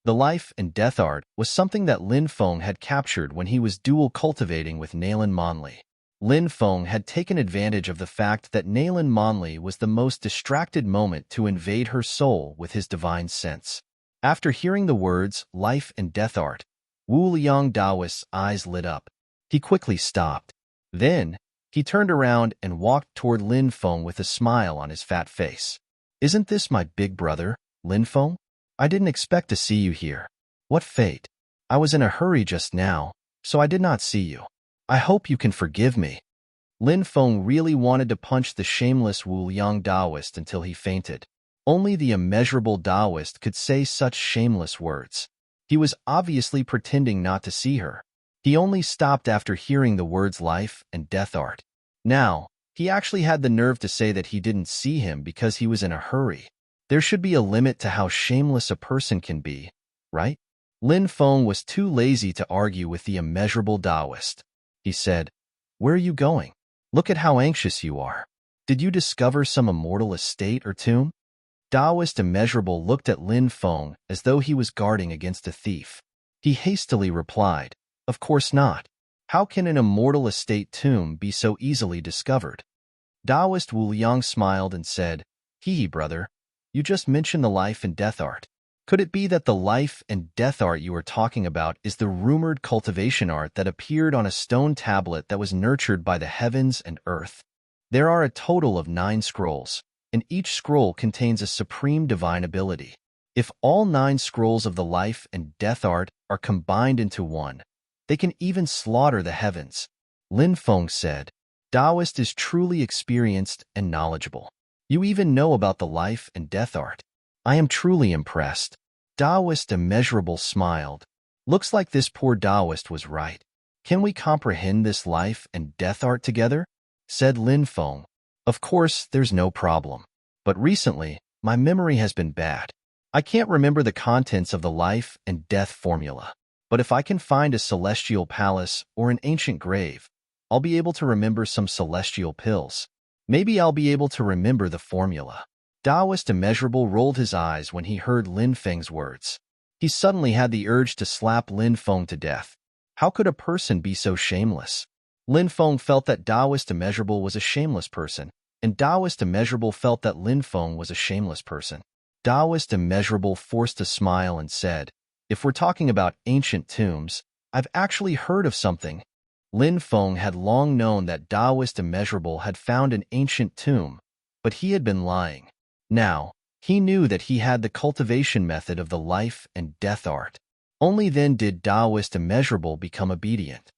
The life and death art was something that Lin Feng had captured when he was dual cultivating with Nayland Monley. Lin Feng had taken advantage of the fact that Nayland Monley was the most distracted moment to invade her soul with his divine sense. After hearing the words life and death art, Wu Liang Daoist's eyes lit up. He quickly stopped. Then, he turned around and walked toward Lin Feng with a smile on his fat face. Isn't this my big brother, Lin Feng? I didn't expect to see you here. What fate. I was in a hurry just now, so I did not see you. I hope you can forgive me. Lin Feng really wanted to punch the shameless Wu Liang Daoist until he fainted. Only the immeasurable Daoist could say such shameless words. He was obviously pretending not to see her. He only stopped after hearing the words life and death art. Now, He actually had the nerve to say that he didn't see him because he was in a hurry. There should be a limit to how shameless a person can be, right? Lin Feng was too lazy to argue with the immeasurable Taoist. He said, "Where are you going? Look at how anxious you are. Did you discover some immortal estate or tomb?" Taoist Immeasurable looked at Lin Feng as though he was guarding against a thief. He hastily replied, "Of course not. How can an immortal estate tomb be so easily discovered?" Taoist Wu Liang smiled and said, "Hee brother, you just mentioned the life and death art. Could it be that the life and death art you are talking about is the rumored cultivation art that appeared on a stone tablet that was nurtured by the heavens and earth? There are a total of 9 scrolls, and each scroll contains a supreme divine ability. If all 9 scrolls of the life and death art are combined into one, they can even slaughter the heavens." Lin Feng said, "Taoist is truly experienced and knowledgeable. You even know about the life and death art. I am truly impressed." Taoist Immeasurable smiled. "Looks like this poor Taoist was right. Can we comprehend this life and death art together?" said Lin Feng. "Of course, there's no problem. But recently, my memory has been bad. I can't remember the contents of the life and death formula. But if I can find a celestial palace or an ancient grave, I'll be able to remember some celestial pills. Maybe I'll be able to remember the formula." Taoist Immeasurable rolled his eyes when he heard Lin Feng's words. He suddenly had the urge to slap Lin Feng to death. How could a person be so shameless? Lin Feng felt that Taoist Immeasurable was a shameless person, and Taoist Immeasurable felt that Lin Feng was a shameless person. Taoist Immeasurable forced a smile and said, "If we're talking about ancient tombs, I've actually heard of something." Lin Feng had long known that Taoist Immeasurable had found an ancient tomb, but he had been lying. Now, he knew that he had the cultivation method of the life and death art. Only then did Taoist Immeasurable become obedient.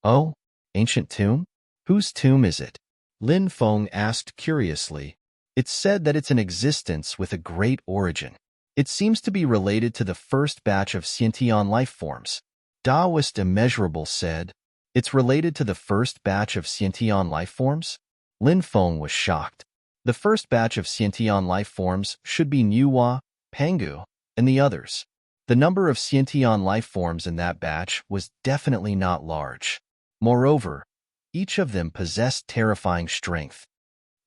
"Oh, ancient tomb? Whose tomb is it?" Lin Feng asked curiously. "It's said that it's an existence with a great origin. It seems to be related to the first batch of sentient life forms." Taoist Immeasurable said, "It's related to the first batch of sentient life forms?" Lin Feng was shocked. The first batch of sentient life forms should be Nuwa, Pangu, and the others. The number of sentient life forms in that batch was definitely not large. Moreover, each of them possessed terrifying strength.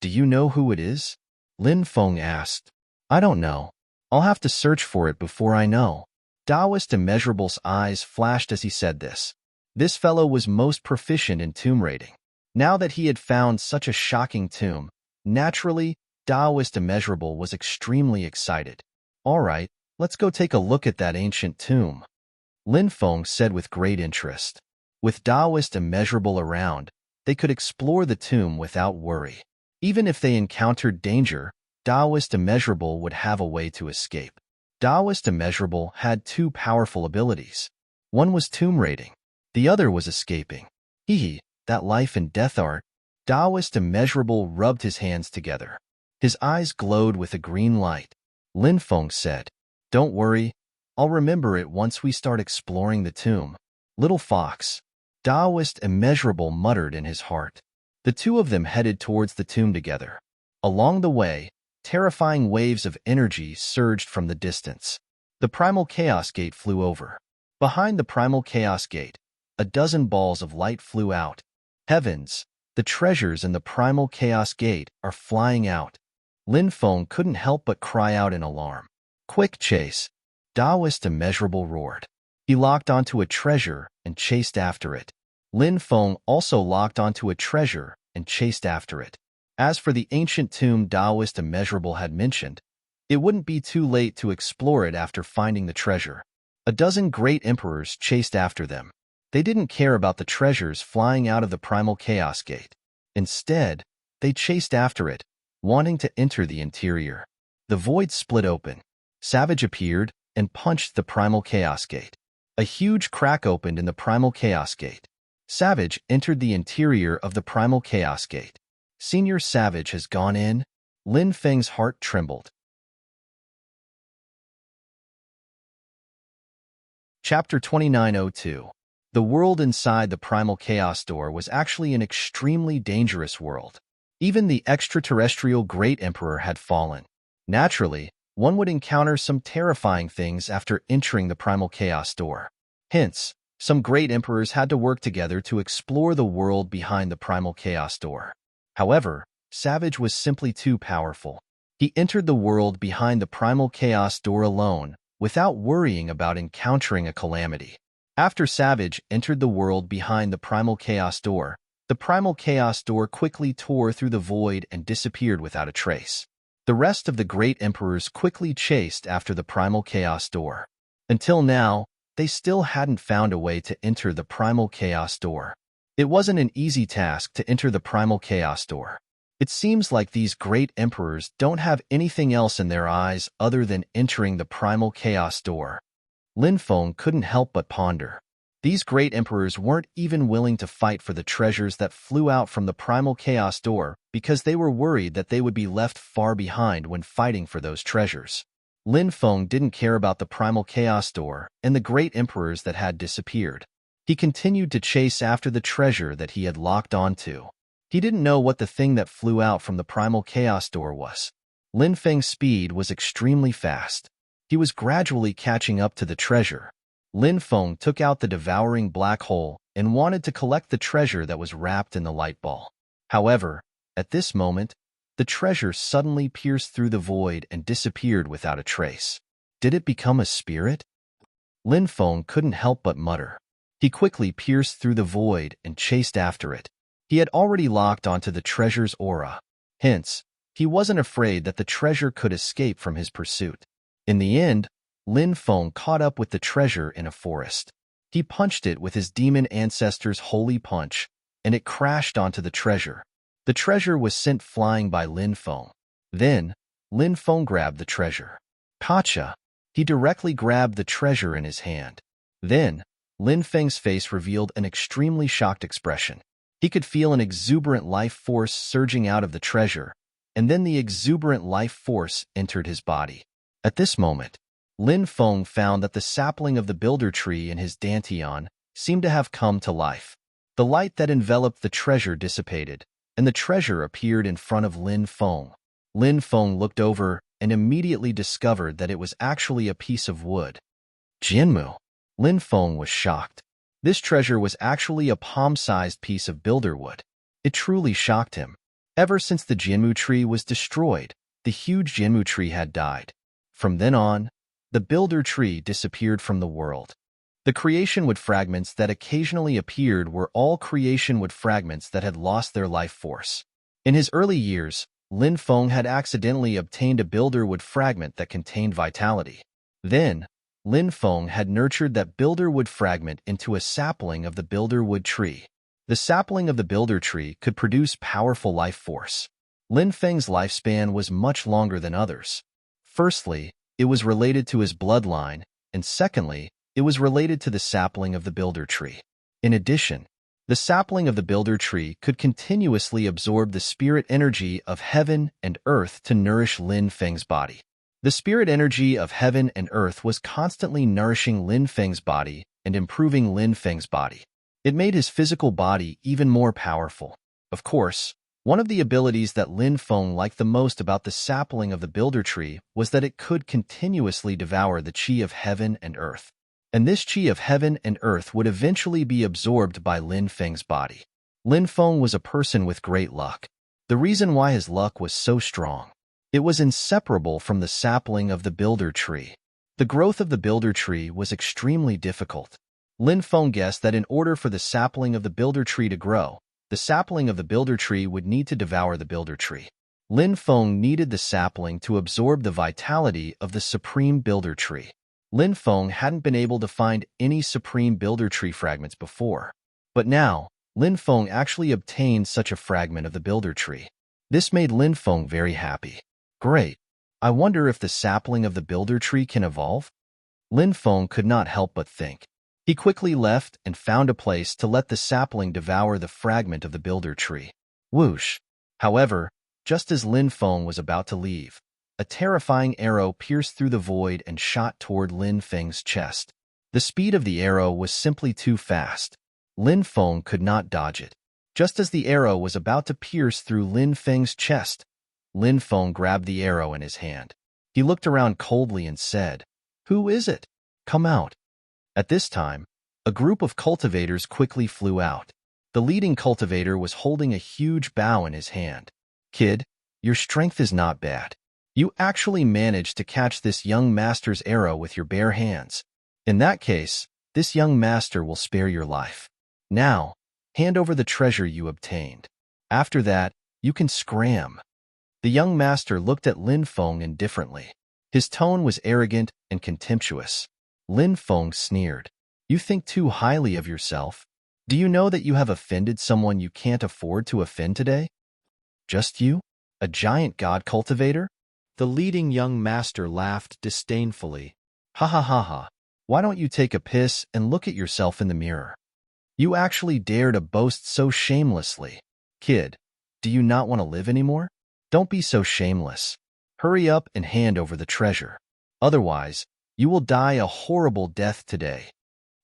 "Do you know who it is?" Lin Feng asked. "I don't know. I'll have to search for it before I know." Taoist Immeasurable's eyes flashed as he said this. This fellow was most proficient in tomb raiding. Now that he had found such a shocking tomb, naturally, Taoist Immeasurable was extremely excited. "All right, let's go take a look at that ancient tomb," Lin Feng said with great interest. With Taoist Immeasurable around, they could explore the tomb without worry. Even if they encountered danger, Taoist Immeasurable would have a way to escape. Taoist Immeasurable had 2 powerful abilities. One was tomb raiding. The other was escaping. That life and death art. Taoist Immeasurable rubbed his hands together. His eyes glowed with a green light. Lin Feng said, "Don't worry, I'll remember it once we start exploring the tomb." "Little fox," Taoist Immeasurable muttered in his heart. The 2 of them headed towards the tomb together. Along the way, terrifying waves of energy surged from the distance. The Primal Chaos Gate flew over. Behind the Primal Chaos Gate, a dozen balls of light flew out. Heavens, the treasures in the Primal Chaos Gate are flying out. Lin Feng couldn't help but cry out in alarm. "Quick chase!" Taoist Immeasurable roared. He locked onto a treasure and chased after it. Lin Feng also locked onto a treasure and chased after it. As for the ancient tomb Taoist Immeasurable had mentioned, it wouldn't be too late to explore it after finding the treasure. A dozen great emperors chased after them. They didn't care about the treasures flying out of the Primal Chaos Gate. Instead, they chased after it, wanting to enter the interior. The void split open. Savage appeared and punched the Primal Chaos Gate. A huge crack opened in the Primal Chaos Gate. Savage entered the interior of the Primal Chaos Gate. Senior Savage has gone in. Lin Feng's heart trembled. Chapter 2902. The world inside the Primal Chaos Door was actually an extremely dangerous world. Even the extraterrestrial Great Emperor had fallen. Naturally, one would encounter some terrifying things after entering the Primal Chaos door. Hence, some great emperors had to work together to explore the world behind the Primal Chaos door. However, Savage was simply too powerful. He entered the world behind the Primal Chaos door alone, without worrying about encountering a calamity. After Savage entered the world behind the Primal Chaos door, the Primal Chaos door quickly tore through the void and disappeared without a trace. The rest of the great emperors quickly chased after the Primal Chaos door. Until now, they still hadn't found a way to enter the Primal Chaos door. It wasn't an easy task to enter the Primal Chaos door. It seems like these great emperors don't have anything else in their eyes other than entering the Primal Chaos door. Lin Feng couldn't help but ponder. These great emperors weren't even willing to fight for the treasures that flew out from the Primal Chaos door because they were worried that they would be left far behind when fighting for those treasures. Lin Feng didn't care about the Primal Chaos door and the great emperors that had disappeared. He continued to chase after the treasure that he had locked onto. He didn't know what the thing that flew out from the Primal Chaos door was. Lin Feng's speed was extremely fast. He was gradually catching up to the treasure. Lin Feng took out the devouring black hole and wanted to collect the treasure that was wrapped in the light ball. However, at this moment, the treasure suddenly pierced through the void and disappeared without a trace. Did it become a spirit? Lin Feng couldn't help but mutter. He quickly pierced through the void and chased after it. He had already locked onto the treasure's aura. Hence, he wasn't afraid that the treasure could escape from his pursuit. In the end, Lin Feng caught up with the treasure in a forest. He punched it with his demon ancestor's holy punch, and it crashed onto the treasure. The treasure was sent flying by Lin Feng. Then, Lin Feng grabbed the treasure. Gotcha! He directly grabbed the treasure in his hand. Then, Lin Feng's face revealed an extremely shocked expression. He could feel an exuberant life force surging out of the treasure, and then the exuberant life force entered his body. At this moment, Lin Feng found that the sapling of the builder tree in his dantian seemed to have come to life. The light that enveloped the treasure dissipated, and the treasure appeared in front of Lin Feng. Lin Feng looked over and immediately discovered that it was actually a piece of wood. Jinmu! Lin Feng was shocked. This treasure was actually a palm-sized piece of builder wood. It truly shocked him. Ever since the Jinmu tree was destroyed, the huge Jinmu tree had died. From then on, the builder tree disappeared from the world. The creation wood fragments that occasionally appeared were all creation wood fragments that had lost their life force. In his early years, Lin Feng had accidentally obtained a builder wood fragment that contained vitality. Then, Lin Feng had nurtured that builder wood fragment into a sapling of the builder wood tree. The sapling of the builder tree could produce powerful life force. Lin Feng's lifespan was much longer than others. Firstly, it was related to his bloodline, and secondly, it was related to the sapling of the builder tree. In addition, the sapling of the builder tree could continuously absorb the spirit energy of heaven and earth to nourish Lin Feng's body. The spirit energy of heaven and earth was constantly nourishing Lin Feng's body and improving Lin Feng's body. It made his physical body even more powerful. Of course, one of the abilities that Lin Feng liked the most about the sapling of the builder tree was that it could continuously devour the chi of heaven and earth. And this chi of heaven and earth would eventually be absorbed by Lin Feng's body. Lin Feng was a person with great luck. The reason why his luck was so strong. It was inseparable from the sapling of the builder tree. The growth of the builder tree was extremely difficult. Lin Feng guessed that in order for the sapling of the builder tree to grow, the sapling of the builder tree would need to devour the builder tree. Lin Feng needed the sapling to absorb the vitality of the supreme builder tree. Lin Feng hadn't been able to find any supreme builder tree fragments before. But now, Lin Feng actually obtained such a fragment of the builder tree. This made Lin Feng very happy. Great. I wonder if the sapling of the builder tree can evolve? Lin Feng could not help but think. He quickly left and found a place to let the sapling devour the fragment of the builder tree. Whoosh! However, just as Lin Feng was about to leave, a terrifying arrow pierced through the void and shot toward Lin Feng's chest. The speed of the arrow was simply too fast. Lin Feng could not dodge it. Just as the arrow was about to pierce through Lin Feng's chest, Lin Feng grabbed the arrow in his hand. He looked around coldly and said, "Who is it? Come out." At this time, a group of cultivators quickly flew out. The leading cultivator was holding a huge bow in his hand. "Kid, your strength is not bad. You actually managed to catch this young master's arrow with your bare hands. In that case, this young master will spare your life. Now, hand over the treasure you obtained. After that, you can scram." The young master looked at Lin Feng indifferently. His tone was arrogant and contemptuous. Lin Feng sneered. "You think too highly of yourself. Do you know that you have offended someone you can't afford to offend today? Just you? A giant god cultivator?" The leading young master laughed disdainfully. "Ha ha ha ha. Why don't you take a piss and look at yourself in the mirror? You actually dare to boast so shamelessly. Kid, do you not want to live anymore? Don't be so shameless. Hurry up and hand over the treasure. Otherwise, you will die a horrible death today."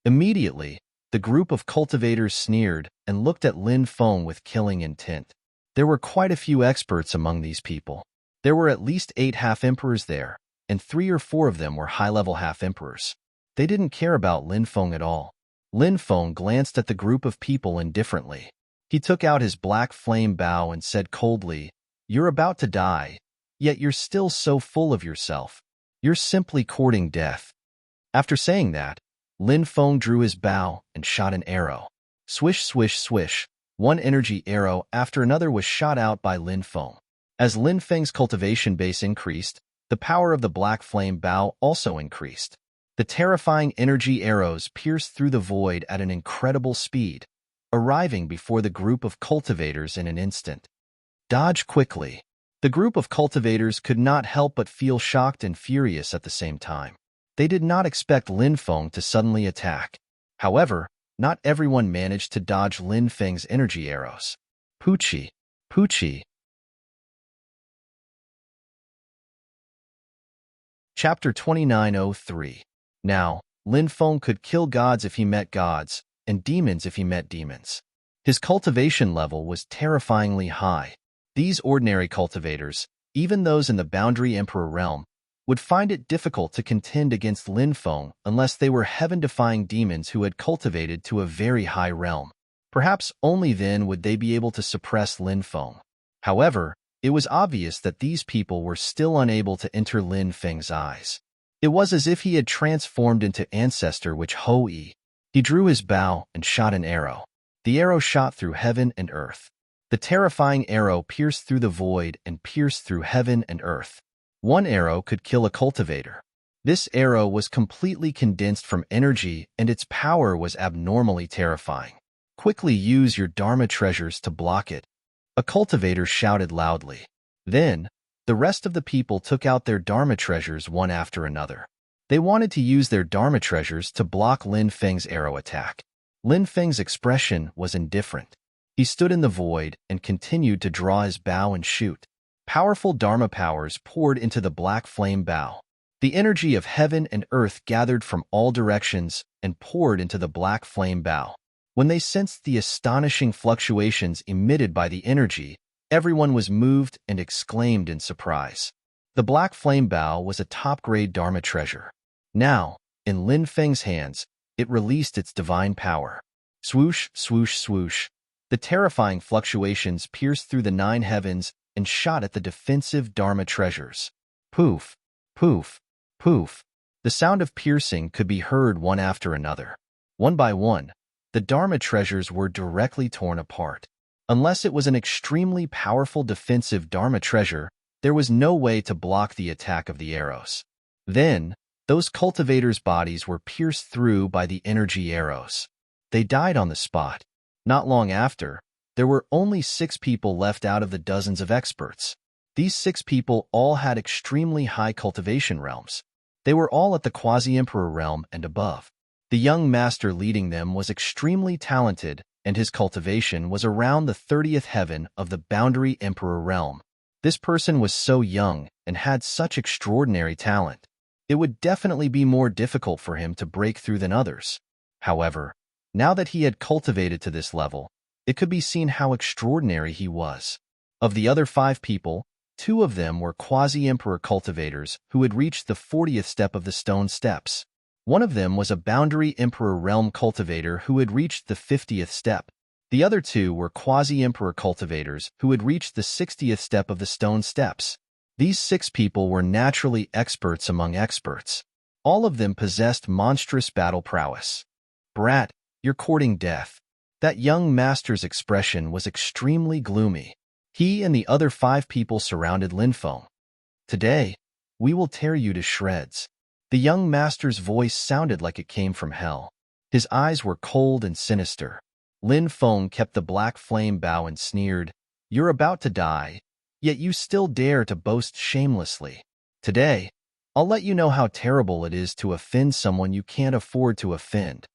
Immediately, the group of cultivators sneered and looked at Lin Feng with killing intent. There were quite a few experts among these people. There were at least 8 half-emperors there, and 3 or 4 of them were high-level half-emperors. They didn't care about Lin Feng at all. Lin Feng glanced at the group of people indifferently. He took out his black flame bow and said coldly, "You're about to die, yet you're still so full of yourself. You're simply courting death." After saying that, Lin Feng drew his bow and shot an arrow. Swish, swish, swish. One energy arrow after another was shot out by Lin Feng. As Lin Feng's cultivation base increased, the power of the black flame bow also increased. The terrifying energy arrows pierced through the void at an incredible speed, arriving before the group of cultivators in an instant. Dodge quickly. The group of cultivators could not help but feel shocked and furious at the same time. They did not expect Lin Feng to suddenly attack. However, not everyone managed to dodge Lin Feng's energy arrows. Poochie, Poochie. Chapter 2903. Now, Lin Feng could kill gods if he met gods, and demons if he met demons. His cultivation level was terrifyingly high. These ordinary cultivators, even those in the Boundary Emperor realm, would find it difficult to contend against Lin Feng unless they were heaven-defying demons who had cultivated to a very high realm. Perhaps only then would they be able to suppress Lin Feng. However, it was obvious that these people were still unable to enter Lin Feng's eyes. It was as if he had transformed into Ancestor Witch Hou-Yi. He drew his bow and shot an arrow. The arrow shot through heaven and earth. The terrifying arrow pierced through the void and pierced through heaven and earth. One arrow could kill a cultivator. This arrow was completely condensed from energy, and its power was abnormally terrifying. "Quickly use your Dharma treasures to block it," a cultivator shouted loudly. Then, the rest of the people took out their Dharma treasures one after another. They wanted to use their Dharma treasures to block Lin Feng's arrow attack. Lin Feng's expression was indifferent. He stood in the void and continued to draw his bow and shoot. Powerful Dharma powers poured into the black flame bow. The energy of heaven and earth gathered from all directions and poured into the black flame bow. When they sensed the astonishing fluctuations emitted by the energy, everyone was moved and exclaimed in surprise. The black flame bow was a top-grade Dharma treasure. Now, in Lin Feng's hands, it released its divine power. Swoosh, swoosh, swoosh. The terrifying fluctuations pierced through the 9 heavens and shot at the defensive Dharma treasures. Poof, poof, poof. The sound of piercing could be heard one after another. One by one, the Dharma treasures were directly torn apart. Unless it was an extremely powerful defensive Dharma treasure, there was no way to block the attack of the arrows. Then, those cultivators' bodies were pierced through by the energy arrows. They died on the spot. Not long after, there were only 6 people left out of the dozens of experts. These 6 people all had extremely high cultivation realms. They were all at the Quasi-Emperor realm and above. The young master leading them was extremely talented, and his cultivation was around the 30th heaven of the Boundary Emperor realm. This person was so young and had such extraordinary talent. It would definitely be more difficult for him to break through than others. However, now that he had cultivated to this level, it could be seen how extraordinary he was. Of the other 5 people, 2 of them were quasi-emperor cultivators who had reached the 40th step of the stone steps. One of them was a boundary emperor realm cultivator who had reached the 50th step. The other 2 were quasi-emperor cultivators who had reached the 60th step of the stone steps. These 6 people were naturally experts among experts. All of them possessed monstrous battle prowess. "Brat, you're courting death." That young master's expression was extremely gloomy. He and the other 5 people surrounded Linfeng. "Today, we will tear you to shreds." The young master's voice sounded like it came from hell. His eyes were cold and sinister. Linfeng kept the black flame bow and sneered, "You're about to die, yet you still dare to boast shamelessly. Today, I'll let you know how terrible it is to offend someone you can't afford to offend."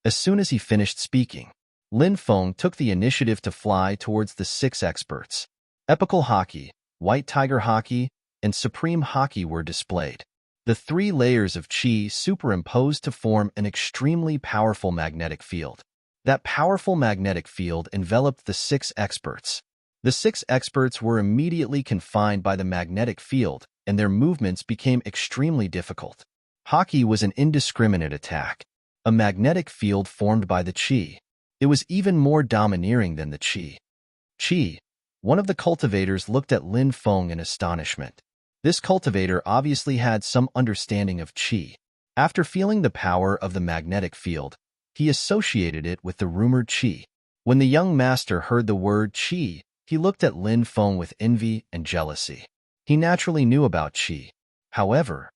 As soon as he finished speaking, Linfeng took the initiative to fly towards the 6 experts. Epical Hockey, White Tiger Hockey, and Supreme Hockey were displayed. The 3 layers of qi superimposed to form an extremely powerful magnetic field. That powerful magnetic field enveloped the 6 experts. The 6 experts were immediately confined by the magnetic field, and their movements became extremely difficult. Hockey was an indiscriminate attack, a magnetic field formed by the qi. It was even more domineering than the qi. "Qi," one of the cultivators looked at Linfeng in astonishment. This cultivator obviously had some understanding of qi. After feeling the power of the magnetic field, he associated it with the rumored qi. When the young master heard the word qi, he looked at Linfeng with envy and jealousy. He naturally knew about qi. However,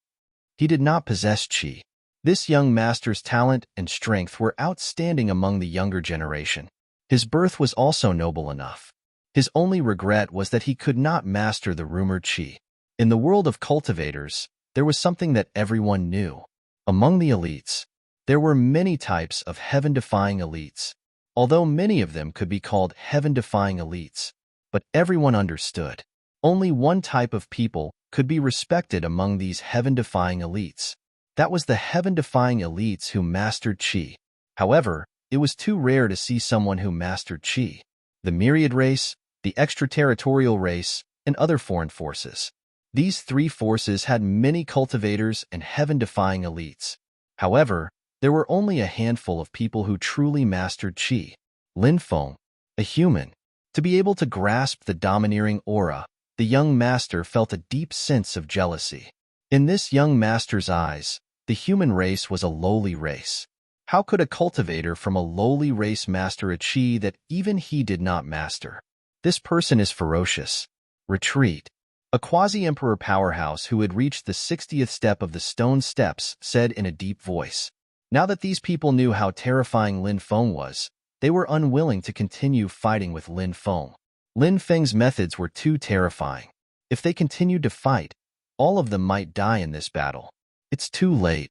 he did not possess qi. This young master's talent and strength were outstanding among the younger generation. His birth was also noble enough. His only regret was that he could not master the rumored qi. In the world of cultivators, there was something that everyone knew. Among the elites, there were many types of heaven-defying elites, although many of them could be called heaven-defying elites. But everyone understood. Only one type of people could be respected among these heaven-defying elites. That was the heaven-defying elites who mastered qi. However, it was too rare to see someone who mastered qi. The myriad race, the extraterritorial race, and other foreign forces. These 3 forces had many cultivators and heaven-defying elites. However, there were only a handful of people who truly mastered qi. Linfeng, a human. To be able to grasp the domineering aura, the young master felt a deep sense of jealousy. In this young master's eyes, the human race was a lowly race. How could a cultivator from a lowly race master a qi that even he did not master? This person is ferocious. Retreat. A quasi-emperor powerhouse who had reached the 60th step of the stone steps said in a deep voice. Now that these people knew how terrifying Linfeng was, they were unwilling to continue fighting with Linfeng. Linfeng's methods were too terrifying. If they continued to fight, all of them might die in this battle. "It's too late,"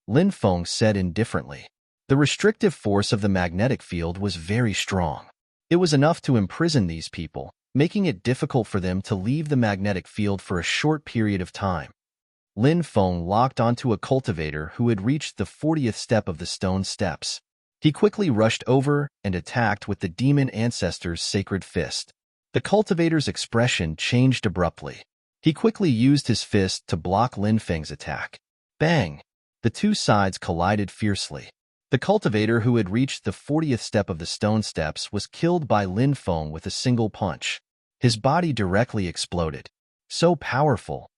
Linfeng said indifferently. The restrictive force of the magnetic field was very strong. It was enough to imprison these people, making it difficult for them to leave the magnetic field for a short period of time. Linfeng locked onto a cultivator who had reached the 40th step of the stone steps. He quickly rushed over and attacked with the demon ancestor's sacred fist. The cultivator's expression changed abruptly. He quickly used his fist to block Linfeng's attack. Bang! The 2 sides collided fiercely. The cultivator who had reached the 40th step of the stone steps was killed by Linfeng with a single punch. His body directly exploded. So powerful.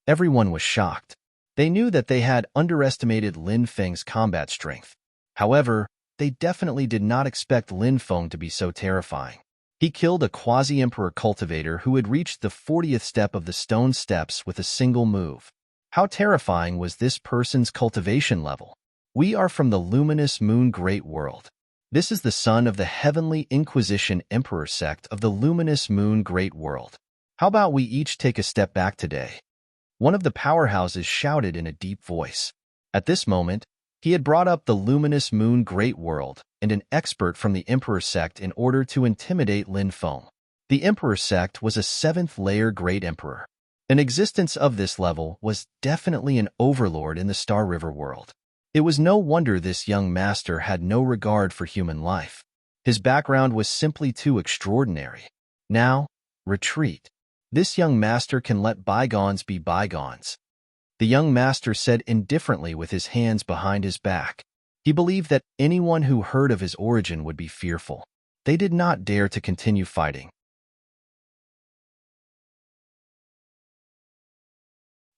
Everyone was shocked. They knew that they had underestimated Linfeng's combat strength. However, they definitely did not expect Linfeng to be so terrifying. He killed a quasi-emperor cultivator who had reached the 40th step of the stone steps with a single move. How terrifying was this person's cultivation level? "We are from the luminous moon great world. This is the son of the heavenly Inquisition Emperor sect of the luminous moon great world. How about we each take a step back today?" One of the powerhouses shouted in a deep voice. At this moment, he had brought up the luminous moon great world and an expert from the Emperor sect in order to intimidate Linfeng. The Emperor sect was a 7th-layer great emperor. An existence of this level was definitely an overlord in the Star River world. It was no wonder this young master had no regard for human life. His background was simply too extraordinary. Now, retreat. This young master can let bygones be bygones. The young master said indifferently with his hands behind his back. He believed that anyone who heard of his origin would be fearful. They did not dare to continue fighting.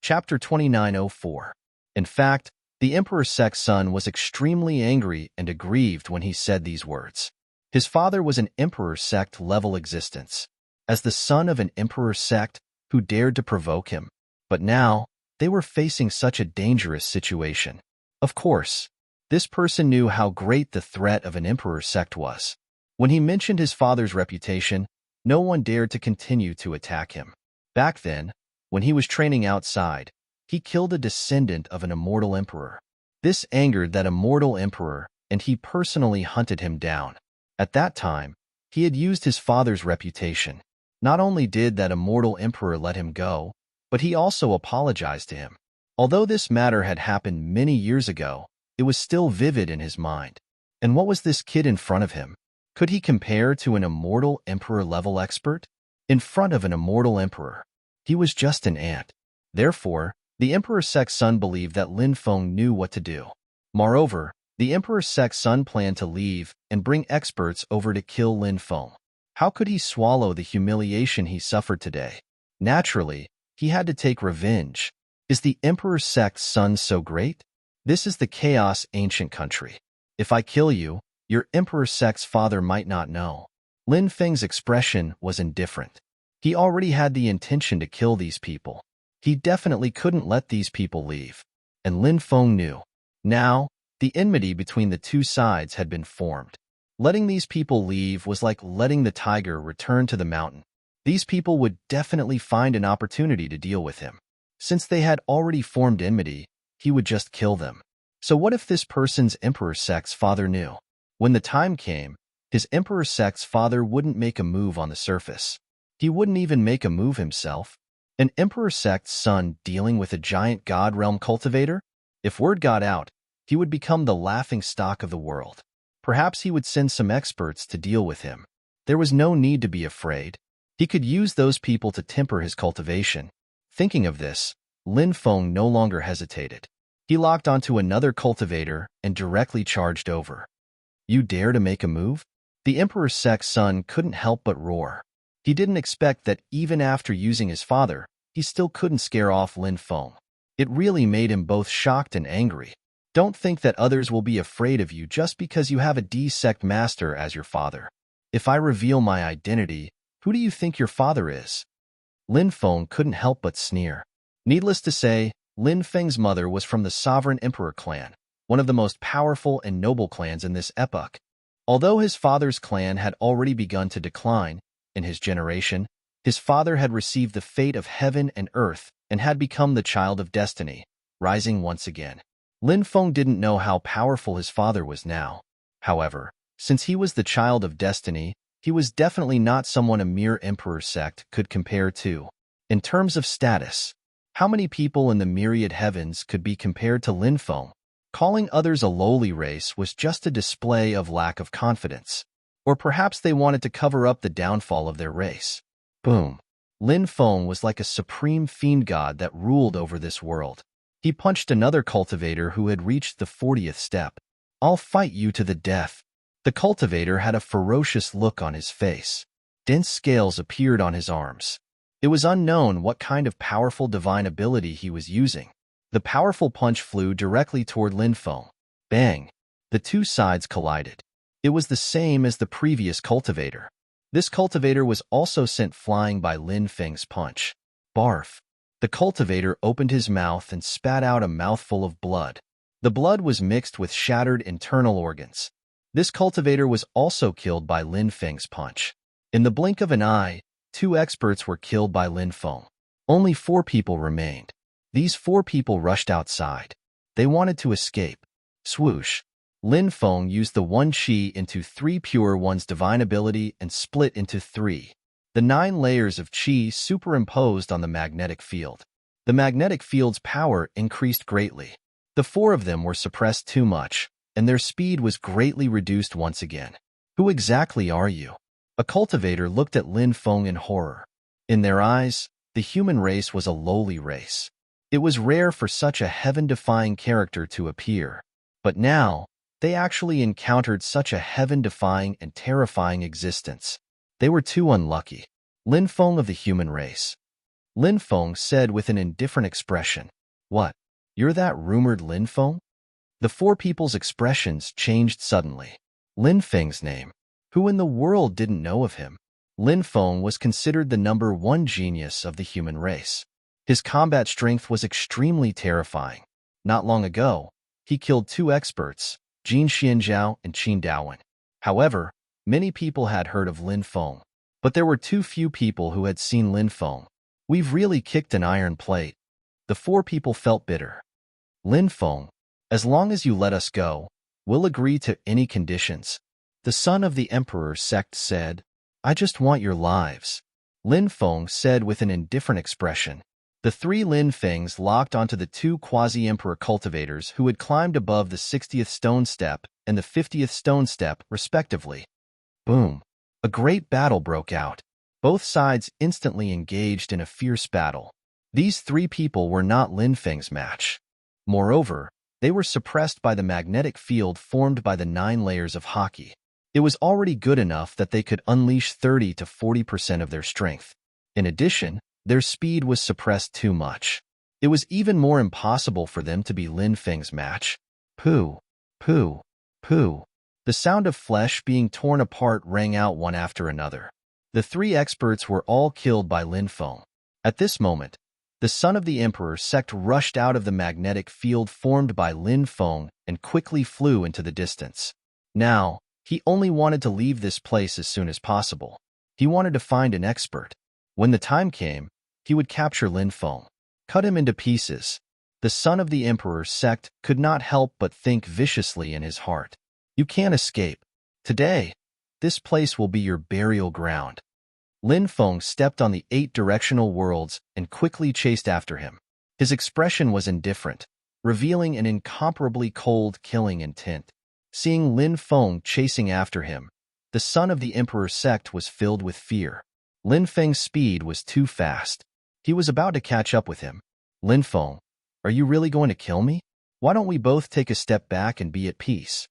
Chapter 2904. In fact, the Emperor Sek's son was extremely angry and aggrieved when he said these words. His father was an Emperor Sect-level existence, as the son of an Emperor Sect who dared to provoke him. But now, they were facing such a dangerous situation. Of course, this person knew how great the threat of an Emperor Sect was. When he mentioned his father's reputation, no one dared to continue to attack him. Back then, when he was training outside, he killed a descendant of an immortal emperor. This angered that immortal emperor, and he personally hunted him down. At that time, he had used his father's reputation. Not only did that immortal emperor let him go, but he also apologized to him. Although this matter had happened many years ago, it was still vivid in his mind. And what was this kid in front of him? Could he compare to an immortal emperor-level expert? In front of an immortal emperor, he was just an ant. Therefore, the Emperor Sek's son believed that Lin Feng knew what to do. Moreover, the Emperor Sek's son planned to leave and bring experts over to kill Lin Feng. How could he swallow the humiliation he suffered today? Naturally, he had to take revenge. Is the Emperor Sek's son so great? This is the chaos ancient country. If I kill you, your Emperor Sek's father might not know. Lin Feng's expression was indifferent. He already had the intention to kill these people. He definitely couldn't let these people leave. And Lin Feng knew. Now, the enmity between the two sides had been formed. Letting these people leave was like letting the tiger return to the mountain. These people would definitely find an opportunity to deal with him. Since they had already formed enmity, he would just kill them. So what if this person's Emperor Sek's father knew? When the time came, his Emperor Sek's father wouldn't make a move on the surface. He wouldn't even make a move himself. An Emperor Sek's son dealing with a giant God Realm cultivator? If word got out, he would become the laughing stock of the world. Perhaps he would send some experts to deal with him. There was no need to be afraid. He could use those people to temper his cultivation. Thinking of this, Lin Feng no longer hesitated. He locked onto another cultivator and directly charged over. You dare to make a move? The Emperor Sek's son couldn't help but roar. He didn't expect that even after using his father, he still couldn't scare off Lin Feng. It really made him both shocked and angry. Don't think that others will be afraid of you just because you have a D-sect master as your father. If I reveal my identity, who do you think your father is? Lin Feng couldn't help but sneer. Needless to say, Lin Feng's mother was from the Sovereign Emperor clan, one of the most powerful and noble clans in this epoch. Although his father's clan had already begun to decline, in his generation, his father had received the fate of heaven and earth and had become the child of destiny, rising once again. Lin Feng didn't know how powerful his father was now. However, since he was the child of destiny, he was definitely not someone a mere emperor sect could compare to. In terms of status, how many people in the myriad heavens could be compared to Lin Feng? Calling others a lowly race was just a display of lack of confidence. Or perhaps they wanted to cover up the downfall of their race. Boom. Lin Feng was like a supreme fiend god that ruled over this world. He punched another cultivator who had reached the 40th step. I'll fight you to the death. The cultivator had a ferocious look on his face. Dense scales appeared on his arms. It was unknown what kind of powerful divine ability he was using. The powerful punch flew directly toward Lin Feng. Bang! The two sides collided. It was the same as the previous cultivator. This cultivator was also sent flying by Lin Feng's punch. Barf! The cultivator opened his mouth and spat out a mouthful of blood. The blood was mixed with shattered internal organs. This cultivator was also killed by Lin Feng's punch. In the blink of an eye, 2 experts were killed by Lin Feng. Only 4 people remained. These 4 people rushed outside. They wanted to escape. Swoosh! Lin Feng used the 1 Qi into 3 Pure One's divine ability and split into 3. The 9 layers of Qi superimposed on the magnetic field. The magnetic field's power increased greatly. The 4 of them were suppressed too much, and their speed was greatly reduced once again. Who exactly are you? A cultivator looked at Lin Feng in horror. In their eyes, the human race was a lowly race. It was rare for such a heaven-defying character to appear. But now, they actually encountered such a heaven-defying and terrifying existence. They were too unlucky. Lin Feng of the human race. Lin Feng said with an indifferent expression. What? You're that rumored Lin Feng? The four people's expressions changed suddenly. Lin Feng's name. Who in the world didn't know of him? Lin Feng was considered the #1 genius of the human race. His combat strength was extremely terrifying. Not long ago, he killed 2 experts, Jin Xianzhao and Qin Daowen. However, many people had heard of Lin Feng, but there were too few people who had seen Lin Feng. We've really kicked an iron plate. The 4 people felt bitter. Lin Feng, as long as you let us go, we'll agree to any conditions. The son of the emperor sect said, I just want your lives. Lin Feng said with an indifferent expression. The 3 Lin Fengs locked onto the 2 quasi-emperor cultivators who had climbed above the 60th stone step and the 50th stone step, respectively. Boom! A great battle broke out. Both sides instantly engaged in a fierce battle. These 3 people were not Lin Feng's match. Moreover, they were suppressed by the magnetic field formed by the 9 layers of hockey. It was already good enough that they could unleash 30 to 40% of their strength. In addition, their speed was suppressed too much. It was even more impossible for them to be Lin Feng's match. Pooh, pooh, pooh. The sound of flesh being torn apart rang out one after another. The 3 experts were all killed by Lin Feng. At this moment, the son of the emperor sect rushed out of the magnetic field formed by Lin Feng and quickly flew into the distance. Now, he only wanted to leave this place as soon as possible. He wanted to find an expert. When the time came, he would capture Lin Feng, cut him into pieces. The son of the emperor sect could not help but think viciously in his heart. You can't escape. Today, this place will be your burial ground. Lin Feng stepped on the 8 directional worlds and quickly chased after him. His expression was indifferent, revealing an incomparably cold, killing intent. Seeing Lin Feng chasing after him, the son of the emperor sect was filled with fear. Lin Feng's speed was too fast. He was about to catch up with him. Lin Feng, are you really going to kill me? Why don't we both take a step back and be at peace?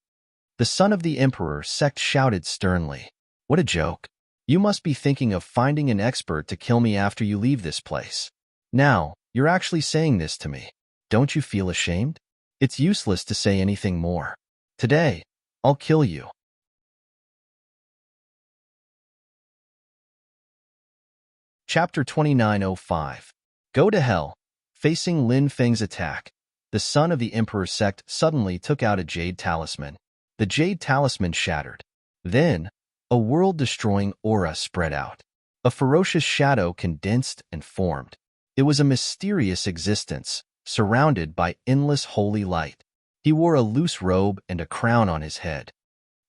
The son of the emperor sect shouted sternly. What a joke. You must be thinking of finding an expert to kill me after you leave this place. Now, you're actually saying this to me. Don't you feel ashamed? It's useless to say anything more. Today, I'll kill you. Chapter 2905. Go to hell. Facing Lin Feng's attack, the son of the emperor sect suddenly took out a jade talisman. The jade talisman shattered. Then, a world-destroying aura spread out. A ferocious shadow condensed and formed. It was a mysterious existence, surrounded by endless holy light. He wore a loose robe and a crown on his head.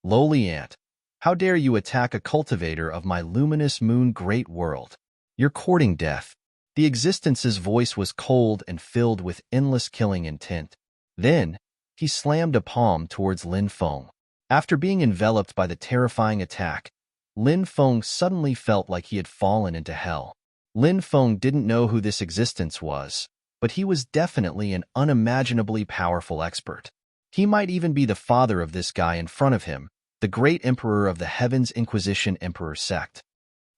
Lowly ant, how dare you attack a cultivator of my luminous moon great world? You're courting death. The existence's voice was cold and filled with endless killing intent. Then, he slammed a palm towards Lin Feng. After being enveloped by the terrifying attack, Lin Feng suddenly felt like he had fallen into hell. Lin Feng didn't know who this existence was, but he was definitely an unimaginably powerful expert. He might even be the father of this guy in front of him, the great emperor of the Heavens Inquisition Emperor sect.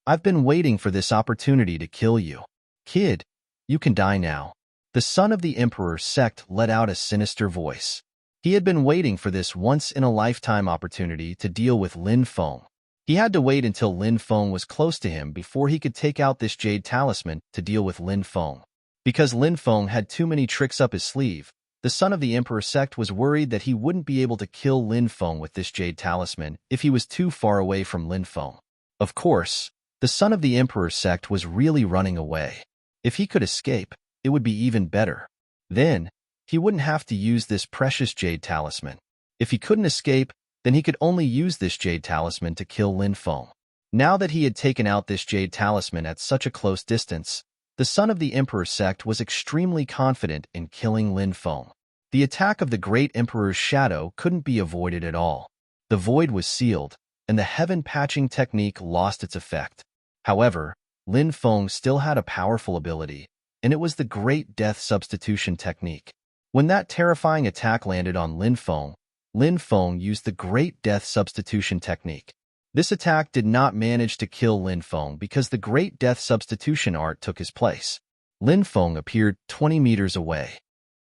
I've been waiting for this opportunity to kill you. Kid, you can die now. The son of the emperor sect let out a sinister voice. He had been waiting for this once-in-a-lifetime opportunity to deal with Lin Feng. He had to wait until Lin Feng was close to him before he could take out this jade talisman to deal with Lin Feng. Because Lin Feng had too many tricks up his sleeve, the son of the emperor sect was worried that he wouldn't be able to kill Lin Feng with this jade talisman if he was too far away from Lin Feng. Of course, the son of the emperor sect was really running away. If he could escape, it would be even better. Then, he wouldn't have to use this precious jade talisman. If he couldn't escape, then he could only use this jade talisman to kill Lin Feng. Now that he had taken out this jade talisman at such a close distance, the son of the emperor sect was extremely confident in killing Lin Feng. The attack of the great emperor's shadow couldn't be avoided at all. The void was sealed. and the heaven patching technique lost its effect. However, Lin Feng still had a powerful ability, and it was the Great Death Substitution technique. When that terrifying attack landed on Lin Feng used the Great Death Substitution technique. This attack did not manage to kill Lin Feng because the Great Death Substitution art took his place. Lin Feng appeared 20 meters away.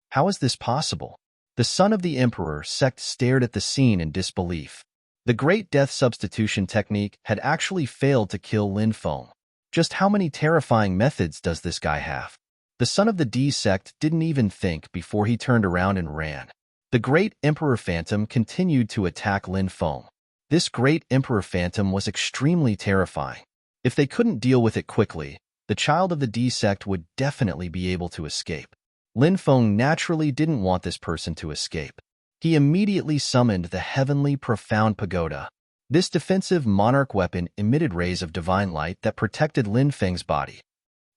How is this possible? The son of the emperor sect stared at the scene in disbelief. The Great Death Substitution technique had actually failed to kill Lin Feng. Just how many terrifying methods does this guy have? The son of the D sect didn't even think before he turned around and ran. The Great Emperor Phantom continued to attack Lin Feng. This Great Emperor Phantom was extremely terrifying. If they couldn't deal with it quickly, the child of the D sect would definitely be able to escape. Lin Feng naturally didn't want this person to escape. He immediately summoned the Heavenly Profound Pagoda. This defensive monarch weapon emitted rays of divine light that protected Lin Feng's body.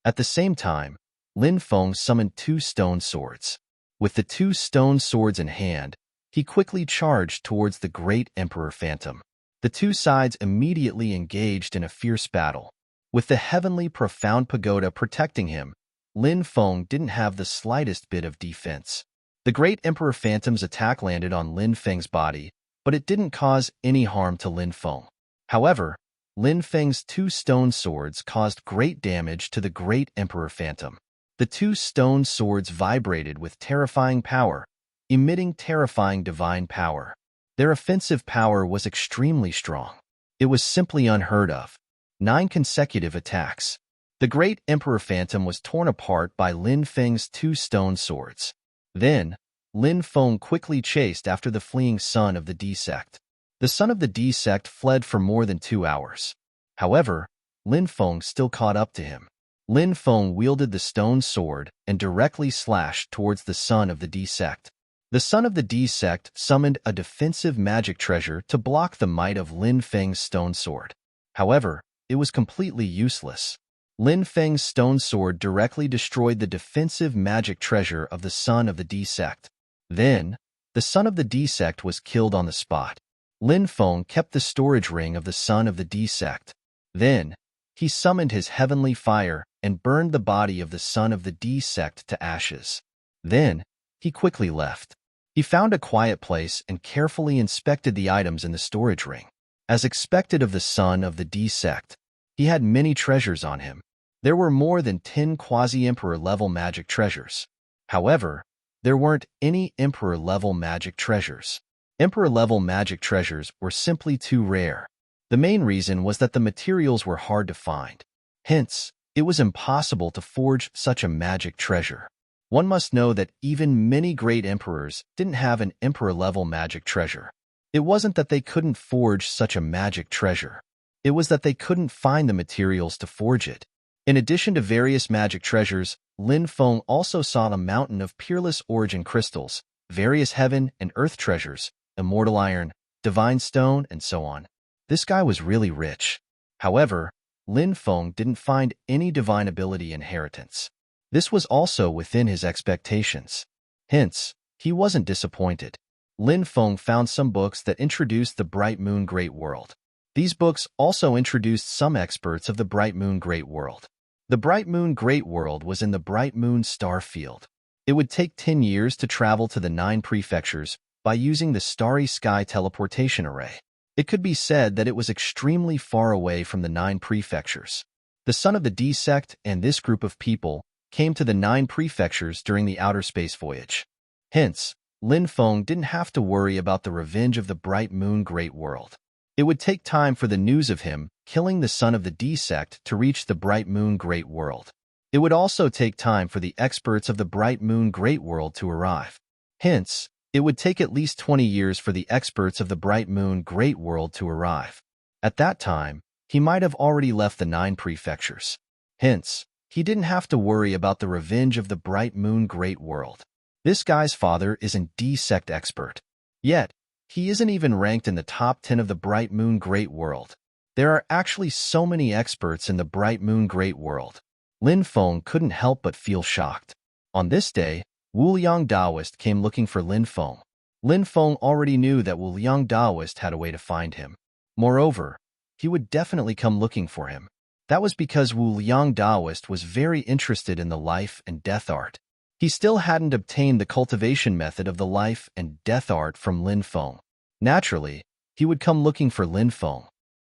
At the same time, Lin Feng summoned 2 stone swords. With the 2 stone swords in hand, he quickly charged towards the Great Emperor Phantom. The 2 sides immediately engaged in a fierce battle. With the Heavenly Profound Pagoda protecting him, Lin Feng didn't have the slightest bit of defense. The Great Emperor Phantom's attack landed on Lin Feng's body, but it didn't cause any harm to Lin Feng. However, Lin Feng's 2 stone swords caused great damage to the Great Emperor Phantom. The 2 stone swords vibrated with terrifying power, emitting terrifying divine power. Their offensive power was extremely strong. It was simply unheard of. 9 consecutive attacks. The Great Emperor Phantom was torn apart by Lin Feng's 2 stone swords. Then, Lin Feng quickly chased after the fleeing son of the D sect. The son of the D sect fled for more than 2 hours. However, Lin Feng still caught up to him. Lin Feng wielded the stone sword and directly slashed towards the son of the D sect. The son of the D sect summoned a defensive magic treasure to block the might of Lin Feng's stone sword. However, it was completely useless. Lin Feng's stone sword directly destroyed the defensive magic treasure of the son of the D sect. Then, the son of the D sect was killed on the spot. Lin Feng kept the storage ring of the son of the D sect. Then, he summoned his heavenly fire and burned the body of the son of the D sect to ashes. Then, he quickly left. He found a quiet place and carefully inspected the items in the storage ring. As expected of the son of the D sect, he had many treasures on him. There were more than 10 quasi-emperor level magic treasures. However, there weren't any emperor level magic treasures. Emperor level magic treasures were simply too rare. The main reason was that the materials were hard to find. Hence, it was impossible to forge such a magic treasure. One must know that even many great emperors didn't have an emperor-level magic treasure. It wasn't that they couldn't forge such a magic treasure. It was that they couldn't find the materials to forge it. In addition to various magic treasures, Lin Feng also saw a mountain of peerless origin crystals, various heaven and earth treasures, immortal iron, divine stone, and so on. This guy was really rich. However, Lin Feng didn't find any divine ability inheritance. This was also within his expectations. Hence, he wasn't disappointed. Lin Feng found some books that introduced the Bright Moon Great World. These books also introduced some experts of the Bright Moon Great World. The Bright Moon Great World was in the Bright Moon star field. It would take 10 years to travel to the 9 prefectures by using the Starry Sky teleportation array. It could be said that it was extremely far away from the 9 prefectures. The son of the D sect and this group of people came to the 9 prefectures during the outer space voyage. Hence, Lin Feng didn't have to worry about the revenge of the Bright Moon Great World. It would take time for the news of him killing the son of the D sect to reach the Bright Moon Great World. It would also take time for the experts of the Bright Moon Great World to arrive. Hence, it would take at least 20 years for the experts of the Bright Moon Great World to arrive. At that time, he might have already left the 9 prefectures. Hence, he didn't have to worry about the revenge of the Bright Moon Great World. This guy's father is an D-sect expert. Yet, he isn't even ranked in the top 10 of the Bright Moon Great World. There are actually so many experts in the Bright Moon Great World. Lin Feng couldn't help but feel shocked. On this day, Wu Liang Daoist came looking for Lin Feng. Lin Feng already knew that Wu Liang Daoist had a way to find him. Moreover, he would definitely come looking for him. That was because Wu Liang Daoist was very interested in the life and death art. He still hadn't obtained the cultivation method of the life and death art from Lin Feng. Naturally, he would come looking for Lin Feng.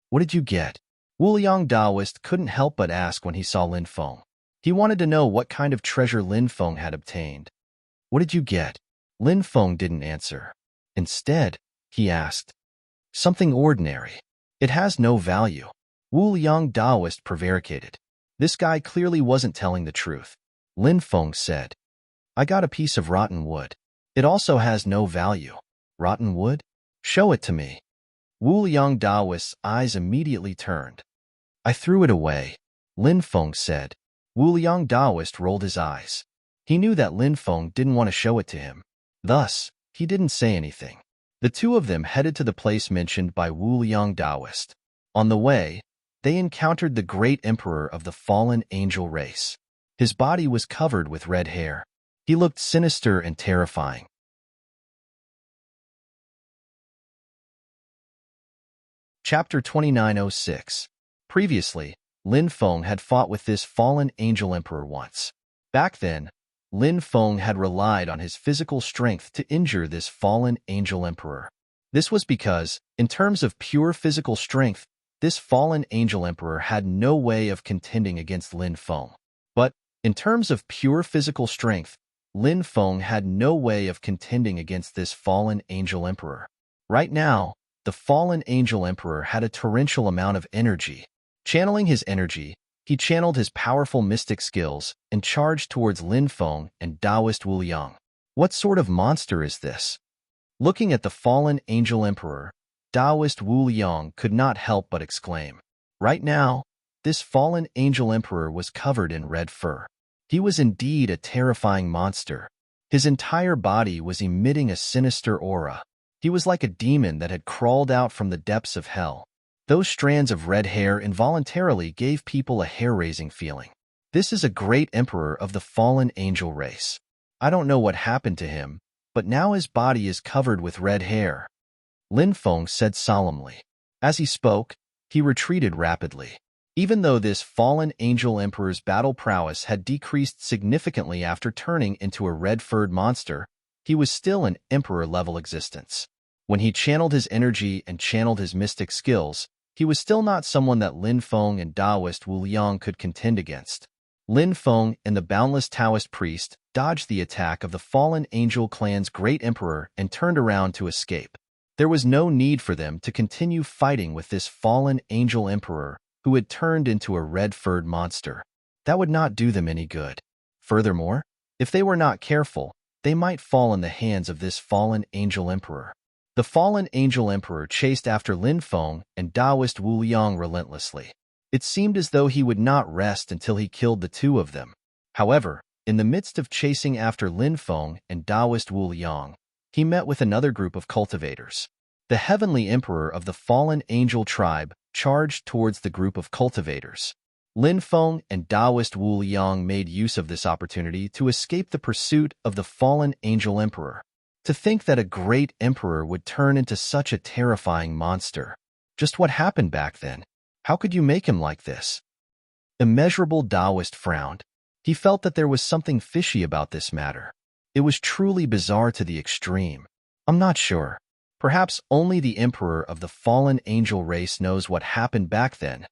What did you get? Wu Liang Daoist couldn't help but ask when he saw Lin Feng. He wanted to know what kind of treasure Lin Feng had obtained. What did you get? Lin Feng didn't answer. Instead, he asked, something ordinary. It has no value. Wu Liang Daoist prevaricated. This guy clearly wasn't telling the truth. Lin Feng said, I got a piece of rotten wood. It also has no value. Rotten wood? Show it to me. Wu Liang Daoist's eyes immediately turned. I threw it away, Lin Feng said. Wu Liang Daoist rolled his eyes. He knew that Lin Feng didn't want to show it to him. Thus, he didn't say anything. The two of them headed to the place mentioned by Wu Liang Daoist. On the way, they encountered the great emperor of the fallen angel race. His body was covered with red hair. He looked sinister and terrifying. Chapter 2906. Previously, Lin Feng had fought with this fallen angel emperor once. Back then, Lin Feng had relied on his physical strength to injure this fallen angel emperor. This was because, in terms of pure physical strength, this fallen angel emperor had no way of contending against Lin Feng. But, in terms of pure physical strength, Lin Feng had no way of contending against this fallen angel emperor. Right now, the fallen angel emperor had a torrential amount of energy. Channeling his energy, he channeled his powerful mystic skills and charged towards Lin Feng and Daoist Wu Liang. What sort of monster is this? Looking at the fallen angel emperor, Daoist Wu Liang could not help but exclaim. Right now, this fallen angel emperor was covered in red fur. He was indeed a terrifying monster. His entire body was emitting a sinister aura. He was like a demon that had crawled out from the depths of hell. Those strands of red hair involuntarily gave people a hair-raising feeling. This is a great emperor of the fallen angel race. I don't know what happened to him, but now his body is covered with red hair. Lin Feng said solemnly. As he spoke, he retreated rapidly. Even though this fallen angel emperor's battle prowess had decreased significantly after turning into a red-furred monster, he was still an emperor-level existence. When he channeled his energy and channeled his mystic skills, he was still not someone that Lin Feng and Daoist Wu Liang could contend against. Lin Feng and the boundless Taoist priest dodged the attack of the fallen angel clan's great emperor and turned around to escape. There was no need for them to continue fighting with this fallen angel emperor who had turned into a red-furred monster. That would not do them any good. Furthermore, if they were not careful, they might fall in the hands of this fallen angel emperor. The fallen angel emperor chased after Lin Feng and Daoist Wu Liang relentlessly. It seemed as though he would not rest until he killed the two of them. However, in the midst of chasing after Lin Feng and Daoist Wu Liang, he met with another group of cultivators. The heavenly emperor of the fallen angel tribe charged towards the group of cultivators. Lin Feng and Daoist Wu Liang made use of this opportunity to escape the pursuit of the fallen angel emperor. To think that a great emperor would turn into such a terrifying monster. Just what happened back then? How could you make him like this? Immeasurable Daoist frowned. He felt that there was something fishy about this matter. It was truly bizarre to the extreme. I'm not sure. Perhaps only the emperor of the fallen angel race knows what happened back then,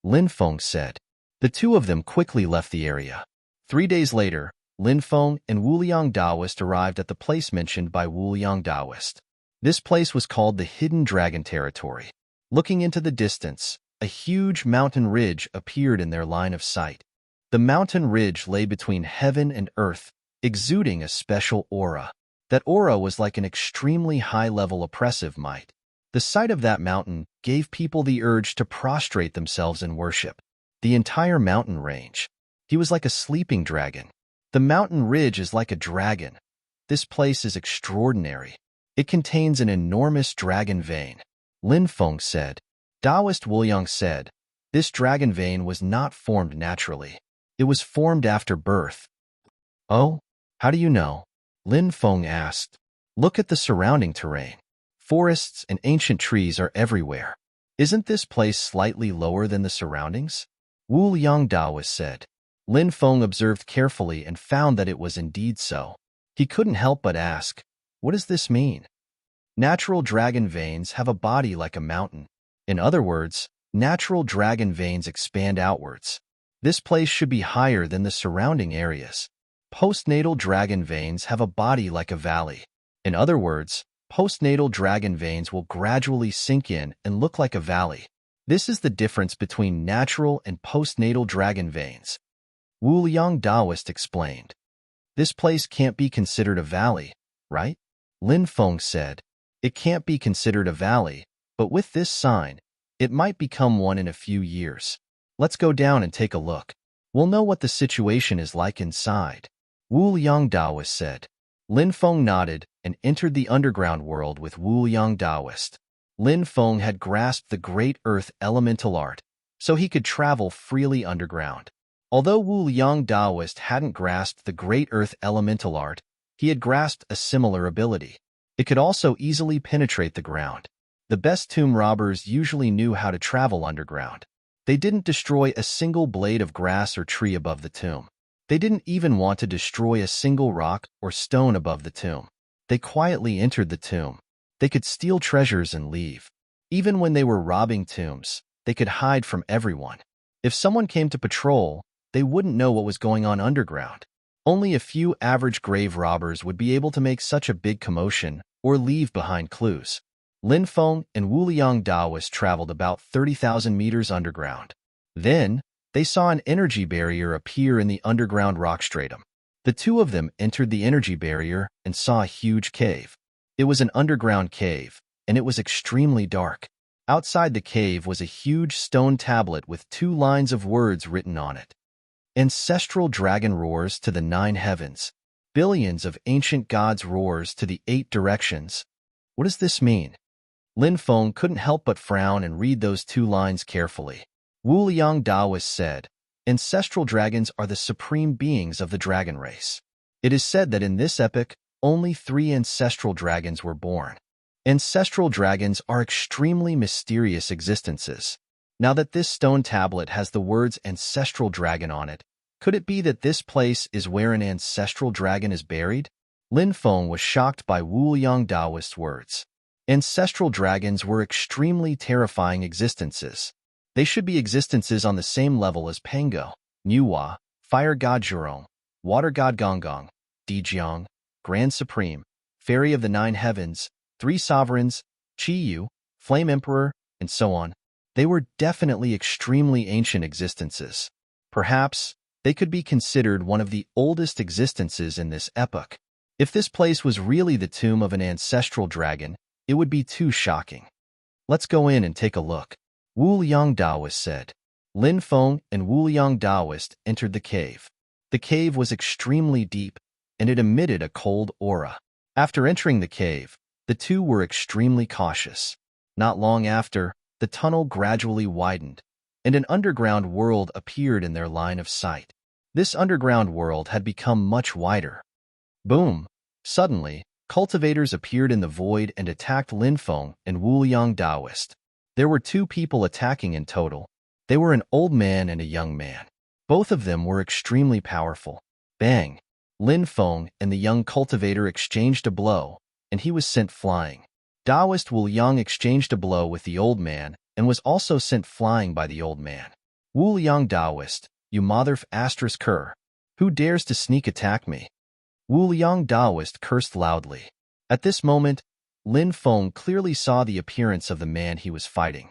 Lin Feng said. The two of them quickly left the area. 3 days later, Lin Feng and Wu Liang Daoist arrived at the place mentioned by Wu Liang Daoist. This place was called the Hidden Dragon Territory. Looking into the distance, a huge mountain ridge appeared in their line of sight. The mountain ridge lay between heaven and earth, exuding a special aura. That aura was like an extremely high-level oppressive might. The sight of that mountain gave people the urge to prostrate themselves in worship. The entire mountain range. He was like a sleeping dragon. The mountain ridge is like a dragon. This place is extraordinary. It contains an enormous dragon vein, Lin Feng said. Daoist Wu Liang said, this dragon vein was not formed naturally. It was formed after birth. Oh? How do you know? Lin Feng asked. Look at the surrounding terrain. Forests and ancient trees are everywhere. Isn't this place slightly lower than the surroundings? Wu Liang Daoist said. Lin Feng observed carefully and found that it was indeed so. He couldn't help but ask, what does this mean? Natural dragon veins have a body like a mountain. In other words, natural dragon veins expand outwards. This place should be higher than the surrounding areas. Postnatal dragon veins have a body like a valley. In other words, postnatal dragon veins will gradually sink in and look like a valley. This is the difference between natural and postnatal dragon veins. Wu Liang Daoist explained. This place can't be considered a valley, right? Lin Feng said. It can't be considered a valley, but with this sign, it might become one in a few years. Let's go down and take a look. We'll know what the situation is like inside. Wu Liang Daoist said. Lin Feng nodded and entered the underground world with Wu Liang Daoist. Lin Feng had grasped the great earth elemental art, so he could travel freely underground. Although Wu Liang Daoist hadn't grasped the great earth elemental art, he had grasped a similar ability. It could also easily penetrate the ground. The best tomb robbers usually knew how to travel underground. They didn't destroy a single blade of grass or tree above the tomb. They didn't even want to destroy a single rock or stone above the tomb. They quietly entered the tomb. They could steal treasures and leave. Even when they were robbing tombs, they could hide from everyone. If someone came to patrol, they wouldn't know what was going on underground. Only a few average grave robbers would be able to make such a big commotion or leave behind clues. Lin Feng and Wu Liang Daoist traveled about 30,000 meters underground. Then, they saw an energy barrier appear in the underground rock stratum. The two of them entered the energy barrier and saw a huge cave. It was an underground cave, and it was extremely dark. Outside the cave was a huge stone tablet with 2 lines of words written on it. Ancestral dragon roars to the 9 heavens. Billions of ancient gods roars to the 8 directions. What does this mean? Lin Feng couldn't help but frown and read those 2 lines carefully. Wu Liang Daoist said, Ancestral dragons are the supreme beings of the dragon race. It is said that in this epoch, only 3 ancestral dragons were born. Ancestral dragons are extremely mysterious existences. Now that this stone tablet has the words ancestral dragon on it, could it be that this place is where an ancestral dragon is buried? Lin Feng was shocked by Wu Liang Daoist's words. Ancestral dragons were extremely terrifying existences. They should be existences on the same level as Pango, Nuwa, Fire God Zhurong, Water God Gonggong, Dijiang, Grand Supreme, Fairy of the 9 Heavens, 3 Sovereigns, Qiyu, Flame Emperor, and so on. They were definitely extremely ancient existences. Perhaps, they could be considered one of the oldest existences in this epoch. If this place was really the tomb of an ancestral dragon, it would be too shocking. Let's go in and take a look. Wu Liang Daoist said. Lin Feng and Wu Liang Daoist entered the cave. The cave was extremely deep, and it emitted a cold aura. After entering the cave, the two were extremely cautious. Not long after, the tunnel gradually widened, and an underground world appeared in their line of sight. This underground world had become much wider. Boom! Suddenly, cultivators appeared in the void and attacked Lin Feng and Wu Liang Daoist. There were 2 people attacking in total. They were an old man and a young man. Both of them were extremely powerful. Bang! Lin Feng and the young cultivator exchanged a blow, and he was sent flying. Daoist Wu Liang exchanged a blow with the old man and was also sent flying by the old man. Wu Liang Daoist, you motherf asterisk cur. Who dares to sneak attack me? Wu Liang Daoist cursed loudly. At this moment, Lin Feng clearly saw the appearance of the man he was fighting.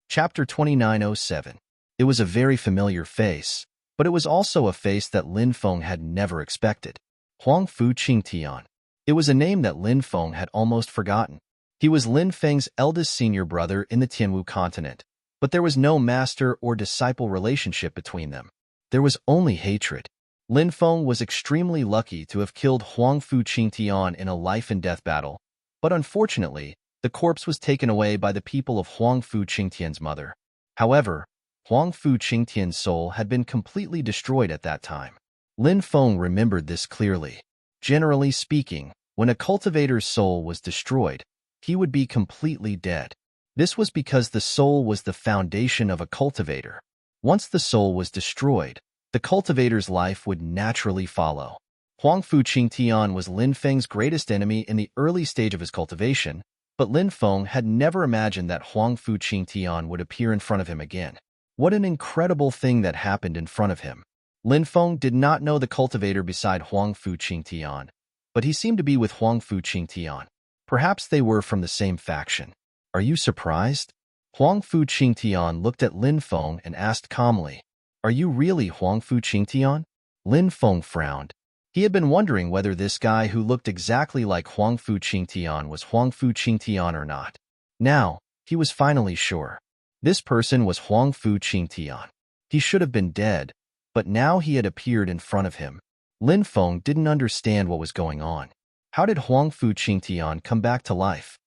Chapter 2907. It was a very familiar face, but it was also a face that Lin Feng had never expected. Huang Fu Qingtian. It was a name that Lin Feng had almost forgotten. He was Lin Feng's eldest senior brother in the Tianwu continent, but there was no master or disciple relationship between them. There was only hatred. Lin Feng was extremely lucky to have killed Huang Fu Qingtian in a life-and-death battle, but unfortunately, the corpse was taken away by the people of Huang Fu Qingtian's mother. However, Huang Fu Qingtian's soul had been completely destroyed at that time. Lin Feng remembered this clearly. Generally speaking, When a cultivator's soul was destroyed, he would be completely dead. This was because the soul was the foundation of a cultivator. Once the soul was destroyed, the cultivator's life would naturally follow. Huangfu Qingtian was Lin Feng's greatest enemy in the early stage of his cultivation, but Lin Feng had never imagined that Huangfu Qingtian would appear in front of him again. What an incredible thing that happened in front of him. Lin Feng did not know the cultivator beside Huangfu Qingtian, but he seemed to be with Huangfu Qingtian. Perhaps they were from the same faction. Are you surprised? Huangfu Qingtian looked at Lin Feng and asked calmly, Are you really Huangfu Qingtian? Lin Feng frowned. He had been wondering whether this guy who looked exactly like Huangfu Qingtian was Huangfu Qingtian or not. Now, he was finally sure. This person was Huangfu Qingtian. He should have been dead, but now he had appeared in front of him. Lin Feng didn't understand what was going on. How did Huangfu Qingtian come back to life?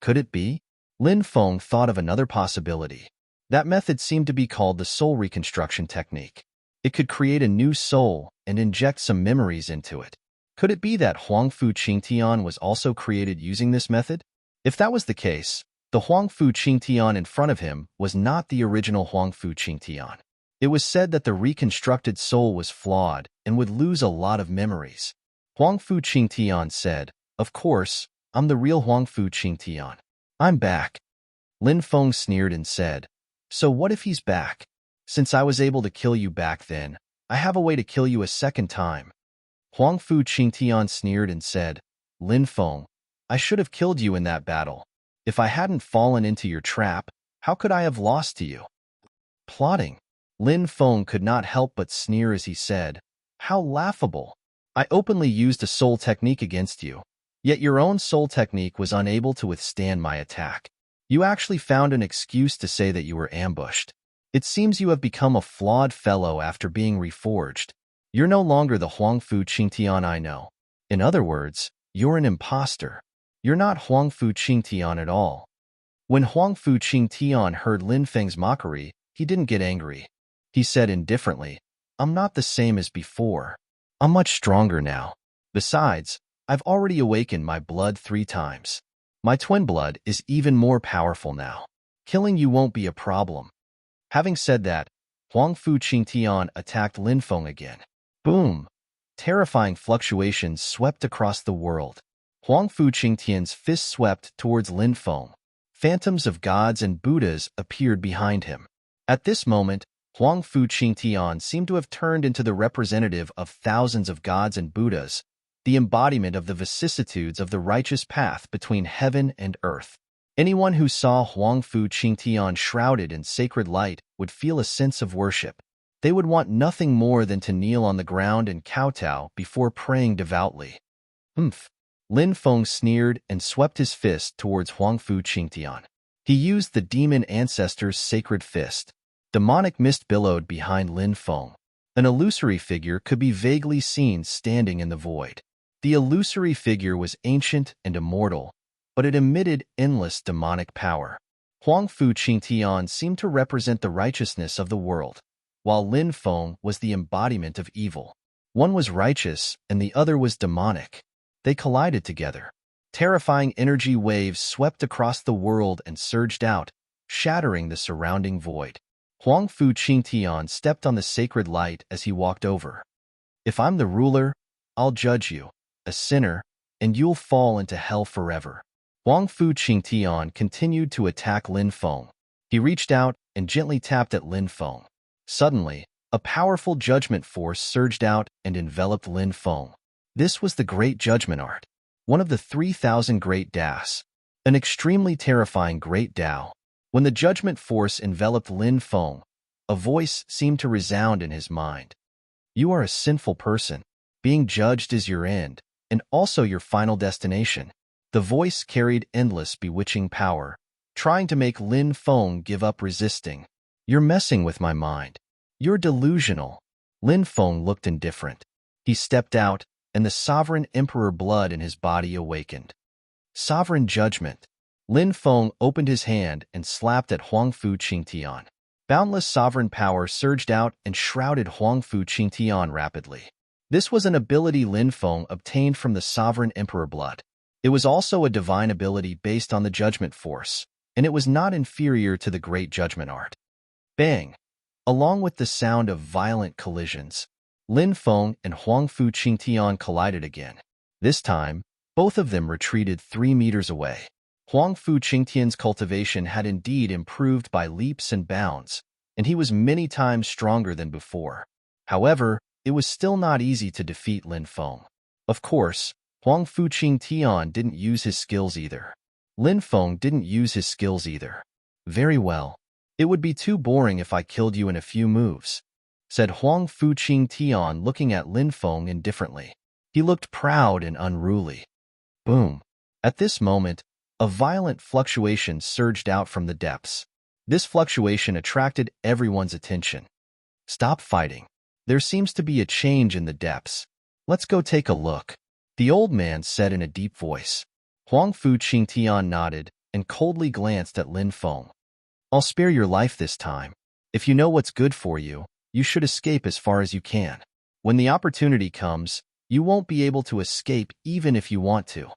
Could it be? Lin Feng thought of another possibility. That method seemed to be called the soul reconstruction technique. It could create a new soul and inject some memories into it. Could it be that Huangfu Qingtian was also created using this method? If that was the case, the Huangfu Qingtian in front of him was not the original Huangfu Qingtian. It was said that the reconstructed soul was flawed and would lose a lot of memories. Huangfu Qingtian said, Of course, I'm the real Huangfu Qingtian. I'm back. Lin Feng sneered and said, So what if he's back? Since I was able to kill you back then, I have a way to kill you a second time. Huangfu Qingtian sneered and said, Lin Feng, I should have killed you in that battle. If I hadn't fallen into your trap, how could I have lost to you? Plotting. Lin Feng could not help but sneer as he said, How laughable. I openly used a soul technique against you, yet your own soul technique was unable to withstand my attack. You actually found an excuse to say that you were ambushed. It seems you have become a flawed fellow after being reforged. You're no longer the Huangfu Qingtian I know. In other words, you're an imposter. You're not Huangfu Qingtian at all. When Huangfu Qingtian heard Lin Feng's mockery, he didn't get angry. He said indifferently, I'm not the same as before. I'm much stronger now. Besides, I've already awakened my blood 3 times. My twin blood is even more powerful now. Killing you won't be a problem. Having said that, Huangfu Qingtian attacked Lin Feng again. Boom! Terrifying fluctuations swept across the world. Huangfu Qingtian's fist swept towards Lin Feng. Phantoms of gods and Buddhas appeared behind him. At this moment, Huangfu Qingtian seemed to have turned into the representative of thousands of gods and Buddhas, the embodiment of the vicissitudes of the righteous path between heaven and earth. Anyone who saw Huangfu Qingtian shrouded in sacred light would feel a sense of worship. They would want nothing more than to kneel on the ground and kowtow before praying devoutly. Humph! Lin Feng sneered and swept his fist towards Huangfu Qingtian. He used the demon ancestor's sacred fist. Demonic mist billowed behind Lin Feng. An illusory figure could be vaguely seen standing in the void. The illusory figure was ancient and immortal, but it emitted endless demonic power. Huangfu Qingtian seemed to represent the righteousness of the world, while Lin Feng was the embodiment of evil. One was righteous and the other was demonic. They collided together. Terrifying energy waves swept across the world and surged out, shattering the surrounding void. Huangfu Qingtian stepped on the sacred light as he walked over. If I'm the ruler, I'll judge you, a sinner, and you'll fall into hell forever. Huangfu Qingtian continued to attack Lin Feng. He reached out and gently tapped at Lin Feng. Suddenly, a powerful judgment force surged out and enveloped Lin Feng. This was the Great Judgment Art, one of the 3,000 Great Das, an extremely terrifying Great Tao. When the judgment force enveloped Lin Feng, a voice seemed to resound in his mind. You are a sinful person. Being judged is your end, and also your final destination. The voice carried endless bewitching power, trying to make Lin Feng give up resisting. You're messing with my mind. You're delusional. Lin Feng looked indifferent. He stepped out, and the sovereign emperor blood in his body awakened. Sovereign judgment. Lin Feng opened his hand and slapped at Huangfu Qingtian. Boundless sovereign power surged out and shrouded Huangfu Qingtian rapidly. This was an ability Lin Feng obtained from the sovereign emperor blood. It was also a divine ability based on the judgment force, and it was not inferior to the great judgment art. Bang! Along with the sound of violent collisions, Lin Feng and Huangfu Qingtian collided again. This time, both of them retreated 3 meters away. Huangfu Qingtian's cultivation had indeed improved by leaps and bounds, and he was many times stronger than before. However, it was still not easy to defeat Lin Feng. Of course, Huangfu Qingtian didn't use his skills either. Lin Feng didn't use his skills either. Very well. It would be too boring if I killed you in a few moves, said Huangfu Qingtian, looking at Lin Feng indifferently. He looked proud and unruly. Boom. At this moment, a violent fluctuation surged out from the depths. This fluctuation attracted everyone's attention. Stop fighting. There seems to be a change in the depths. Let's go take a look, the old man said in a deep voice. Huangfu Qingtian nodded and coldly glanced at Lin Feng. I'll spare your life this time. If you know what's good for you, you should escape as far as you can. When the opportunity comes, you won't be able to escape even if you want to.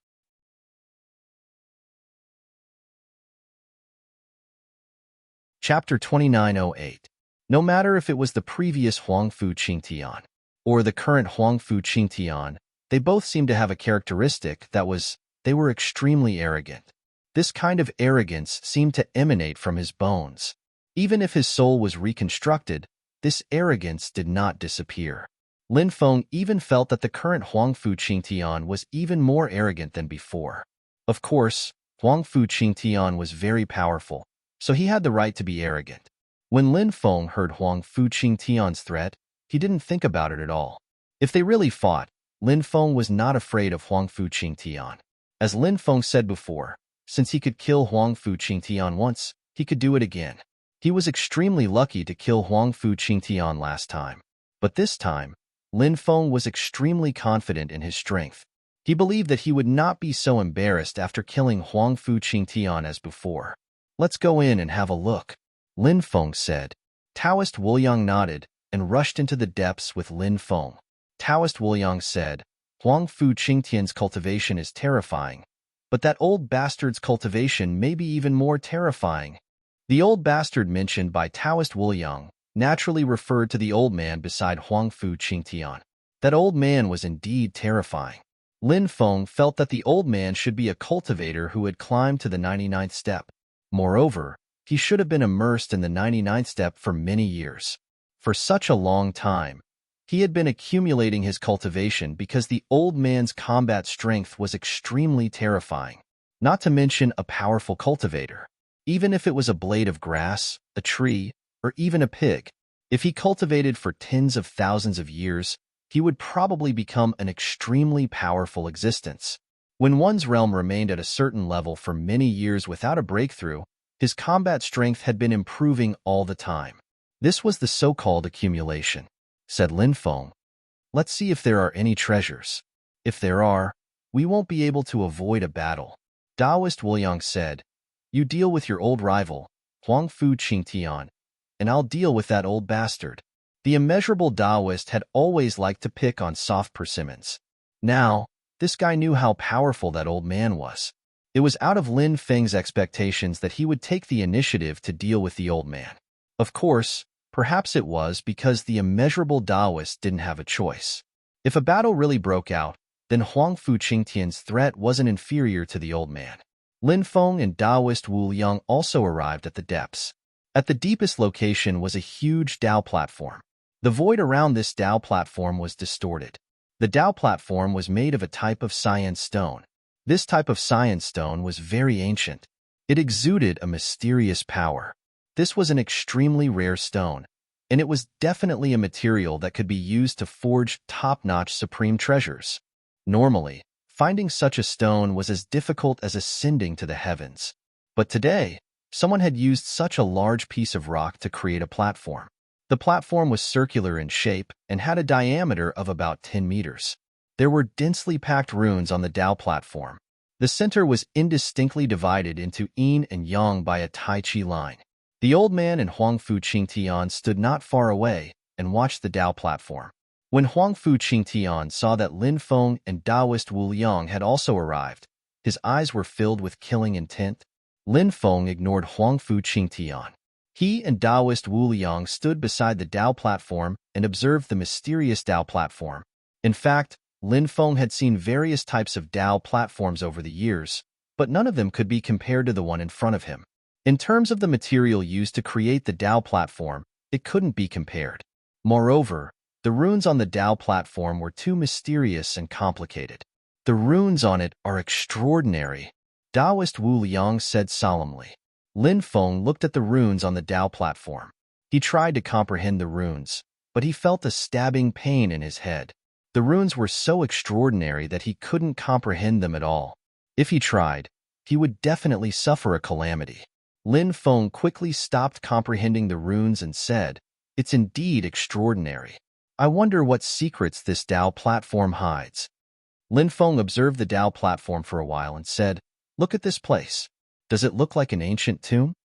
Chapter 2908. No matter if it was the previous Huangfu Qingtian or the current Huangfu Qingtian, they both seemed to have a characteristic that was, they were extremely arrogant. This kind of arrogance seemed to emanate from his bones. Even if his soul was reconstructed, this arrogance did not disappear. Lin Feng even felt that the current Huangfu Qingtian was even more arrogant than before. Of course, Huangfu Qingtian was very powerful, so he had the right to be arrogant. When Lin Feng heard Huangfu Qingtian's threat, he didn't think about it at all. If they really fought, Lin Feng was not afraid of Huangfu Qingtian. As Lin Feng said before, since he could kill Huangfu Qingtian once, he could do it again. He was extremely lucky to kill Huangfu Qingtian last time. But this time, Lin Feng was extremely confident in his strength. He believed that he would not be so embarrassed after killing Huangfu Qingtian as before. Let's go in and have a look, Lin Feng said. Taoist Wuliang nodded and rushed into the depths with Lin Feng. Taoist Wuliang said, Huangfu Qingtian's cultivation is terrifying, but that old bastard's cultivation may be even more terrifying. The old bastard mentioned by Taoist Wuliang naturally referred to the old man beside Huangfu Qingtian. That old man was indeed terrifying. Lin Feng felt that the old man should be a cultivator who had climbed to the 99th step. Moreover, he should have been immersed in the 99th step for many years. For such a long time, he had been accumulating his cultivation because the old man's combat strength was extremely terrifying, not to mention a powerful cultivator. Even if it was a blade of grass, a tree, or even a pig, if he cultivated for tens of thousands of years, he would probably become an extremely powerful existence. When one's realm remained at a certain level for many years without a breakthrough, his combat strength had been improving all the time. This was the so-called accumulation, said Lin Feng. Let's see if there are any treasures. If there are, we won't be able to avoid a battle. Taoist Wuliang said, you deal with your old rival, Huangfu Qingtian, and I'll deal with that old bastard. The immeasurable Taoist had always liked to pick on soft persimmons. Now, this guy knew how powerful that old man was. It was out of Lin Feng's expectations that he would take the initiative to deal with the old man. Of course, perhaps it was because the immeasurable Taoist didn't have a choice. If a battle really broke out, then Huangfu Qingtian's threat wasn't inferior to the old man. Lin Feng and Taoist Wu Liang also arrived at the depths. At the deepest location was a huge Dao platform. The void around this Dao platform was distorted. The Dao platform was made of a type of cyan stone. This type of cyan stone was very ancient. It exuded a mysterious power. This was an extremely rare stone, and it was definitely a material that could be used to forge top-notch supreme treasures. Normally, finding such a stone was as difficult as ascending to the heavens. But today, someone had used such a large piece of rock to create a platform. The platform was circular in shape and had a diameter of about 10 meters. There were densely packed runes on the Dao platform. The center was indistinctly divided into yin and yang by a Tai Chi line. The old man and Huangfu Qingtian stood not far away and watched the Dao platform. When Huangfu Qingtian saw that Lin Feng and Taoist Wu Liang had also arrived, his eyes were filled with killing intent. Lin Feng ignored Huangfu Qingtian. He and Taoist Wu Liang stood beside the Dao platform and observed the mysterious Dao platform. In fact, Lin Feng had seen various types of Dao platforms over the years, but none of them could be compared to the one in front of him. In terms of the material used to create the Dao platform, it couldn't be compared. Moreover, the runes on the Dao platform were too mysterious and complicated. The runes on it are extraordinary, Taoist Wu Liang said solemnly. Lin Feng looked at the runes on the Dao platform. He tried to comprehend the runes, but he felt a stabbing pain in his head. The runes were so extraordinary that he couldn't comprehend them at all. If he tried, he would definitely suffer a calamity. Lin Feng quickly stopped comprehending the runes and said, "It's indeed extraordinary. I wonder what secrets this Dao platform hides." Lin Feng observed the Dao platform for a while and said, "Look at this place. Does it look like an ancient tomb?"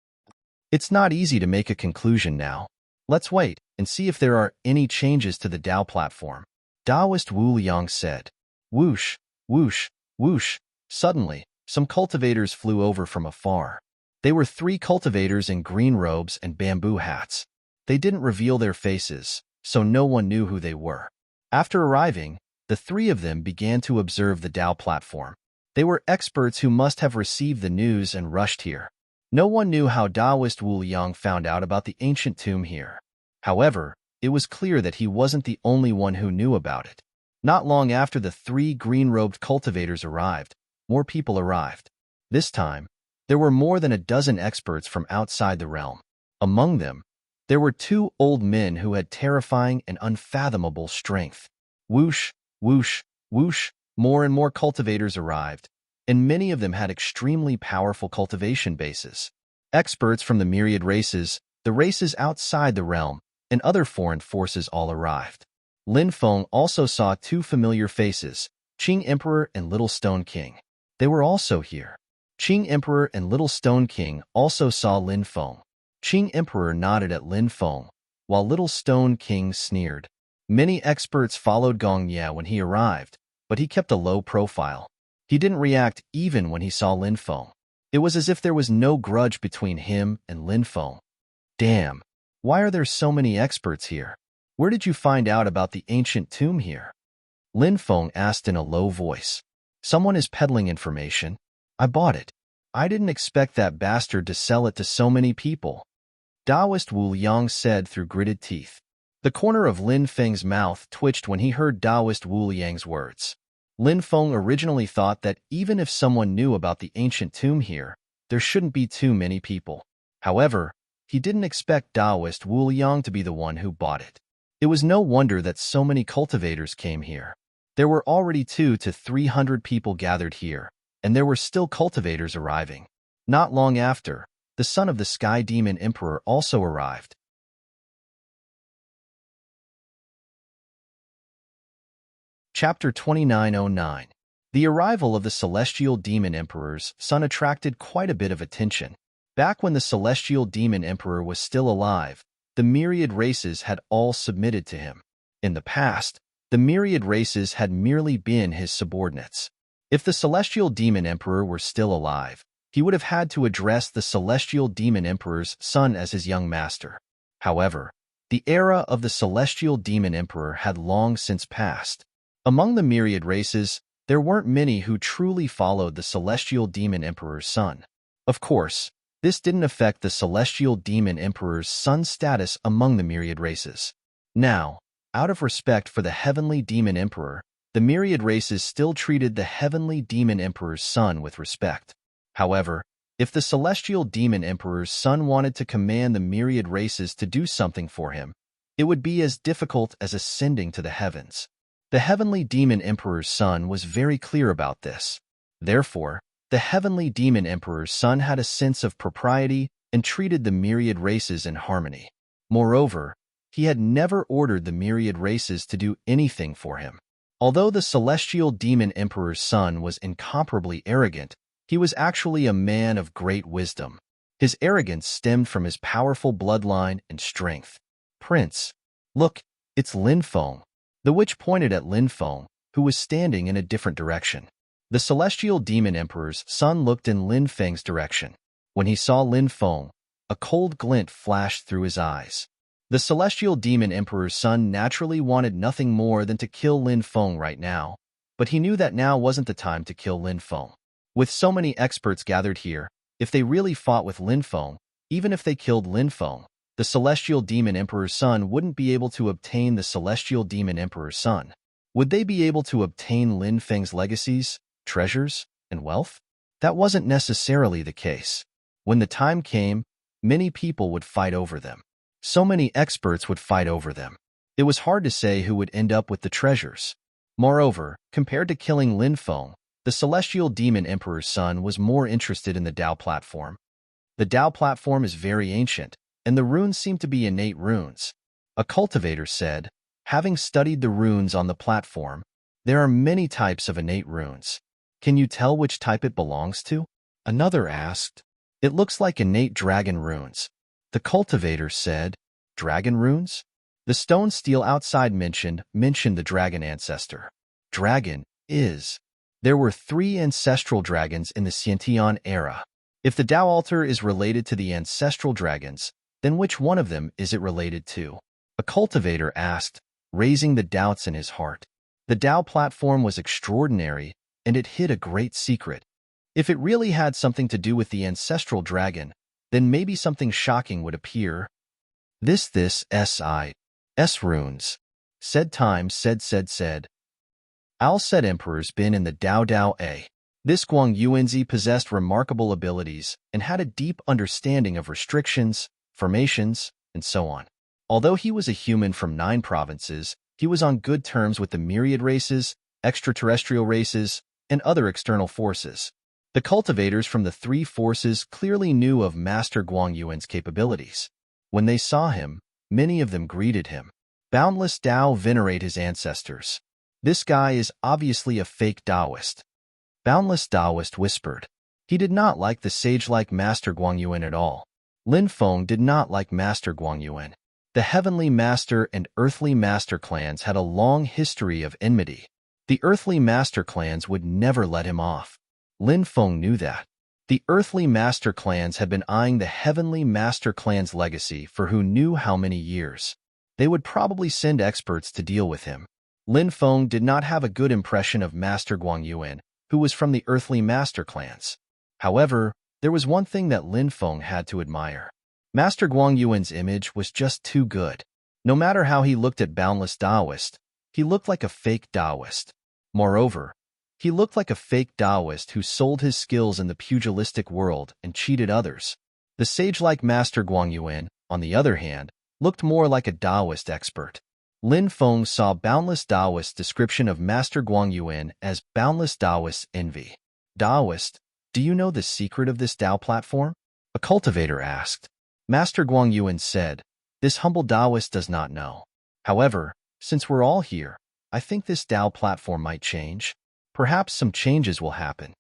It's not easy to make a conclusion now. Let's wait and see if there are any changes to the Dao platform, Taoist Wu Liang said. Whoosh, whoosh, whoosh. Suddenly, some cultivators flew over from afar. They were 3 cultivators in green robes and bamboo hats. They didn't reveal their faces, so no one knew who they were. After arriving, the 3 of them began to observe the Dao platform. They were experts who must have received the news and rushed here. No one knew how Taoist Wu Liang found out about the ancient tomb here. However, it was clear that he wasn't the only one who knew about it. Not long after the 3 green-robed cultivators arrived, more people arrived. This time, there were more than a dozen experts from outside the realm. Among them, there were 2 old men who had terrifying and unfathomable strength. Whoosh, whoosh, whoosh, more and more cultivators arrived, and many of them had extremely powerful cultivation bases. Experts from the myriad races, the races outside the realm, and other foreign forces all arrived. Lin Feng also saw 2 familiar faces, Qing Emperor and Little Stone King. They were also here. Qing Emperor and Little Stone King also saw Lin Feng. Qing Emperor nodded at Lin Feng, while Little Stone King sneered. Many experts followed Gong Ye when he arrived, but he kept a low profile. He didn't react even when he saw Lin Feng. It was as if there was no grudge between him and Lin Feng. Damn, why are there so many experts here? Where did you find out about the ancient tomb here? Lin Feng asked in a low voice. Someone is peddling information. I bought it. I didn't expect that bastard to sell it to so many people, Taoist Wu Liang said through gritted teeth. The corner of Lin Feng's mouth twitched when he heard Taoist Wu Liang's words. Lin Feng originally thought that even if someone knew about the ancient tomb here, there shouldn't be too many people. However, he didn't expect Taoist Wu Liang to be the one who bought it. It was no wonder that so many cultivators came here. There were already 200 to 300 people gathered here, and there were still cultivators arriving. Not long after, the son of the Sky Demon Emperor also arrived. Chapter 2909. The arrival of the Celestial Demon Emperor's son attracted quite a bit of attention. Back when the Celestial Demon Emperor was still alive, the myriad races had all submitted to him. In the past, the myriad races had merely been his subordinates. If the Celestial Demon Emperor were still alive, he would have had to address the Celestial Demon Emperor's son as his young master. However, the era of the Celestial Demon Emperor had long since passed. Among the myriad races, there weren't many who truly followed the Celestial Demon Emperor's son. Of course, this didn't affect the Celestial Demon Emperor's son's status among the myriad races. Now, out of respect for the Heavenly Demon Emperor, the myriad races still treated the Heavenly Demon Emperor's son with respect. However, if the Celestial Demon Emperor's son wanted to command the myriad races to do something for him, it would be as difficult as ascending to the heavens. The Heavenly Demon Emperor's son was very clear about this. Therefore, the Heavenly Demon Emperor's son had a sense of propriety and treated the myriad races in harmony. Moreover, he had never ordered the myriad races to do anything for him. Although the Celestial Demon Emperor's son was incomparably arrogant, he was actually a man of great wisdom. His arrogance stemmed from his powerful bloodline and strength. Prince, look, it's Lin Feng. The witch pointed at Lin Feng, who was standing in a different direction. The celestial demon emperor's son looked in Lin Feng's direction. When he saw Lin Feng, a cold glint flashed through his eyes. The celestial demon emperor's son naturally wanted nothing more than to kill Lin Feng right now, but he knew that now wasn't the time to kill Lin Feng. With so many experts gathered here, if they really fought with Lin Feng, even if they killed Lin Feng, the celestial demon emperor's son wouldn't be able to obtain the celestial demon emperor's son. Would they be able to obtain Lin Feng's legacies, treasures, and wealth? That wasn't necessarily the case. When the time came, many people would fight over them. So many experts would fight over them. It was hard to say who would end up with the treasures. Moreover, compared to killing Lin Feng, the celestial demon emperor's son was more interested in the Tao platform. The Tao platform is very ancient, and the runes seem to be innate runes. A cultivator said, having studied the runes on the platform, there are many types of innate runes. Can you tell which type it belongs to? Another asked. It looks like innate dragon runes. The cultivator said, dragon runes? The stone stele outside mentioned the dragon ancestor. Dragon is. There were 3 ancestral dragons in the Xiantian era. If the Tao altar is related to the ancestral dragons, then which one of them is it related to? A cultivator asked, raising the doubts in his heart. The Tao platform was extraordinary, and it hid a great secret. If it really had something to do with the ancestral dragon, then maybe something shocking would appear. This S runes. Said time, said. Al said emperor's been in the Dao A. This Guang Yuanzi possessed remarkable abilities and had a deep understanding of restrictions, formations, and so on. Although he was a human from 9 provinces, he was on good terms with the myriad races, extraterrestrial races, and other external forces. The cultivators from the 3 forces clearly knew of Master Guang Yuan's capabilities. When they saw him, many of them greeted him. Boundless Tao venerate his ancestors. This guy is obviously a fake Taoist. Boundless Taoist whispered. He did not like the sage-like Master Guang Yuan at all. Lin Feng did not like Master Guang Yuan. The Heavenly Master and Earthly Master clans had a long history of enmity. The Earthly Master clans would never let him off. Lin Feng knew that. The Earthly Master clans had been eyeing the Heavenly Master clan's legacy for who knew how many years. They would probably send experts to deal with him. Lin Feng did not have a good impression of Master Guang Yuan, who was from the Earthly Master clans. However, there was one thing that Lin Feng had to admire. Master Guang Yuan's image was just too good. No matter how he looked at Boundless Taoist, he looked like a fake Taoist. Moreover, he looked like a fake Taoist who sold his skills in the pugilistic world and cheated others. The sage-like Master Guang Yuan, on the other hand, looked more like a Taoist expert. Lin Feng saw Boundless Taoist's description of Master Guang Yuan as Boundless Taoist's envy. Taoist, do you know the secret of this Tao platform? A cultivator asked. Master Guang Yuan said, this humble Taoist does not know. However, since we're all here, I think this Tao platform might change. Perhaps some changes will happen.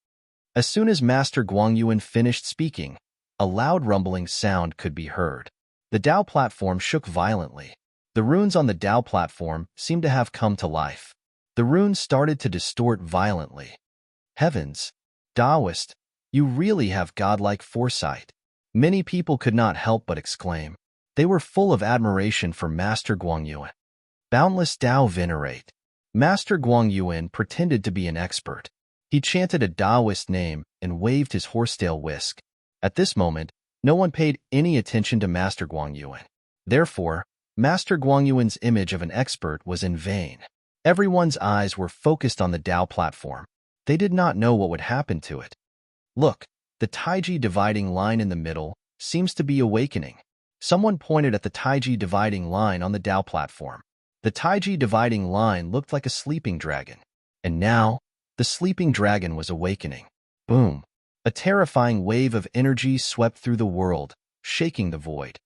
As soon as Master Guang Yuan finished speaking, a loud rumbling sound could be heard. The Tao platform shook violently. The runes on the Tao platform seemed to have come to life. The runes started to distort violently. Heavens! Taoist, you really have godlike foresight. Many people could not help but exclaim. They were full of admiration for Master Guang Yuan. Boundless Tao venerate. Master Guang Yuan pretended to be an expert. He chanted a Taoist name and waved his horsetail whisk. At this moment, no one paid any attention to Master Guang Yuan. Therefore, Master Guang Yuan's image of an expert was in vain. Everyone's eyes were focused on the Tao platform. They did not know what would happen to it. Look, the Taiji dividing line in the middle seems to be awakening. Someone pointed at the Taiji dividing line on the Tao platform. The Taiji dividing line looked like a sleeping dragon. And now, the sleeping dragon was awakening. Boom! A terrifying wave of energy swept through the world, shaking the void.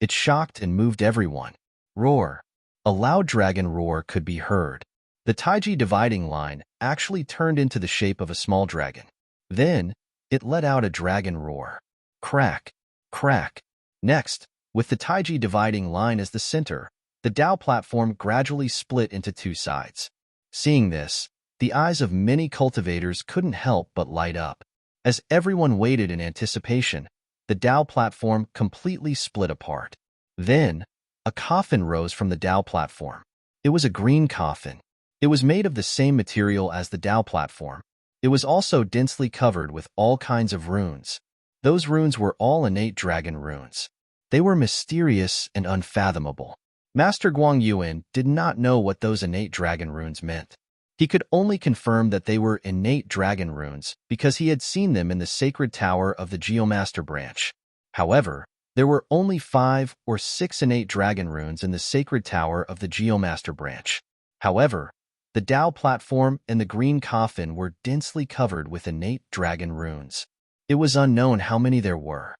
It shocked and moved everyone. Roar! A loud dragon roar could be heard. The Taiji dividing line actually turned into the shape of a small dragon. Then, it let out a dragon roar. Crack! Crack! Next, with the Taiji dividing line as the center, The Dao platform gradually split into two sides. Seeing this, the eyes of many cultivators couldn't help but light up. As everyone waited in anticipation, the Dao platform completely split apart. Then, a coffin rose from the Dao platform. It was a green coffin. It was made of the same material as the Dao platform. It was also densely covered with all kinds of runes. Those runes were all innate dragon runes. They were mysterious and unfathomable. Master Guang Yuan did not know what those innate dragon runes meant. He could only confirm that they were innate dragon runes because he had seen them in the sacred tower of the Geomaster branch. However, there were only 5 or 6 innate dragon runes in the sacred tower of the Geomaster branch. However, the Dao platform and the green coffin were densely covered with innate dragon runes. It was unknown how many there were.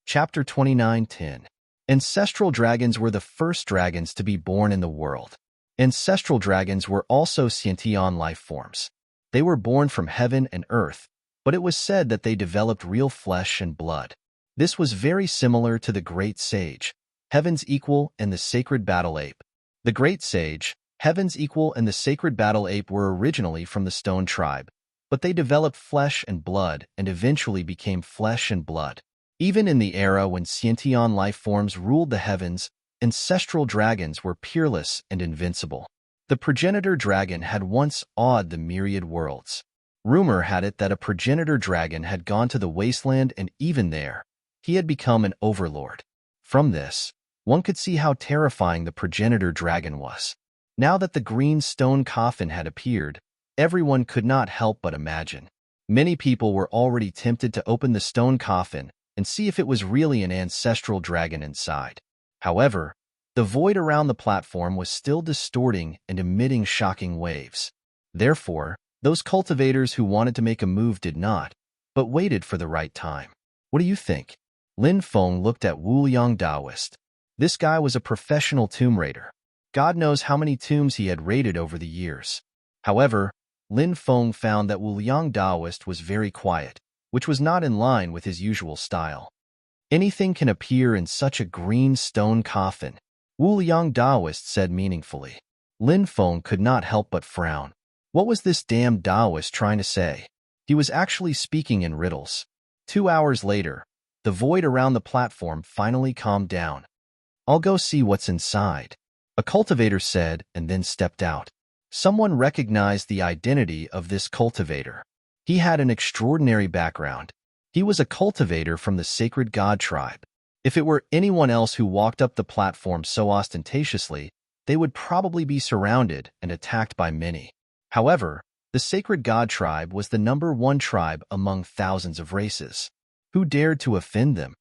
Chapter 29:10. Ancestral dragons were the first dragons to be born in the world. Ancestral dragons were also sentient life forms. They were born from heaven and earth, but it was said that they developed real flesh and blood. This was very similar to the Great Sage, Heaven's Equal, and the Sacred Battle Ape. The Great Sage, Heaven's Equal, and the Sacred Battle Ape were originally from the Stone Tribe, but they developed flesh and blood and eventually became flesh and blood. Even in the era when sentient life forms ruled the heavens, ancestral dragons were peerless and invincible. The progenitor dragon had once awed the myriad worlds. Rumor had it that a progenitor dragon had gone to the wasteland, and even there, he had become an overlord. From this, one could see how terrifying the progenitor dragon was. Now that the green stone coffin had appeared, everyone could not help but imagine. Many people were already tempted to open the stone coffin and see if it was really an ancestral dragon inside. However, the void around the platform was still distorting and emitting shocking waves. Therefore, those cultivators who wanted to make a move did not, but waited for the right time. What do you think? Lin Feng looked at Wu Liang Daoist. This guy was a professional tomb raider. God knows how many tombs he had raided over the years. However, Lin Feng found that Wu Liang Daoist was very quiet, which was not in line with his usual style. Anything can appear in such a green stone coffin, Wu Liang Daoist said meaningfully. Lin Feng could not help but frown. What was this damn Daoist trying to say? He was actually speaking in riddles. 2 hours later, the void around the platform finally calmed down. I'll go see what's inside, a cultivator said and then stepped out. Someone recognized the identity of this cultivator. He had an extraordinary background. He was a cultivator from the Sacred God tribe. If it were anyone else who walked up the platform so ostentatiously, they would probably be surrounded and attacked by many. However, the Sacred God tribe was the #1 tribe among thousands of races. Who dared to offend them?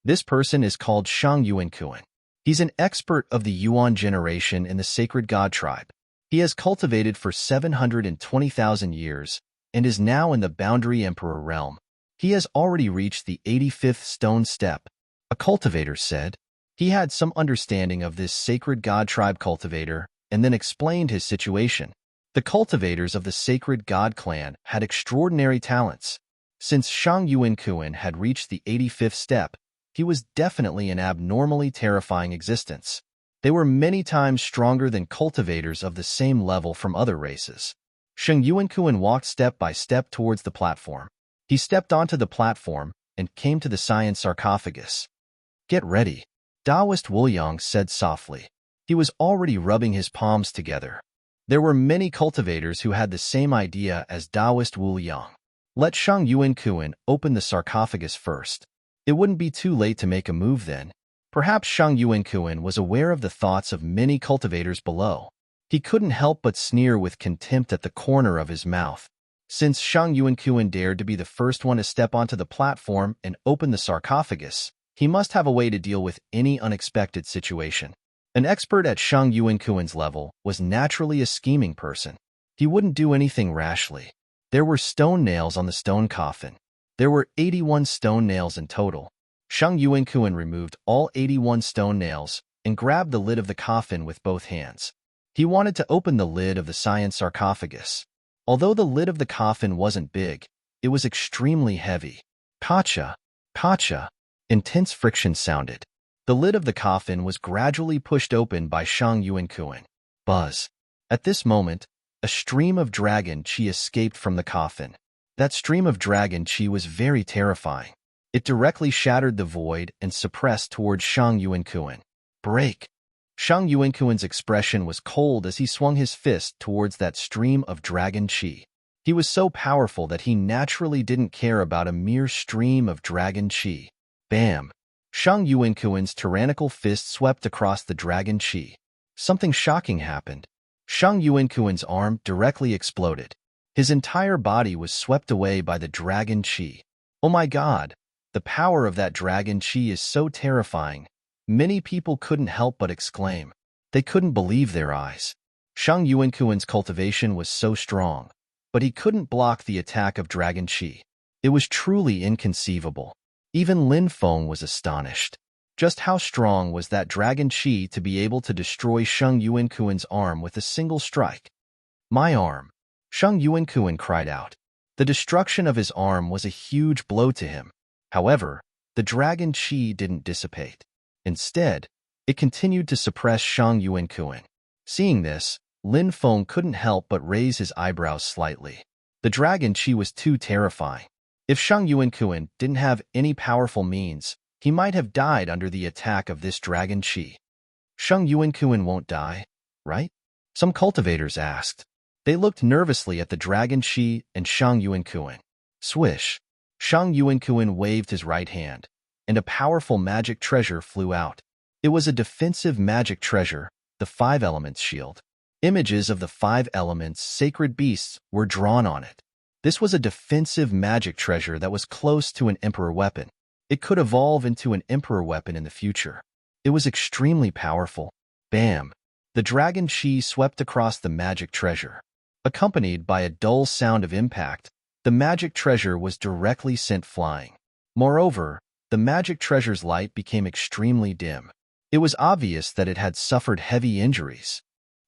This person is called Shang Yuankuan. He's an expert of the Yuan generation in the Sacred God tribe. He has cultivated for 720,000 years and is now in the Boundary Emperor realm. He has already reached the 85th stone step, a cultivator said. He had some understanding of this Sacred God tribe cultivator and then explained his situation. The cultivators of the Sacred God clan had extraordinary talents. Since Shang Yuankuan had reached the 85th step, he was definitely an abnormally terrifying existence. They were many times stronger than cultivators of the same level from other races. Shang Yuankuan walked step by step towards the platform. He stepped onto the platform and came to the cyan sarcophagus. Get ready, Daoist Wuliang said softly. He was already rubbing his palms together. There were many cultivators who had the same idea as Daoist Wuliang. Let Shang Yuankuan open the sarcophagus first. It wouldn't be too late to make a move then. Perhaps Shang Yuankuan was aware of the thoughts of many cultivators below. He couldn't help but sneer with contempt at the corner of his mouth. Since Shang Yuankuan dared to be the first one to step onto the platform and open the sarcophagus, he must have a way to deal with any unexpected situation. An expert at Shang Yuankuan's level was naturally a scheming person. He wouldn't do anything rashly. There were stone nails on the stone coffin. There were 81 stone nails in total. Shang Yuankuan removed all 81 stone nails and grabbed the lid of the coffin with both hands. He wanted to open the lid of the cyan sarcophagus. Although the lid of the coffin wasn't big, it was extremely heavy. Gotcha! Pacha. Intense friction sounded. The lid of the coffin was gradually pushed open by Shang Yuankuan. Buzz. At this moment, a stream of dragon chi escaped from the coffin. That stream of dragon chi was very terrifying. It directly shattered the void and suppressed towards Shang Yuankuan. Break! Shang Yuankuan's expression was cold as he swung his fist towards that stream of dragon chi. He was so powerful that he naturally didn't care about a mere stream of dragon chi. Bam! Shang Yuankuan's tyrannical fist swept across the dragon chi. Something shocking happened. Shang Yuankuan's arm directly exploded. His entire body was swept away by the dragon chi. Oh my god! The power of that dragon chi is so terrifying. Many people couldn't help but exclaim. They couldn't believe their eyes. Shang Yuankuan's cultivation was so strong, but he couldn't block the attack of dragon chi. It was truly inconceivable. Even Lin Feng was astonished. Just how strong was that dragon chi to be able to destroy Shang Yuankuan's arm with a single strike? My arm! Shang Yuankuan cried out. The destruction of his arm was a huge blow to him. However, the dragon chi didn't dissipate. Instead, it continued to suppress Shang Yuankuan. Seeing this, Lin Feng couldn't help but raise his eyebrows slightly. The dragon chi was too terrifying. If Shang Yuankuan didn't have any powerful means, he might have died under the attack of this dragon chi. Shang Yuankuan won't die, right? Some cultivators asked. They looked nervously at the dragon chi and Shang Yuankuan. Swish! Shang Yuankuan waved his right hand, and a powerful magic treasure flew out. It was a defensive magic treasure, the 5 Elements shield. Images of the 5 Elements sacred beasts were drawn on it. This was a defensive magic treasure that was close to an emperor weapon. It could evolve into an emperor weapon in the future. It was extremely powerful. Bam! The dragon chi swept across the magic treasure. Accompanied by a dull sound of impact, the magic treasure was directly sent flying. Moreover, the magic treasure's light became extremely dim. It was obvious that it had suffered heavy injuries.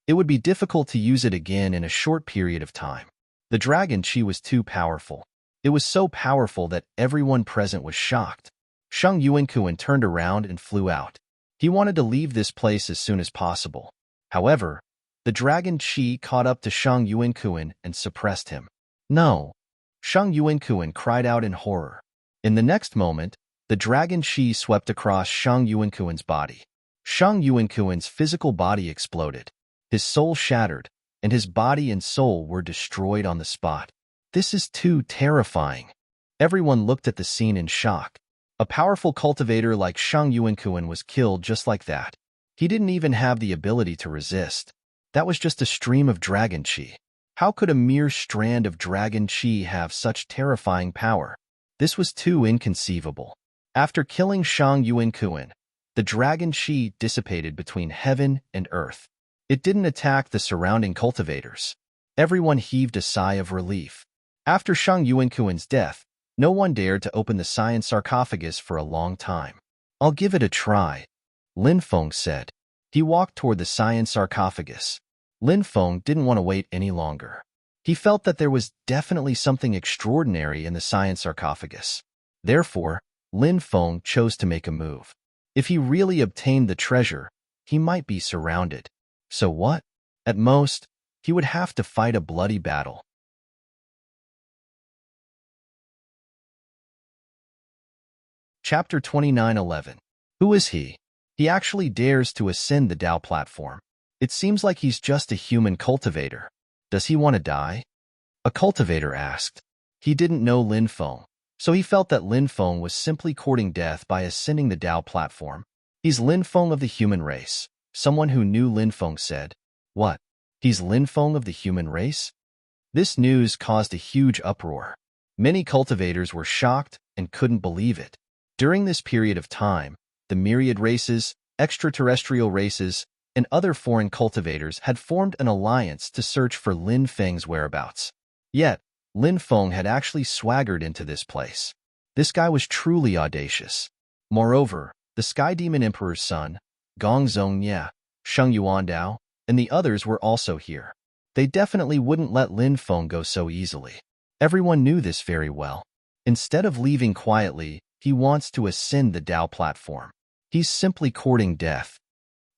It would be difficult to use it again in a short period of time. The dragon chi was too powerful. It was so powerful that everyone present was shocked. Shang Yuankuan turned around and flew out. He wanted to leave this place as soon as possible. However, the dragon chi caught up to Shang Yuankuan and suppressed him. No! Shang Yuankuan cried out in horror. In the next moment, the dragon chi swept across Shang Yuankuan's body. Shang Yuankuan's physical body exploded. His soul shattered, and his body and soul were destroyed on the spot. This is too terrifying. Everyone looked at the scene in shock. A powerful cultivator like Shang Yuankuan was killed just like that. He didn't even have the ability to resist. That was just a stream of dragon chi. How could a mere strand of dragon chi have such terrifying power? This was too inconceivable. After killing Shang Yuankuan, the dragon chi dissipated between heaven and earth. It didn't attack the surrounding cultivators. Everyone heaved a sigh of relief. After Shang Yuankuan's death, no one dared to open the science sarcophagus for a long time. I'll give it a try, Lin Feng said. He walked toward the science sarcophagus. Lin Feng didn't want to wait any longer. He felt that there was definitely something extraordinary in the science sarcophagus. Therefore, Lin Feng chose to make a move. If he really obtained the treasure, he might be surrounded. So what? At most, he would have to fight a bloody battle. Chapter 29:11. Who is he? He actually dares to ascend the Tao platform. It seems like he's just a human cultivator. Does he want to die? A cultivator asked. He didn't know Lin Feng, so he felt that Lin Feng was simply courting death by ascending the Tao platform. He's Lin Feng of the human race. Someone who knew Lin Feng said. What? He's Lin Feng of the human race? This news caused a huge uproar. Many cultivators were shocked and couldn't believe it. During this period of time, the myriad races, extraterrestrial races, and other foreign cultivators had formed an alliance to search for Lin Feng's whereabouts. Yet, Lin Feng had actually swaggered into this place. This guy was truly audacious. Moreover, the Sky Demon Emperor's son, Gong Zhongye, Sheng Yuandao, and the others were also here. They definitely wouldn't let Lin Feng go so easily. Everyone knew this very well. Instead of leaving quietly, He wants to ascend the Tao platform. He's simply courting death.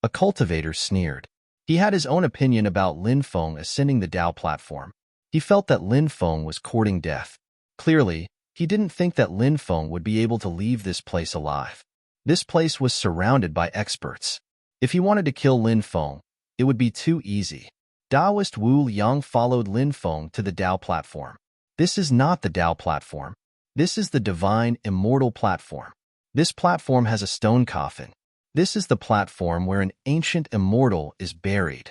A cultivator sneered. He had his own opinion about Lin Feng ascending the Tao platform. He felt that Lin Feng was courting death. Clearly, he didn't think that Lin Feng would be able to leave this place alive. This place was surrounded by experts. If he wanted to kill Lin Feng, it would be too easy. Taoist Wu Liang followed Lin Feng to the Tao platform. This is not the Tao platform. This is the divine, immortal platform. This platform has a stone coffin. This is the platform where an ancient immortal is buried.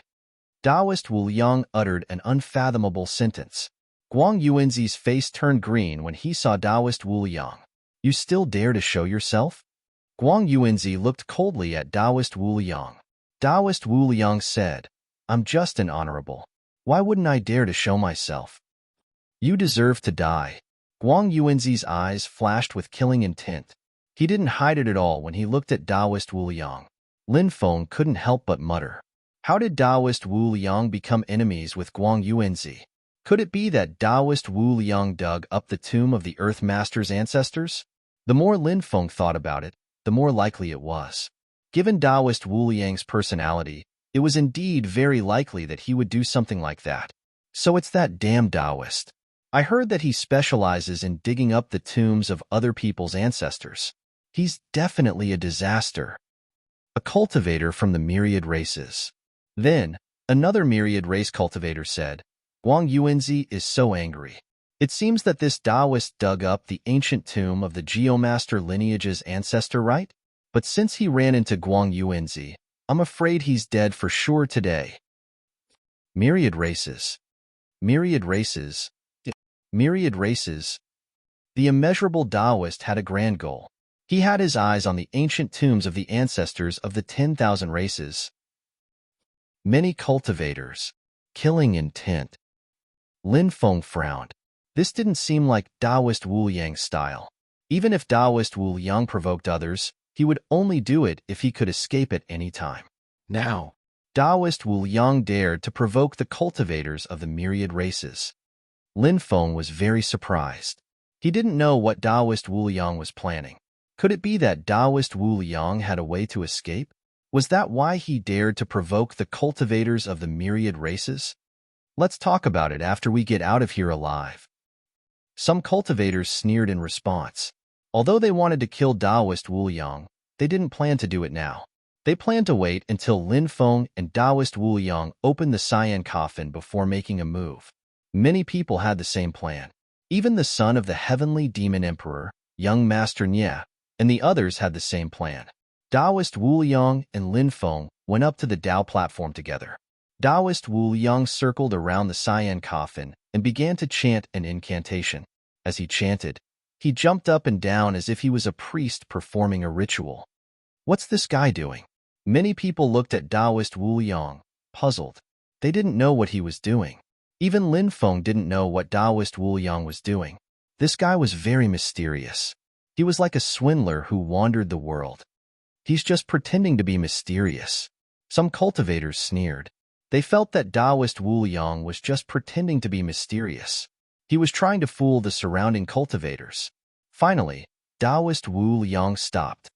Taoist Wu Liang uttered an unfathomable sentence. Guang Yuanzi's face turned green when he saw Taoist Wu Liang. You still dare to show yourself? Guang Yuanzi looked coldly at Taoist Wu Liang. Taoist Wu Liang said, I'm just an honorable. Why wouldn't I dare to show myself? You deserve to die. Guang Yuanzi's eyes flashed with killing intent. He didn't hide it at all when he looked at Taoist Wu Liang. Lin Feng couldn't help but mutter. How did Taoist Wu Liang become enemies with Guang Yuanzi? Could it be that Taoist Wu Liang dug up the tomb of the Earth Master's ancestors? The more Lin Feng thought about it, the more likely it was. Given Taoist Wu Liang's personality, it was indeed very likely that he would do something like that. So it's that damn Taoist. I heard that he specializes in digging up the tombs of other people's ancestors. He's definitely a disaster. A cultivator from the myriad races. Then, another myriad race cultivator said, Guang Yuanzi is so angry. It seems that this Taoist dug up the ancient tomb of the Geomaster lineage's ancestor, right? But since he ran into Guang Yuanzi, I'm afraid he's dead for sure today. Myriad races. Myriad races. Myriad races. The immeasurable Taoist had a grand goal. He had his eyes on the ancient tombs of the ancestors of the 10,000 races. Many cultivators. Killing intent. Lin Feng frowned. This didn't seem like Taoist Wu Liang's style. Even if Taoist Wu Liang provoked others, he would only do it if he could escape at any time. Now, Taoist Wu Liang dared to provoke the cultivators of the myriad races. Lin Feng was very surprised. He didn't know what Taoist Wu Liang was planning. Could it be that Taoist Wu Liang had a way to escape? Was that why he dared to provoke the cultivators of the myriad races? Let's talk about it after we get out of here alive. Some cultivators sneered in response. Although they wanted to kill Taoist Wu Liang, they didn't plan to do it now. They planned to wait until Lin Feng and Taoist Wu Liang opened the cyan coffin before making a move. Many people had the same plan. Even the son of the heavenly demon emperor, young Master Nye, and the others had the same plan. Taoist Wu Liang and Lin Feng went up to the Tao platform together. Taoist Wu Liang circled around the cyan coffin and began to chant an incantation. As he chanted, he jumped up and down as if he was a priest performing a ritual. What's this guy doing? Many people looked at Taoist Wu Liang, puzzled. They didn't know what he was doing. Even Lin Feng didn't know what Taoist Wu Liang was doing. This guy was very mysterious. He was like a swindler who wandered the world. He's just pretending to be mysterious. Some cultivators sneered. They felt that Taoist Wu Liang was just pretending to be mysterious. He was trying to fool the surrounding cultivators. Finally, Taoist Wu Liang stopped.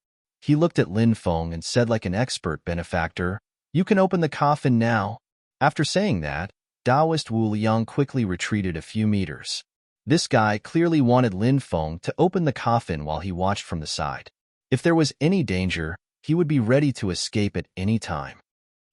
He looked at Lin Feng and said like an expert benefactor, "You can open the coffin now." After saying that, Taoist Wu Liang quickly retreated a few meters. This guy clearly wanted Lin Feng to open the coffin while he watched from the side. If there was any danger, he would be ready to escape at any time.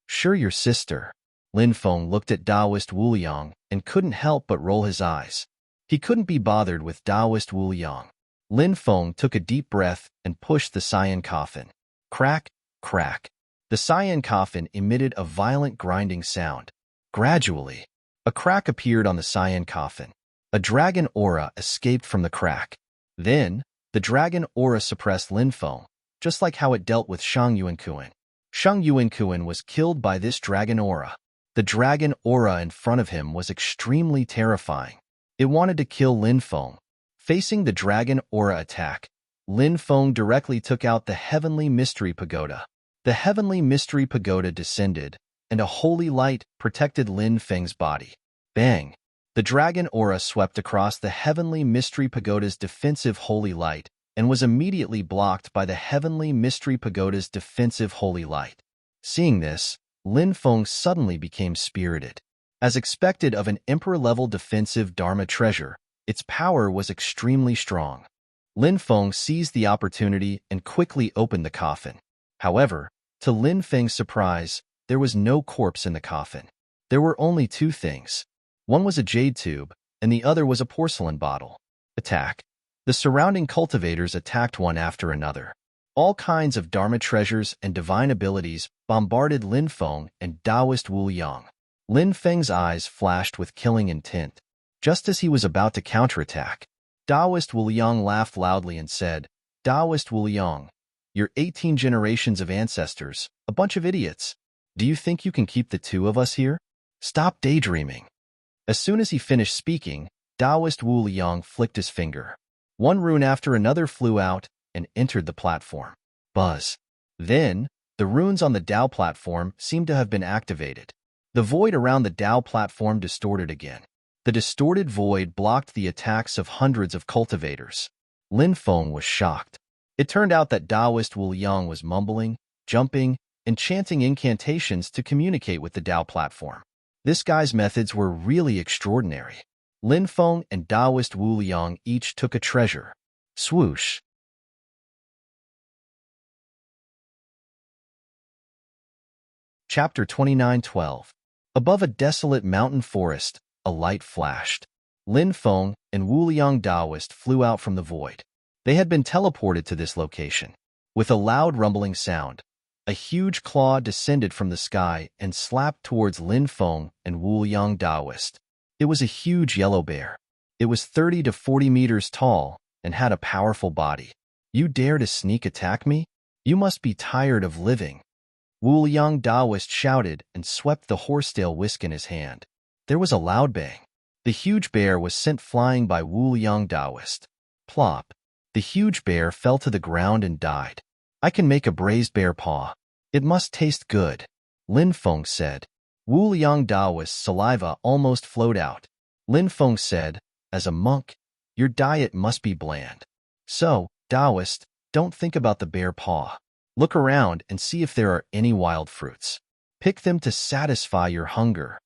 "Sure, your sister." Lin Feng looked at Taoist Wu Liang and couldn't help but roll his eyes. He couldn't be bothered with Taoist Wu Liang. Lin Feng took a deep breath and pushed the cyan coffin. Crack, crack. The cyan coffin emitted a violent grinding sound. Gradually, a crack appeared on the cyan coffin. A dragon aura escaped from the crack. Then, the dragon aura suppressed Lin Feng, just like how it dealt with Shang Yuankuan. Shang Yuankuan was killed by this dragon aura. The dragon aura in front of him was extremely terrifying. It wanted to kill Lin Feng. Facing the dragon aura attack, Lin Feng directly took out the heavenly mystery pagoda. The heavenly mystery pagoda descended, and a holy light protected Lin Feng's body. Bang! The dragon aura swept across the heavenly mystery pagoda's defensive holy light, and was immediately blocked by the heavenly mystery pagoda's defensive holy light. Seeing this, Lin Feng suddenly became spirited. As expected of an emperor-level defensive Dharma treasure, its power was extremely strong. Lin Feng seized the opportunity and quickly opened the coffin. However, to Lin Feng's surprise, there was no corpse in the coffin. There were only two things. One was a jade tube, and the other was a porcelain bottle. Attack. The surrounding cultivators attacked one after another. All kinds of Dharma treasures and divine abilities bombarded Lin Feng and Taoist Wu Yang. Lin Feng's eyes flashed with killing intent. Just as he was about to counterattack, Taoist Wu Yang laughed loudly and said, "Taoist Wu Yang, you're 18 generations of ancestors, a bunch of idiots. Do you think you can keep the two of us here? Stop daydreaming." As soon as he finished speaking, Taoist Wu Liang flicked his finger. One rune after another flew out and entered the platform. Buzz. Then, the runes on the Dao platform seemed to have been activated. The void around the Dao platform distorted again. The distorted void blocked the attacks of hundreds of cultivators. Lin Feng was shocked. It turned out that Taoist Wu Liang was mumbling, jumping, and chanting incantations to communicate with the Dao platform. This guy's methods were really extraordinary. Lin Feng and Taoist Wu Liang each took a treasure. Swoosh. Chapter 29:12. Above a desolate mountain forest, a light flashed. Lin Feng and Wu Liang Taoist flew out from the void. They had been teleported to this location. With a loud rumbling sound, a huge claw descended from the sky and slapped towards Lin Feng and Wu Liang Taoist. It was a huge yellow bear. It was 30 to 40 meters tall and had a powerful body. "You dare to sneak attack me? You must be tired of living." Wu Liang Taoist shouted and swept the horsetail whisk in his hand. There was a loud bang. The huge bear was sent flying by Wu Liang Taoist. Plop. The huge bear fell to the ground and died. "I can make a braised bear paw. It must taste good," Lin Feng said. Wu Liang Taoist's saliva almost flowed out. Lin Feng said, "As a monk, your diet must be bland. So, Taoist, don't think about the bear paw. Look around and see if there are any wild fruits. Pick them to satisfy your hunger."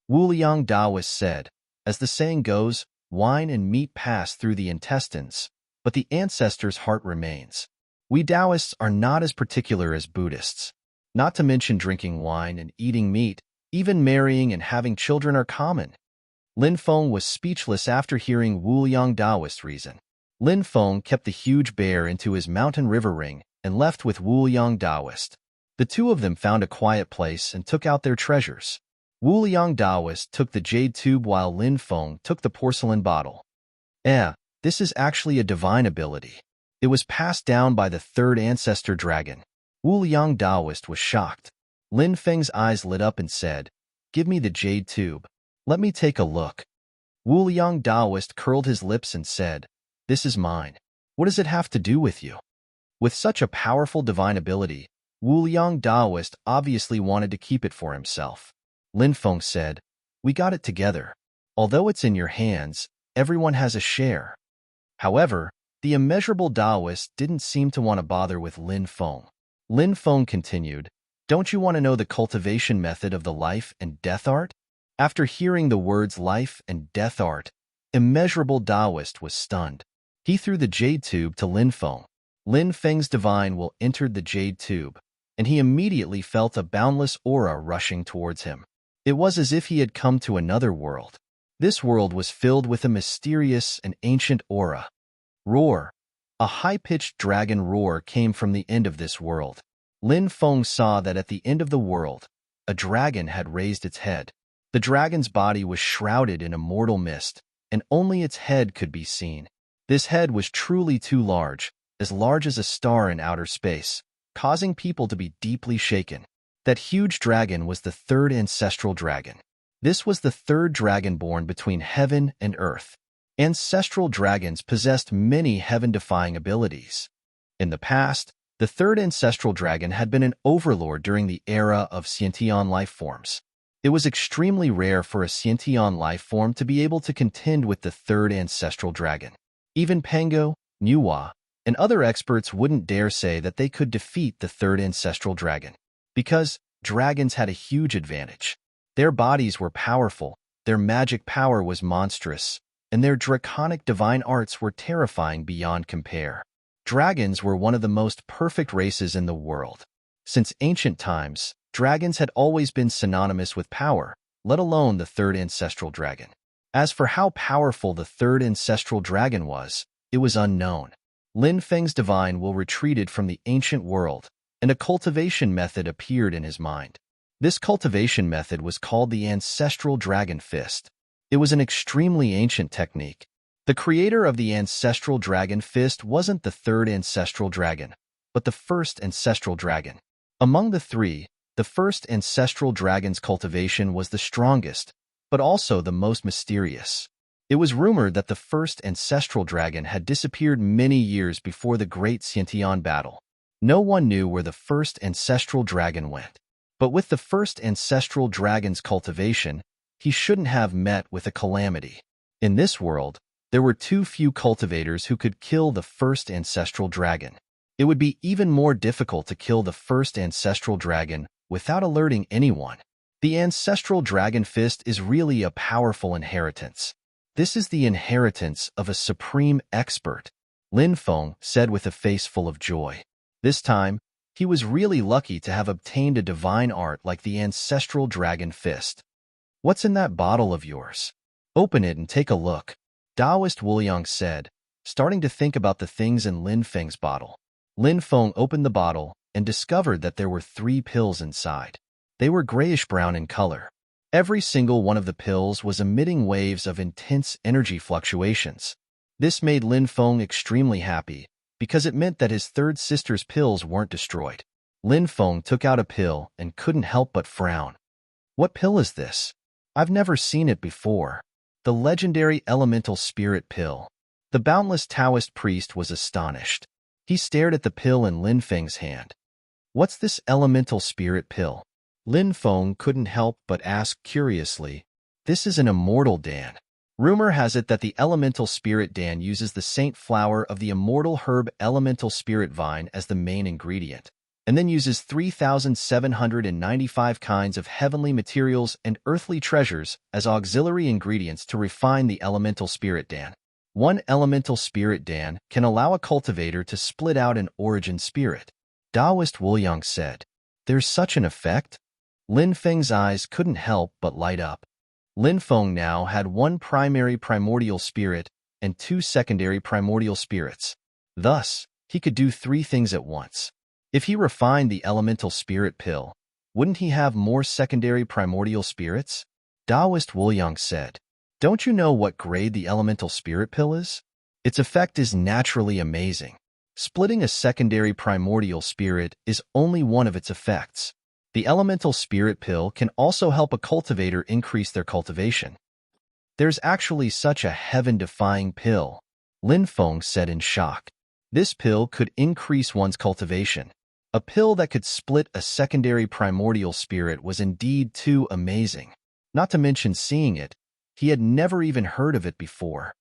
Wu Liang Taoist said, "As the saying goes, wine and meat pass through the intestines, but the ancestor's heart remains. We Taoists are not as particular as Buddhists. Not to mention drinking wine and eating meat, even marrying and having children are common." Lin Feng was speechless after hearing Wu Liang Taoist's reason. Lin Feng kept the huge bear into his mountain river ring and left with Wu Liang Taoist. The two of them found a quiet place and took out their treasures. Wu Liang Taoist took the jade tube while Lin Feng took the porcelain bottle. This is actually a divine ability. It was passed down by the third ancestor dragon." Wu Liang Taoist was shocked. Lin Feng's eyes lit up and said, "Give me the jade tube. Let me take a look." Wu Liang Taoist curled his lips and said, "This is mine. What does it have to do with you?" With such a powerful divine ability, Wu Liang Taoist obviously wanted to keep it for himself. Lin Feng said, "We got it together. Although it's in your hands, everyone has a share." However, the immeasurable Taoist didn't seem to want to bother with Lin Feng. Lin Feng continued, "Don't you want to know the cultivation method of the life and death art?" After hearing the words life and death art, immeasurable Taoist was stunned. He threw the jade tube to Lin Feng. Lin Feng's divine will entered the jade tube, and he immediately felt a boundless aura rushing towards him. It was as if he had come to another world. This world was filled with a mysterious and ancient aura. Roar. A high-pitched dragon roar came from the end of this world. Lin Feng saw that at the end of the world, a dragon had raised its head. The dragon's body was shrouded in immortal mist, and only its head could be seen. This head was truly too large as a star in outer space, causing people to be deeply shaken. That huge dragon was the third ancestral dragon. This was the third dragon born between heaven and earth. Ancestral dragons possessed many heaven-defying abilities. In the past, the third ancestral dragon had been an overlord during the era of sentient life forms. It was extremely rare for a sentient life form to be able to contend with the third ancestral dragon. Even Pango, Nuwa, and other experts wouldn't dare say that they could defeat the third ancestral dragon. Because dragons had a huge advantage. Their bodies were powerful, their magic power was monstrous, and their draconic divine arts were terrifying beyond compare. Dragons were one of the most perfect races in the world. Since ancient times, dragons had always been synonymous with power, let alone the third ancestral dragon. As for how powerful the third ancestral dragon was, it was unknown. Lin Feng's divine will retreated from the ancient world, and a cultivation method appeared in his mind. This cultivation method was called the ancestral dragon fist. It was an extremely ancient technique. The creator of the ancestral dragon fist wasn't the third ancestral dragon, but the first ancestral dragon. Among the three, the first ancestral dragon's cultivation was the strongest, but also the most mysterious. It was rumored that the first ancestral dragon had disappeared many years before the Great Xiantian battle. No one knew where the first ancestral dragon went. But with the first ancestral dragon's cultivation, he shouldn't have met with a calamity. In this world, there were too few cultivators who could kill the first ancestral dragon. It would be even more difficult to kill the first ancestral dragon without alerting anyone. The ancestral dragon fist is really a powerful inheritance. This is the inheritance of a supreme expert, Lin Feng said with a face full of joy. This time, he was really lucky to have obtained a divine art like the ancestral dragon fist. What's in that bottle of yours? Open it and take a look, Taoist Wuliang said, starting to think about the things in Lin Feng's bottle. Lin Feng opened the bottle and discovered that there were 3 pills inside. They were grayish-brown in color. Every single one of the pills was emitting waves of intense energy fluctuations. This made Lin Feng extremely happy, because it meant that his third sister's pills weren't destroyed. Lin Feng took out a pill and couldn't help but frown. What pill is this? I've never seen it before. The legendary elemental spirit pill. The boundless Taoist priest was astonished. He stared at the pill in Lin Feng's hand. What's this elemental spirit pill? Lin Feng couldn't help but ask curiously. This is an immortal Dan. Rumor has it that the elemental spirit Dan uses the saint flower of the immortal herb elemental spirit vine as the main ingredient, and then uses 3,795 kinds of heavenly materials and earthly treasures as auxiliary ingredients to refine the elemental spirit Dan. One elemental spirit Dan can allow a cultivator to split out an origin spirit, Taoist Wuliang said. There's such an effect? Lin Feng's eyes couldn't help but light up. Lin Feng now had 1 primary primordial spirit and 2 secondary primordial spirits. Thus, he could do 3 things at once. If he refined the elemental spirit pill, wouldn't he have more secondary primordial spirits? Taoist Wuliang said. Don't you know what grade the elemental spirit pill is? Its effect is naturally amazing. Splitting a secondary primordial spirit is only one of its effects. The elemental spirit pill can also help a cultivator increase their cultivation. There's actually such a heaven-defying pill, Lin Feng said in shock. This pill could increase one's cultivation. A pill that could split a secondary primordial spirit was indeed too amazing. Not to mention seeing it, he had never even heard of it before.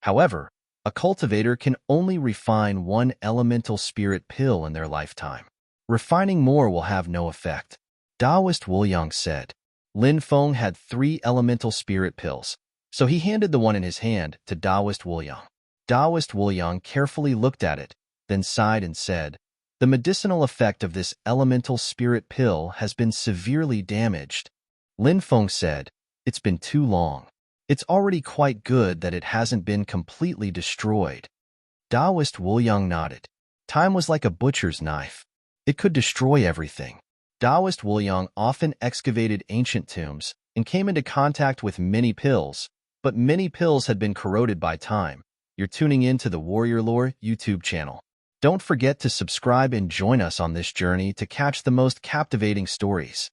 However, a cultivator can only refine 1 elemental spirit pill in their lifetime. Refining more will have no effect, Taoist Wuliang said. Lin Feng had 3 elemental spirit pills, so he handed the one in his hand to Taoist Wuliang. Taoist Wuliang carefully looked at it, then sighed and said, the medicinal effect of this elemental spirit pill has been severely damaged. Lin Feng said, it's been too long. It's already quite good that it hasn't been completely destroyed. Taoist Wuliang nodded. Time was like a butcher's knife. It could destroy everything. Taoist Wuliang often excavated ancient tombs and came into contact with many pills, but many pills had been corroded by time. You're tuning in to the Warrior Lore YouTube channel. Don't forget to subscribe and join us on this journey to catch the most captivating stories.